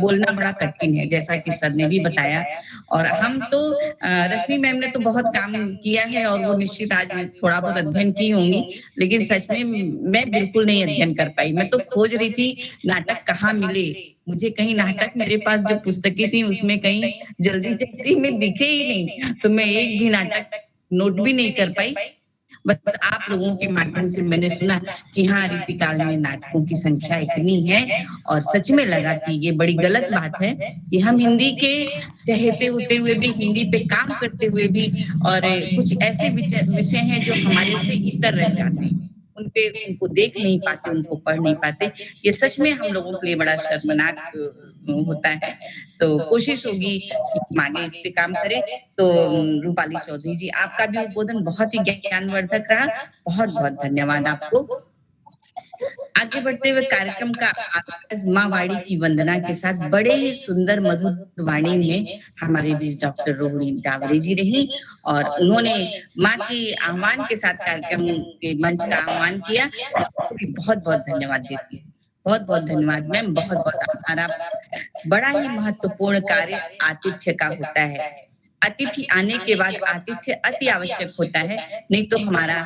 बोलना बड़ा कठिन है, जैसा कि सर ने भी बताया। और हम तो रश्मि मैम ने तो बहुत काम किया है और वो निश्चित आज थोड़ा बहुत अध्ययन की होंगी, लेकिन सच में मैं बिल्कुल नहीं अध्ययन कर पाई। मैं तो खोज रही थी नाटक कहाँ मिले, मुझे कहीं नाटक, मेरे पास जो पुस्तकें थी उसमें कहीं जल्दी जल्दी में दिखे ही नहीं, तो मैं एक भी नाटक नोट भी नहीं कर पाई। बस आप लोगों के माध्यम से मैंने सुना कि हाँ, रीतिकाल में नाटकों की संख्या इतनी है और सच में लगा कि ये बड़ी गलत बात है कि हम हिंदी के चहेते होते हुए भी, हिंदी पे काम करते हुए भी, और कुछ ऐसे विषय हैं जो हमारे से इतर रह जाते हैं, उनको देख नहीं पाते, उनको पढ़ नहीं पाते। ये सच में हम लोगों के लिए बड़ा शर्मनाक होता है। तो कोशिश होगी कि हम आगे इस पे काम करें। तो रूपाली चौधरी जी, आपका भी उद्बोधन बहुत ही ज्ञानवर्धक रहा। बहुत बहुत धन्यवाद आपको। आगे बढ़ते हुए कार्यक्रम का आगाज माँ वाणी की वंदना के साथ बड़े ही सुंदर मधुर वाणी में हमारे बीच डॉक्टर रोहिणी डावरे जी रही और उन्होंने माँ के आह्वान के साथ कार्यक्रम के मंच का आह्वान किया। बहुत बहुत धन्यवाद देती हूँ। बहुत बहुत धन्यवाद मैम, बहुत बहुत आभार। आप बड़ा ही महत्वपूर्ण कार्य आतिथ्य का होता है। अतिथि आने के बाद आतिथ्य अति आवश्यक होता है, नहीं तो हमारा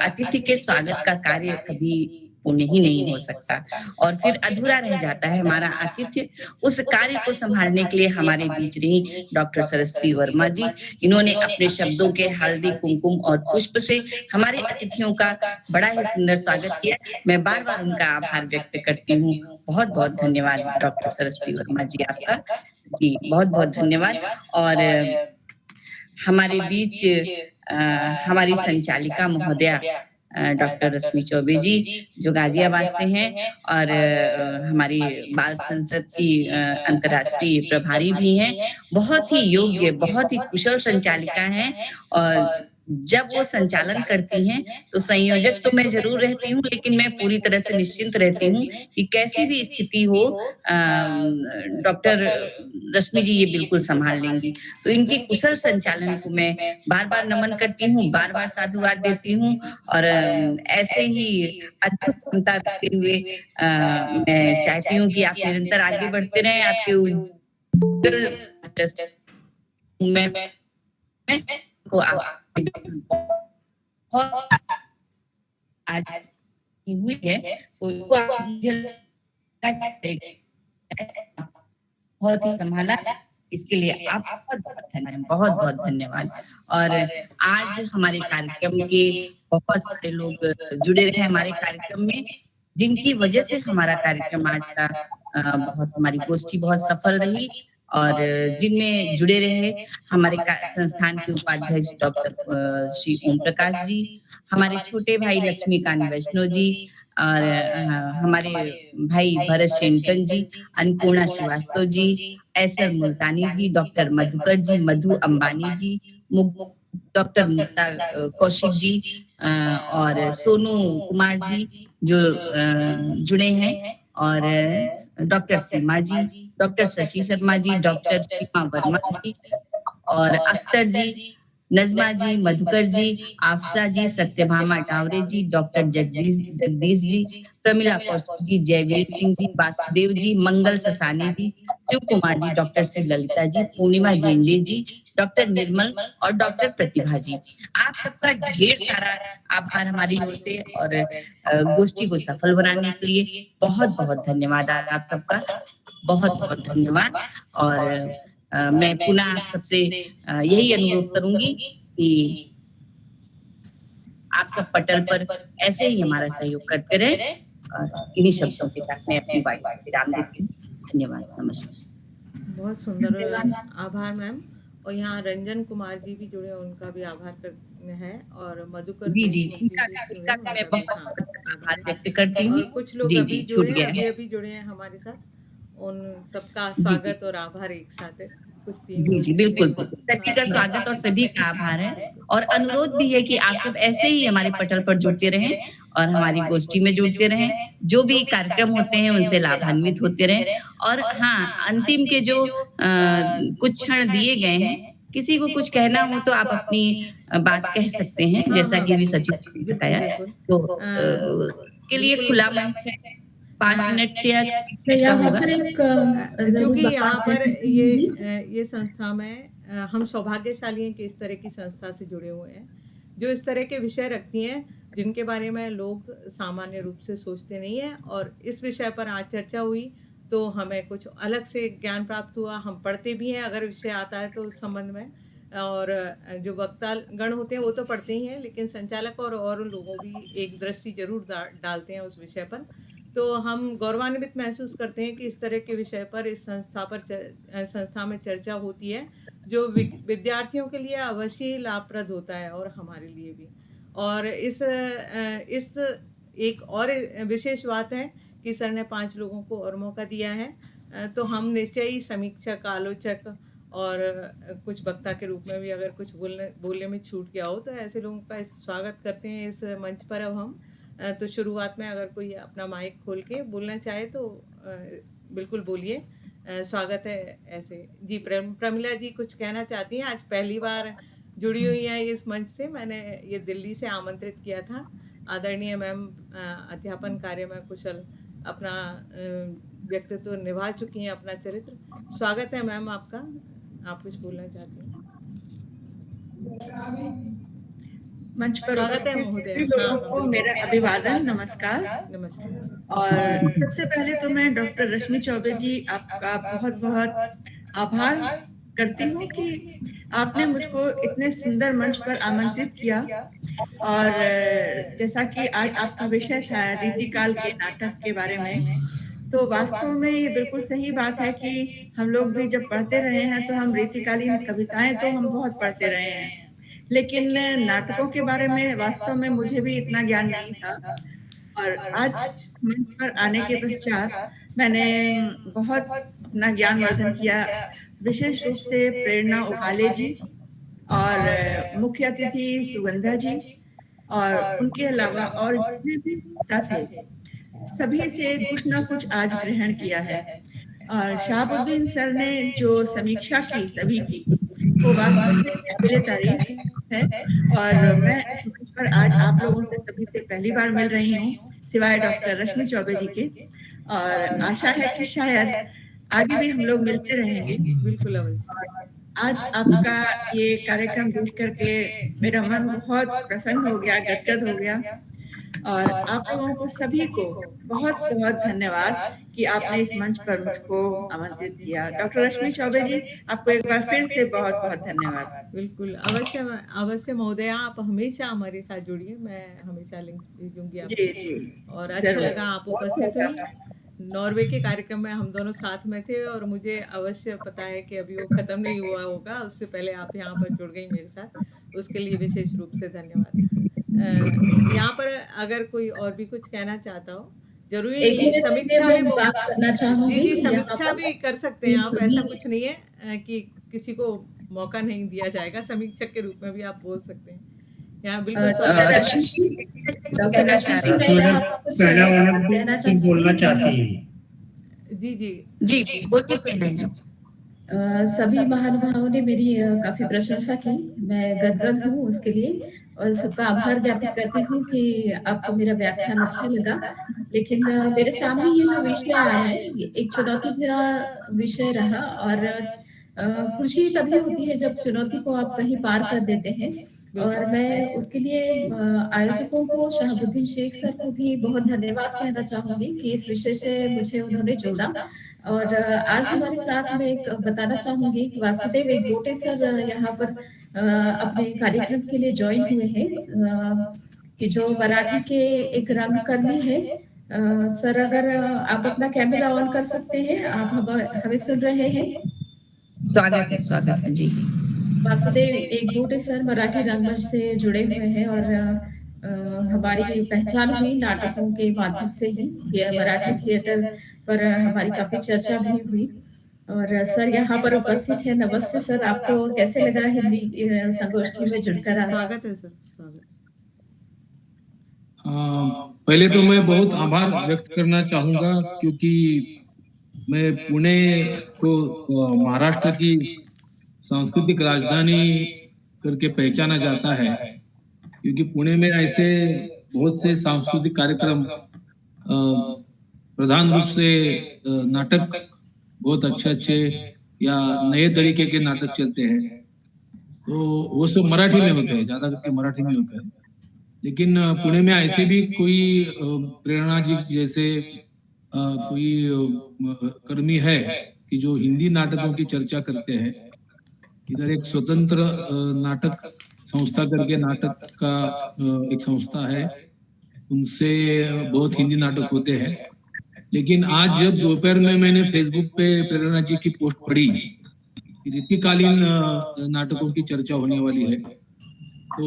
अतिथि के स्वागत का कार्य कभी पूर्ण ही नहीं हो सकता और फिर अधूरा रह जाता है हमारा आतिथ्य। उस कार्य को संभालने के लिए हमारे बीच रही डॉक्टर सरस्वती वर्मा जी। इन्होंने अपने शब्दों के हल्दी, कुमकुम और पुष्प से हमारे अतिथियों का बड़ा ही सुंदर स्वागत किया। मैं बार बार उनका आभार व्यक्त करती हूँ। बहुत बहुत धन्यवाद डॉक्टर सरस्वती वर्मा जी, आपका जी बहुत बहुत धन्यवाद। और हमारे बीच हमारी संचालिका महोदया डॉक्टर रश्मि चौबे जी, जो गाजियाबाद से हैं और हमारी बाल संसद की अंतर्राष्ट्रीय प्रभारी भी हैं। बहुत ही योग्य, बहुत ही कुशल संचालिका हैं और जब वो संचालन करती हैं तो संयोजक तो मैं जरूर रहती हूँ, लेकिन मैं पूरी तरह से निश्चिंत रहती हूँ कि कैसी भी स्थिति हो डॉक्टर रश्मि जी ये बिल्कुल संभाल लेंगी। तो इनके कुशल संचालन को मैं बार बार नमन करती हूँ, बार बार साधुवाद देती हूँ और ऐसे ही अद्भुत क्षमता रखते हुए मैं चाहती हूँ कि आप निरंतर आगे बढ़ते रहें। आपके को आज हुई है बहुत ही संभाला, इसके लिए आप बहुत बहुत धन्यवाद। और आज हमारे कार्यक्रम के बहुत सारे लोग जुड़े रहे हमारे कार्यक्रम में, जिनकी वजह से हमारा कार्यक्रम आज का बहुत, हमारी गोष्ठी बहुत सफल रही और जिनमें जुड़े रहे हमारे संस्थान के उपाध्यक्ष डॉक्टर श्री ओम प्रकाश जी, हमारे छोटे भाई लक्ष्मीकांत वैष्णव जी और हमारे भाई भरत शेनकन जी, अन्नपूर्णा श्रीवास्तव जी, एसर मुल्तानी जी, डॉक्टर मधुकर जी, मधु अंबानी जी, डॉक्टर मुक्ता कौशिक जी और सोनू कुमार जी जो जुड़े हैं, और डॉक्टर सीमा जी, डॉक्टर शशि शर्मा जी, डॉक्टर सीमा वर्मा जी और अख्तर जी, नजमा जी, मधुकर जी, आफसा जी, सत्यभामा डावरे जी, डॉक्टर जगदीश जी, प्रमिला कौशिक जी, जयवीर सिंह जी, वासुदेव जी, मंगल ससानी जी, शिव कुमार जी, डॉक्टर सी ललिता जी, पूर्णिमा जेंडे जी, डॉक्टर निर्मल और डॉक्टर प्रतिभा जी। आप सबका ढेर सारा आभार हमारी ओर से, और गोष्ठी को सफल बनाने के लिए बहुत बहुत धन्यवाद आप सबका, बहुत बहुत धन्यवाद। और मैं पुनः आप सबसे यही अनुरोध करूंगी कि आप सब पटल पर ऐसे ही हमारा सहयोग करते रहे। और इन्हीं शब्दों के साथ मैं अपनी वाणी को विराम देती हूँ। धन्यवाद, नमस्कार। बहुत सुंदर आभार मैम। और यहाँ रंजन कुमार जी भी जुड़े हैं, उनका भी आभार करना है। और मधुकर जी जी देशमुख इनका भी जुड़े इनका हैं, भी मैं उनका भी बहुत आभार व्यक्त करती हूँ। और कुछ लोग जी अभी जी छूट जुड़े गया हैं, है। अभी जुड़े हैं हमारे साथ। उन सबका जी स्वागत और आभार एक साथ है। कुछ तीन जी जी बिल्कुल, सभी का हाँ, स्वागत और सभी का आभार है। और अनुरोध भी है कि आप सब ऐसे ही हमारे पटल पर जुड़ते रहें और हमारी गोष्ठी में जुड़ते रहें। जो भी कार्यक्रम होते हैं उनसे लाभान्वित होते रहें। और हाँ, अंतिम के जो कुछ क्षण दिए गए हैं, किसी को कुछ कहना हो तो आप अपनी बात कह सकते हैं, जैसा कि अभी सचिव ने बिल्कुल बताया। बिल्कुल तो के लिए खुला मंच है, 5 मिनट या मैं का यहाँ होगा। पर एक क्योंकि जरूर यहाँ बात पर कहना चाहूंगी। ये संस्था में हम सौभाग्यशाली हैं कि इस तरह की संस्था से जुड़े हुए हैं, जो इस तरह के विषय रखती हैं जिनके बारे में लोग सामान्य रूप से सोचते नहीं हैं। और इस विषय पर आज चर्चा हुई तो हमें कुछ अलग से ज्ञान प्राप्त हुआ। हम पढ़ते भी हैं अगर विषय आता है तो उस संबंध में। और जो वक्ता गण होते हैं वो तो पढ़ते ही हैं, लेकिन संचालक और लोगों भी एक दृष्टि जरूर डालते हैं उस विषय पर। तो हम गौरवान्वित महसूस करते हैं कि इस तरह के विषय पर इस संस्था में चर्चा होती है, जो विद्यार्थियों के लिए अवश्य ही लाभप्रद होता है और हमारे लिए भी। और इस एक और विशेष बात है कि सर ने 5 लोगों को और मौका दिया है। तो हम निश्चय ही समीक्षक, आलोचक और कुछ वक्ता के रूप में भी अगर कुछ बोलने में छूट गया हो तो ऐसे लोगों का स्वागत करते हैं इस मंच पर। अब हम तो शुरुआत में अगर कोई अपना माइक खोल के बोलना चाहे तो बिल्कुल बोलिए, स्वागत है। ऐसे जी प्रमिला जी कुछ कहना चाहती हैं? आज पहली बार जुड़ी हुई हैं इस मंच से। मैंने ये दिल्ली से आमंत्रित किया था। आदरणीय मैम अध्यापन कार्य में कुशल अपना व्यक्तित्व निभा चुकी हैं, अपना चरित्र। स्वागत है मैम आपका, आप कुछ बोलना चाहती हैं? मंच पर स्वागत है उपस्थित महोदय। सभी लोगों को मेरा अभिवादन, नमस्कार। नमस्कार। और सबसे पहले तो मैं डॉक्टर रश्मि चौबे जी आपका बहुत बहुत आभार करती हूँ कि आपने मुझको इतने सुंदर मंच पर आमंत्रित किया। और जैसा कि आज आपका विषय था रीतिकाल के नाटक के बारे में, तो वास्तव में ये बिल्कुल सही बात है कि हम लोग भी जब पढ़ते रहे हैं तो हम रीतिकालीन कविताएं तो हम बहुत पढ़ते रहे हैं, लेकिन नाटकों के बारे में वास्तव में मुझे भी इतना ज्ञान नहीं था। और आज मंच पर आने के पश्चात मैंने बहुत अपना ज्ञानवर्धन किया, विशेष रूप से प्रेरणा उबाले जी और मुख्य अतिथि सुगंधा जी और उनके अलावा और जितने भी वक्ता थे सभी से कुछ ना कुछ आज ग्रहण किया है। और शहाबुद्दीन सर ने जो समीक्षा की सभी की, वो वास्तव में काबिले तारीफ है। और मैं इस मंच पर आज आप लोगों से सभी से पहली बार मिल रही हूँ, सिवाय डॉक्टर रश्मि चौबे जी के। और आशा है कि शायद आगे भी हम लोग मिलते रहेंगे। बिल्कुल अवश्य। आज आपका ये कार्यक्रम देख करके मेरा मन बहुत प्रसन्न हो गया, गदगद हो गया। और आप लोगों को सभी को बहुत बहुत धन्यवाद कि आपने इस मंच पर मुझको आमंत्रित किया। डॉक्टर रश्मि चौबे जी, आपको एक बार फिर से बहुत बहुत धन्यवाद। बिल्कुल अवश्य अवश्य महोदया, आप हमेशा हमारे साथ जुड़िए। मैं हमेशा लिंक भेजूंगी जी आपको। जी और अच्छा जरूर। लगा आप उपस्थित हुई। नॉर्वे के कार्यक्रम में हम दोनों साथ में थे और मुझे अवश्य पता है कि अभी वो खत्म नहीं हुआ होगा, उससे पहले आप यहाँ पर जुड़ गई मेरे साथ, उसके लिए विशेष रूप से धन्यवाद। यहाँ पर अगर कोई और भी कुछ कहना चाहता हो, जरूरी एक नहीं मिनट समीक्षा में भी मैं बात करना चाहूंगी जी यहाँ समीक्षा पर। भी कर सकते हैं आप। सभी- ऐसा कुछ नहीं है कि किसी को मौका नहीं दिया जाएगा, समीक्षक के रूप में भी आप बोल सकते हैं। यहाँ बिल्कुल डॉक्टर रश्मि मैं यहाँ पर कुछ पहला वाला कहना कुछ चाहती बोलना हूँ। चाहती हैं। जी जी जी बोलिए प्रेरणा जी। सभी महानुभावों ने मेरी काफी प्रशंसा की, मैं गदगद हूँ उसके लिए। और सबका आभार ज्ञापित करती हूँ कि आपको मेरा व्याख्यान अच्छा लगा। लेकिन मेरे सामने ये जो विषय आया है, ये एक चुनौती भरा विषय रहा। और खुशी तभी होती है जब चुनौती को आप कहीं पार कर देते हैं। और मैं उसके लिए आयोजकों को, शहाबुद्दीन शेख सर को भी बहुत धन्यवाद कहना चाहूँगी कि इस विषय से मुझे उन्होंने जोड़ा। और आज हमारे साथ में एक बताना चाहूँगी कि वासुदेव एकबोटे सर यहाँ पर अपने कार्यक्रम के लिए जॉइन हुए हैं, कि जो मराठी के एक रंगकर्मी हैं। सर, अगर आप अपना कैमरा ऑन कर सकते हैं, आप हमें सुन रहे हैं? स्वागत है जी। वासुदेव एकबोटे सर मराठी रंगमंच से जुड़े हुए हैं और हमारी पहचान हुई नाटकों के माध्यम से ही। मराठी थिएटर पर हमारी काफी चर्चा भी हुई। और सर यहाँ पर उपस्थित है। नमस्ते सर, आपको कैसे लगा हिंदी संगोष्ठी में जुड़कर आज? स्वागत है सर, स्वागत। पहले तो मैं बहुत आभार व्यक्त करना चाहूंगा, क्योंकि मैं पुणे को महाराष्ट्र की सांस्कृतिक राजधानी करके पहचाना जाता है, क्योंकि पुणे में ऐसे बहुत से सांस्कृतिक कार्यक्रम, प्रधान रूप से नाटक बहुत अच्छे या नए तरीके के नाटक चलते हैं, तो वो सब मराठी में होते हैं, ज्यादा करके मराठी में होते हैं। लेकिन पुणे में ऐसे भी कोई प्रेरणा जी जैसे कोई कर्मी है कि जो हिंदी नाटकों की चर्चा करते हैं। इधर एक स्वतंत्र नाटक संस्था करके नाटक का एक संस्था है, उनसे बहुत हिंदी नाटक होते हैं। लेकिन आज जब दोपहर में मैंने फेसबुक पे प्रेरणा जी की पोस्ट पढ़ी कि रीतिकालीन नाटकों की चर्चा होने वाली है, तो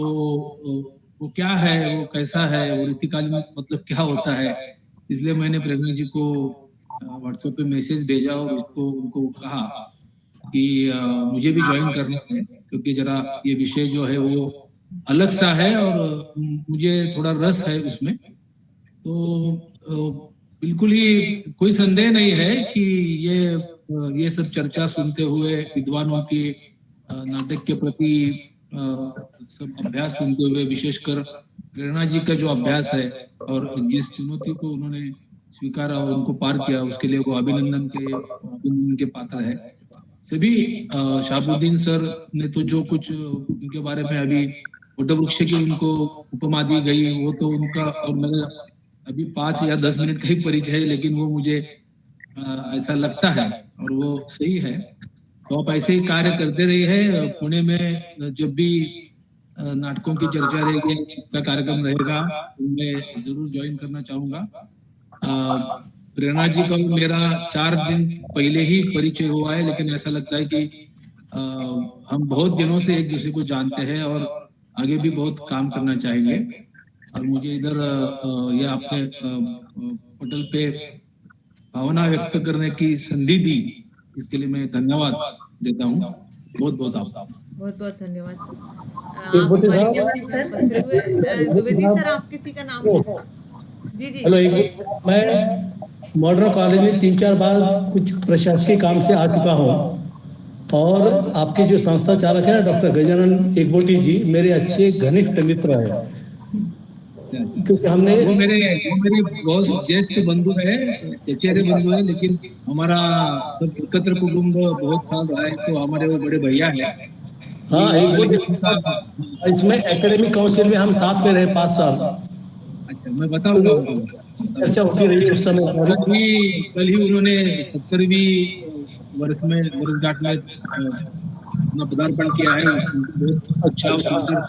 वो क्या है, वो कैसा है, वो रीतिकालीन मतलब क्या होता है, इसलिए मैंने प्रेरणा जी को व्हाट्सएप पे मैसेज भेजा और उनको कहा कि मुझे भी ज्वाइन करना है, क्योंकि जरा ये विषय जो है वो अलग सा है और मुझे थोड़ा रस है उसमें। तो बिल्कुल ही कोई संदेह नहीं है कि ये सब चर्चा सुनते हुए विद्वानों की नाटक के प्रति सब अभ्यास सुनते हुए, विशेषकर प्रेरणा जी का जो अभ्यास है और जिस चुनौती को उन्होंने स्वीकारा और उनको पार किया, उसके लिए वो अभिनंदन के पात्र है। सभी शहाबुद्दीन सर ने तो जो कुछ उनके बारे में अभी वटवृक्ष की उनको उपमा दी गई, वो तो उनका और मेरा अभी 5 या 10 मिनट का ही परिचय है, लेकिन वो मुझे ऐसा लगता है और वो सही है। तो आप ऐसे ही कार्य करते रहिए है। पुणे में जब भी नाटकों की चर्चा रहेगी का कार्यक्रम रहेगा, मैं जरूर ज्वाइन करना चाहूंगा। प्रेरणा जी का मेरा 4 दिन पहले ही परिचय हुआ है, लेकिन ऐसा लगता है कि हम बहुत दिनों से एक दूसरे को जानते हैं और आगे भी बहुत काम करना चाहेंगे। और मुझे इधर ये आपने पटल पे भावना व्यक्त करने की संधि दी, इसके लिए मैं धन्यवाद देता हूँ। बहुत बहुत धन्यवाद सर। द्विवेदी सर, आप किसी का नाम? जी। हेलो, मैं मॉडर्न कॉलेज में 3-4 बार कुछ प्रशासकीय काम से आ चुका हूँ, और आपके जो संस्था चालक है ना डॉक्टर गजानन एकबोटी जी, मेरे अच्छे घनिष्ठ मित्र है, क्योंकि हमने वो मेरे बहुत ज्येष्ठ बंधु है, चचेरे बंधु है, लेकिन हमारा सब एकत्र कुटुंब बहुत साल रहा है, तो हमारे वो बड़े भैया है। हाँ, इसमें एकेडमिक काउंसिल में हम साथ में रहे 5 साल। अच्छा, मैं बताऊंगा, चर्चा होती रही उस समय। कल ही उन्होंने 70वीं वर्ष में वर्षगांठ में अपना पदार्पण किया है। बहुत अच्छा और सुंदर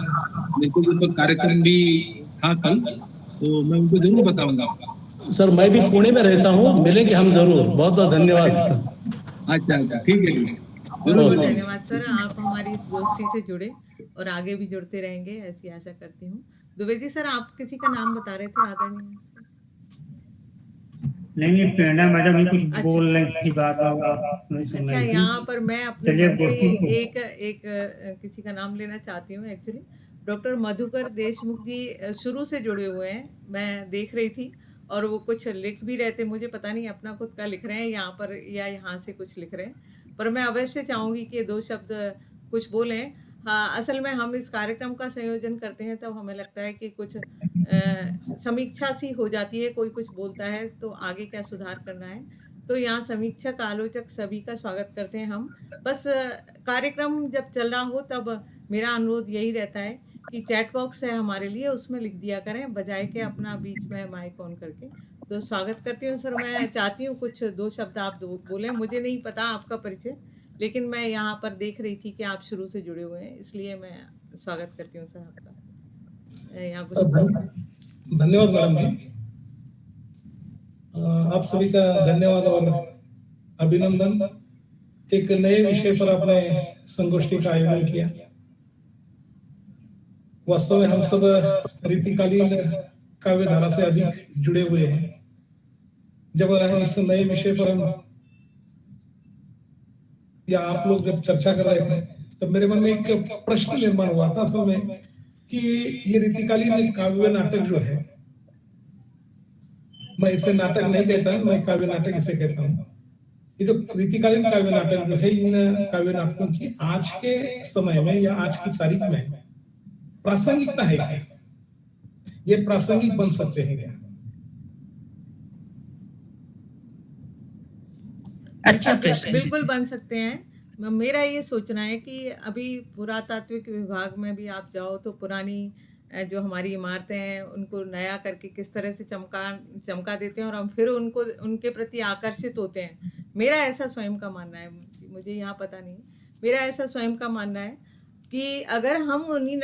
बिल्कुल कार्यक्रम भी था कल, तो मैं उनको जरूर बताऊंगा। सर, मैं भी पुणे में रहता हूँ, मिलेंगे हम जरूर। बहुत बहुत धन्यवाद। अच्छा, ठीक है, बहुत धन्यवाद सर, आप हमारी इस गोष्ठी से जुड़े और आगे भी जुड़ते रहेंगे, ऐसी आशा करती हूँ। द्विवेदी सर, आप किसी का नाम बता रहे थे आदरणीय? नहीं, प्रेरणा मैडम ही कुछ बोल रही थी बात। अच्छा, यहाँ पर मैं अपने मन से एक किसी का नाम लेना चाहती हूँ। एक्चुअली डॉक्टर मधुकर देशमुख जी शुरू से जुड़े हुए हैं, मैं देख रही थी, और वो कुछ लिख भी रहे थे। मुझे पता नहीं अपना खुद का लिख रहे हैं यहाँ पर या यहाँ से कुछ लिख रहे हैं, पर मैं अवश्य चाहूँगी कि 2 शब्द कुछ बोलें। हाँ, असल में हम इस कार्यक्रम का संयोजन करते हैं तब हमें लगता है कि कुछ समीक्षा सी हो जाती है, कोई कुछ बोलता है तो आगे क्या सुधार करना है। तो यहाँ समीक्षक, आलोचक सभी का स्वागत करते हैं हम। बस कार्यक्रम जब चल रहा हो तब मेरा अनुरोध यही रहता है कि चैट बॉक्स है हमारे लिए, उसमें लिख दिया करें बजाय के अपना बीच में माइक ऑन करके। तो स्वागत करती हूँ सर। मैं चाहती हूँ कुछ 2 शब्द आप बोलें। मुझे नहीं पता आपका परिचय, लेकिन मैं यहाँ पर देख रही थी कि आप शुरू से जुड़े हुए हैं, इसलिए मैं स्वागत करती हूँ सर आपका। यहाँ कुछ धन्यवाद मैडम जी। आप सभी का धन्यवाद और अभिनंदन। एक नए विषय पर आपने संगोष्ठी का आयोजन किया। वास्तव में हम सब रीतिकालीन काव्यधारा से अधिक जुड़े हुए हैं। जब इस नए विषय पर हम या आप लोग जब चर्चा कर रहे थे तब मेरे मन में एक प्रश्न निर्माण हुआ था असल में कि ये रीतिकालीन काव्य नाटक जो है, मैं इसे नाटक नहीं कहता, मैं काव्य नाटक इसे कहता हूँ। ये जो रीतिकालीन काव्य नाटक जो है, इन काव्य नाटकों की आज के समय में या आज की तारीख में प्रासंगिकता है क्या? ये प्रासंगिक बन सकते हैं क्या? अच्छा प्रश्न। बिल्कुल बन सकते हैं। मेरा ये सोचना है कि अभी पुरातात्विक विभाग में भी आप जाओ तो पुरानी जो हमारी इमारतें हैं उनको नया करके किस तरह से चमका देते हैं और हम फिर उनके प्रति आकर्षित होते हैं। मेरा ऐसा स्वयं का मानना है, मुझे यहाँ पता नहीं, मेरा ऐसा स्वयं का मानना है कि अगर हम उन्हीं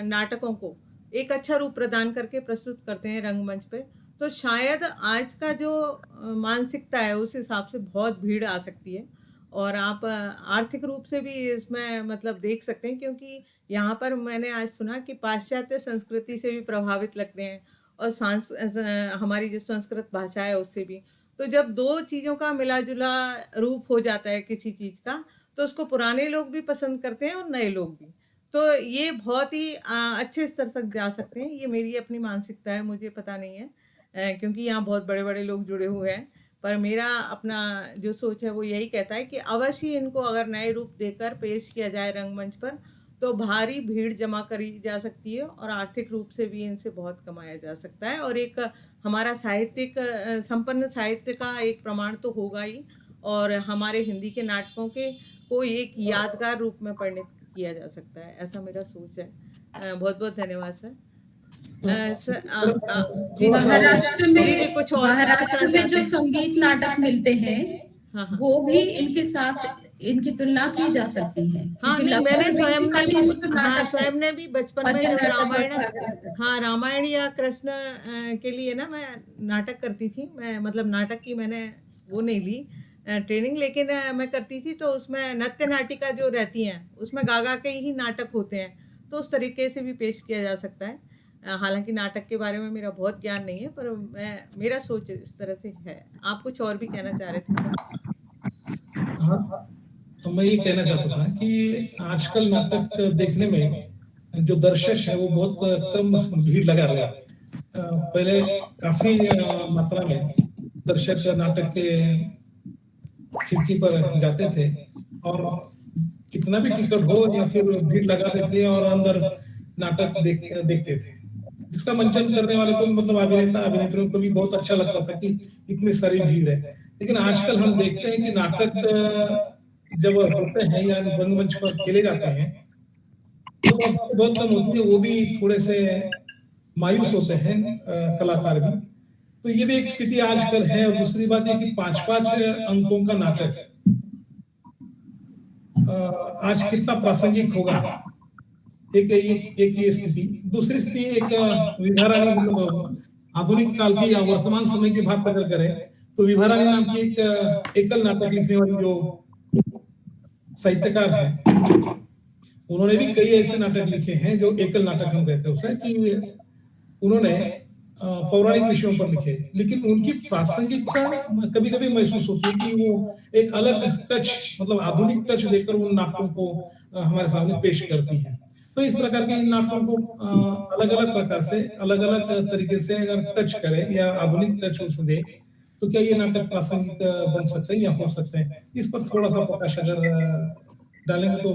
नाटकों को एक अच्छा रूप प्रदान करके प्रस्तुत करते हैं रंगमंच पे, तो शायद आज का जो मानसिकता है उस हिसाब से बहुत भीड़ आ सकती है। और आप आर्थिक रूप से भी इसमें मतलब देख सकते हैं, क्योंकि यहाँ पर मैंने आज सुना कि पाश्चात्य संस्कृति से भी प्रभावित लगते हैं और हमारी जो संस्कृत भाषा है उससे भी। तो जब 2 चीज़ों का मिला जुला रूप हो जाता है किसी चीज़ का, तो उसको पुराने लोग भी पसंद करते हैं और नए लोग भी। तो ये बहुत ही अच्छे स्तर तक जा सकते हैं। ये मेरी अपनी मानसिकता है, मुझे पता नहीं है क्योंकि यहाँ बहुत बड़े बड़े लोग जुड़े हुए हैं। पर मेरा अपना जो सोच है वो यही कहता है कि अवश्य इनको अगर नए रूप देकर पेश किया जाए रंगमंच पर, तो भारी भीड़ जमा करी जा सकती है और आर्थिक रूप से भी इनसे बहुत कमाया जा सकता है। और एक हमारा साहित्यिक संपन्न साहित्य का एक प्रमाण तो होगा ही, और हमारे हिंदी के नाटकों के को एक यादगार रूप में परिणत किया जा सकता है। ऐसा मेरा सोच है। बहुत बहुत धन्यवाद सर। महाराष्ट्र में जो संगीत नाटक मिलते हैं, वो भी इनके साथ इनकी तुलना की जा सकती है। हाँ, नहीं, मैंने स्वयं ने भी बचपन में जब रामायण या कृष्ण के लिए ना मैं नाटक करती थी। मैं मतलब नाटक की मैंने वो नहीं ली ट्रेनिंग, लेकिन मैं करती थी। तो उसमें नृत्य नाटिका जो रहती हैं उसमें गा के ही नाटक होते हैं, तो उस तरीके से भी पेश किया जा सकता है। हालांकि नाटक के बारे में मेरा बहुत ज्ञान नहीं है, पर मेरा सोच इस तरह से है। आप कुछ और भी कहना चाह रहे थे? हाँ, तो मैं ये कहना चाहता था कि आजकल नाटक देखने में जो दर्शक है वो बहुत कम भीड़ लगा रहा है। पहले काफी मात्रा में दर्शक नाटक के खिड़की पर जाते थे और कितना भी टिकट हो या फिर भीड़ लगाते थे और अंदर नाटक देखते थे, जिसका मंचन करने वाले को मतलब अभिनेता अभिनेत्रियों को भी बहुत अच्छा लगता था कि इतनी सारी भीड़ है। लेकिन आजकल हम देखते हैं कि नाटक जब होते हैं या रंगमंच पर खेले जाते हैं तो बहुत कम होती है, वो भी थोड़े से मायूस होते हैं कलाकार भी। तो ये भी एक स्थिति आजकल है। और दूसरी बात ये कि 5-5 अंकों का नाटक आज कितना प्रासंगिक होगा, एक ये स्थिति। दूसरी स्थिति एक विभारानी, मतलब आधुनिक काल की या वर्तमान समय की बात अगर करें तो विभारानी नाम की एक एकल नाटक लिखने वाली जो साहित्यकार है, उन्होंने भी कई ऐसे नाटक लिखे हैं जो एकल नाटक हम कहते हैं उसे, कि उन्होंने पौराणिक विषयों पर लिखे, लेकिन उनकी प्रासंगिकता कभी कभी महसूस होती है कि वो एक अलग टच, मतलब आधुनिक टच देकर उन नाटकों को हमारे सामने पेश करती हैं। तो इस प्रकार के इन नाटकों को अलग अलग प्रकार से अलग अलग तरीके से अगर टच करें या आधुनिक टच उसे दे, तो क्या ये नाटक प्रासंगिक बन सकते हैं या हो सकते हैं? इस पर थोड़ा सा प्रकाश अगर डालेंगे तो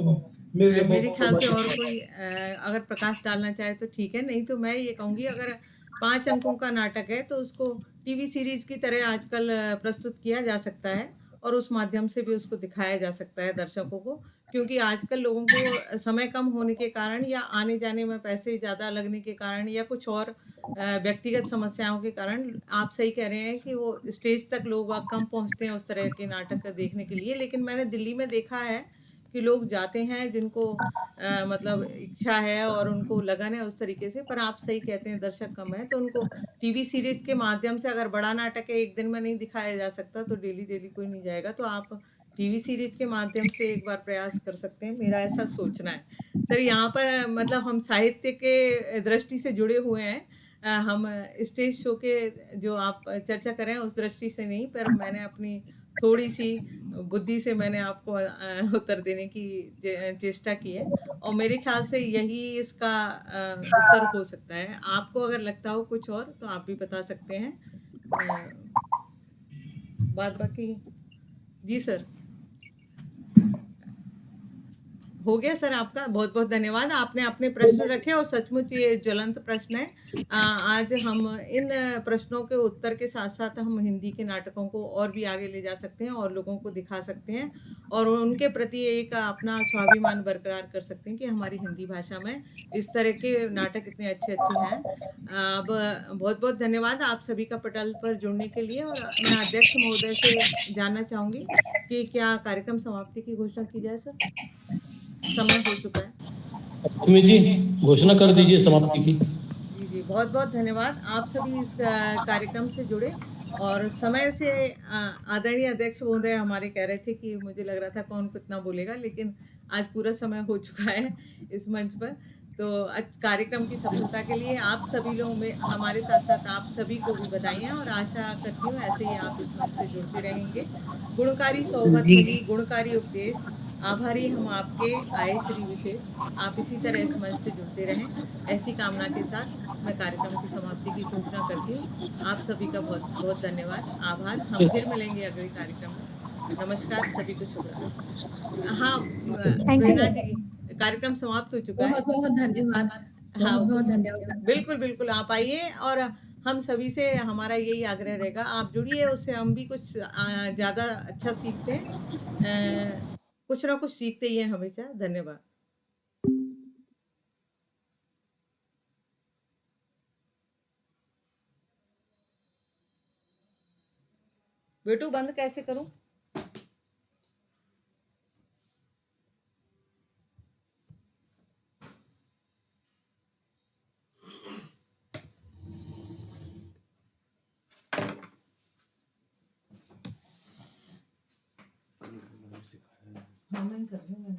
मेरे ख्याल से और कोई अगर प्रकाश डालना चाहे तो ठीक है, नहीं तो मैं ये कहूँगी अगर 5 अंकों का नाटक है तो उसको टीवी सीरीज की तरह आजकल प्रस्तुत किया जा सकता है और उस माध्यम से भी उसको दिखाया जा सकता है दर्शकों को, क्योंकि आजकल लोगों को समय कम होने के कारण या आने जाने में पैसे ज़्यादा लगने के कारण या कुछ और व्यक्तिगत समस्याओं के कारण आप सही कह रहे हैं कि वो स्टेज तक लोग वहाँ कम पहुँचते हैं उस तरह के नाटक देखने के लिए। लेकिन मैंने दिल्ली में देखा है कि लोग जाते हैं जिनको मतलब इच्छा है और उनको लगन है उस तरीके से। पर आप सही कहते हैं दर्शक कम है तो उनको टीवी सीरीज के माध्यम से, अगर बड़ा नाटक है एक दिन में नहीं दिखाया जा सकता तो डेली डेली कोई नहीं जाएगा, तो आप टीवी सीरीज के माध्यम से एक बार प्रयास कर सकते हैं, मेरा ऐसा सोचना है। सर यहाँ पर मतलब हम साहित्य के दृष्टि से जुड़े हुए हैं, हम स्टेज शो के जो आप चर्चा करें उस दृष्टि से नहीं, पर मैंने अपनी थोड़ी सी बुद्धि से मैंने आपको उत्तर देने की चेष्टा की है और मेरे ख्याल से यही इसका उत्तर हो सकता है। आपको अगर लगता हो कुछ और तो आप भी बता सकते हैं। बात बाकी जी सर हो गया सर आपका। बहुत बहुत धन्यवाद, आपने अपने प्रश्न रखे और सचमुच ये ज्वलंत प्रश्न है। आज हम इन प्रश्नों के उत्तर के साथ साथ हम हिंदी के नाटकों को और भी आगे ले जा सकते हैं और लोगों को दिखा सकते हैं और उनके प्रति एक अपना स्वाभिमान बरकरार कर सकते हैं कि हमारी हिंदी भाषा में इस तरह के नाटक इतने अच्छे अच्छे हैं। अब बहुत बहुत धन्यवाद आप सभी का पटल पर जुड़ने के लिए। और मैं अध्यक्ष महोदय से जानना चाहूँगी कि क्या कार्यक्रम समाप्ति की घोषणा की जाए सर? समय हो चुका है। लक्ष्मी जी घोषणा कर दीजिए समाप्ति की। जी जी बहुत बहुत धन्यवाद, आप सभी इस कार्यक्रम से जुड़े और समय से आदरणीय अध्यक्ष महोदय हमारे कह रहे थे कि मुझे लग रहा था कौन कितना बोलेगा, लेकिन आज पूरा समय हो चुका है इस मंच पर। तो कार्यक्रम की सफलता के लिए आप सभी लोगों में हमारे साथ साथ आप सभी को भी बधाइयाँ और आशा करती हूँ ऐसे ही आप इस मंच से जुड़ते रहेंगे। गुणकारी सोहबत मिली, गुणकारी उपदेश, आभारी हम आपके आए श्री विशेष। आप इसी तरह इस मंच से जुड़ते रहें, ऐसी कामना के साथ मैं कार्यक्रम की समाप्ति की घोषणा करती हूँ। आप सभी का बहुत बहुत धन्यवाद, आभार। हम फिर मिलेंगे अगले कार्यक्रम में। नमस्कार, सभी को शुभ रात्रि। हाँ प्रेरणा जी, कार्यक्रम समाप्त हो चुका है। बहुत बहुत धन्यवाद। हाँ बहुत बहुत धन्यवाद। बिल्कुल बिल्कुल, आप आइए और हम सभी से हमारा यही आग्रह रहेगा, आप जुड़िए, उससे हम भी कुछ ज़्यादा अच्छा सीखते हैं। कुछ ना कुछ सीखते ही हैं हमेशा। धन्यवाद। बेटू बंद कैसे करूं? हाँ मैं कर रही हूँ।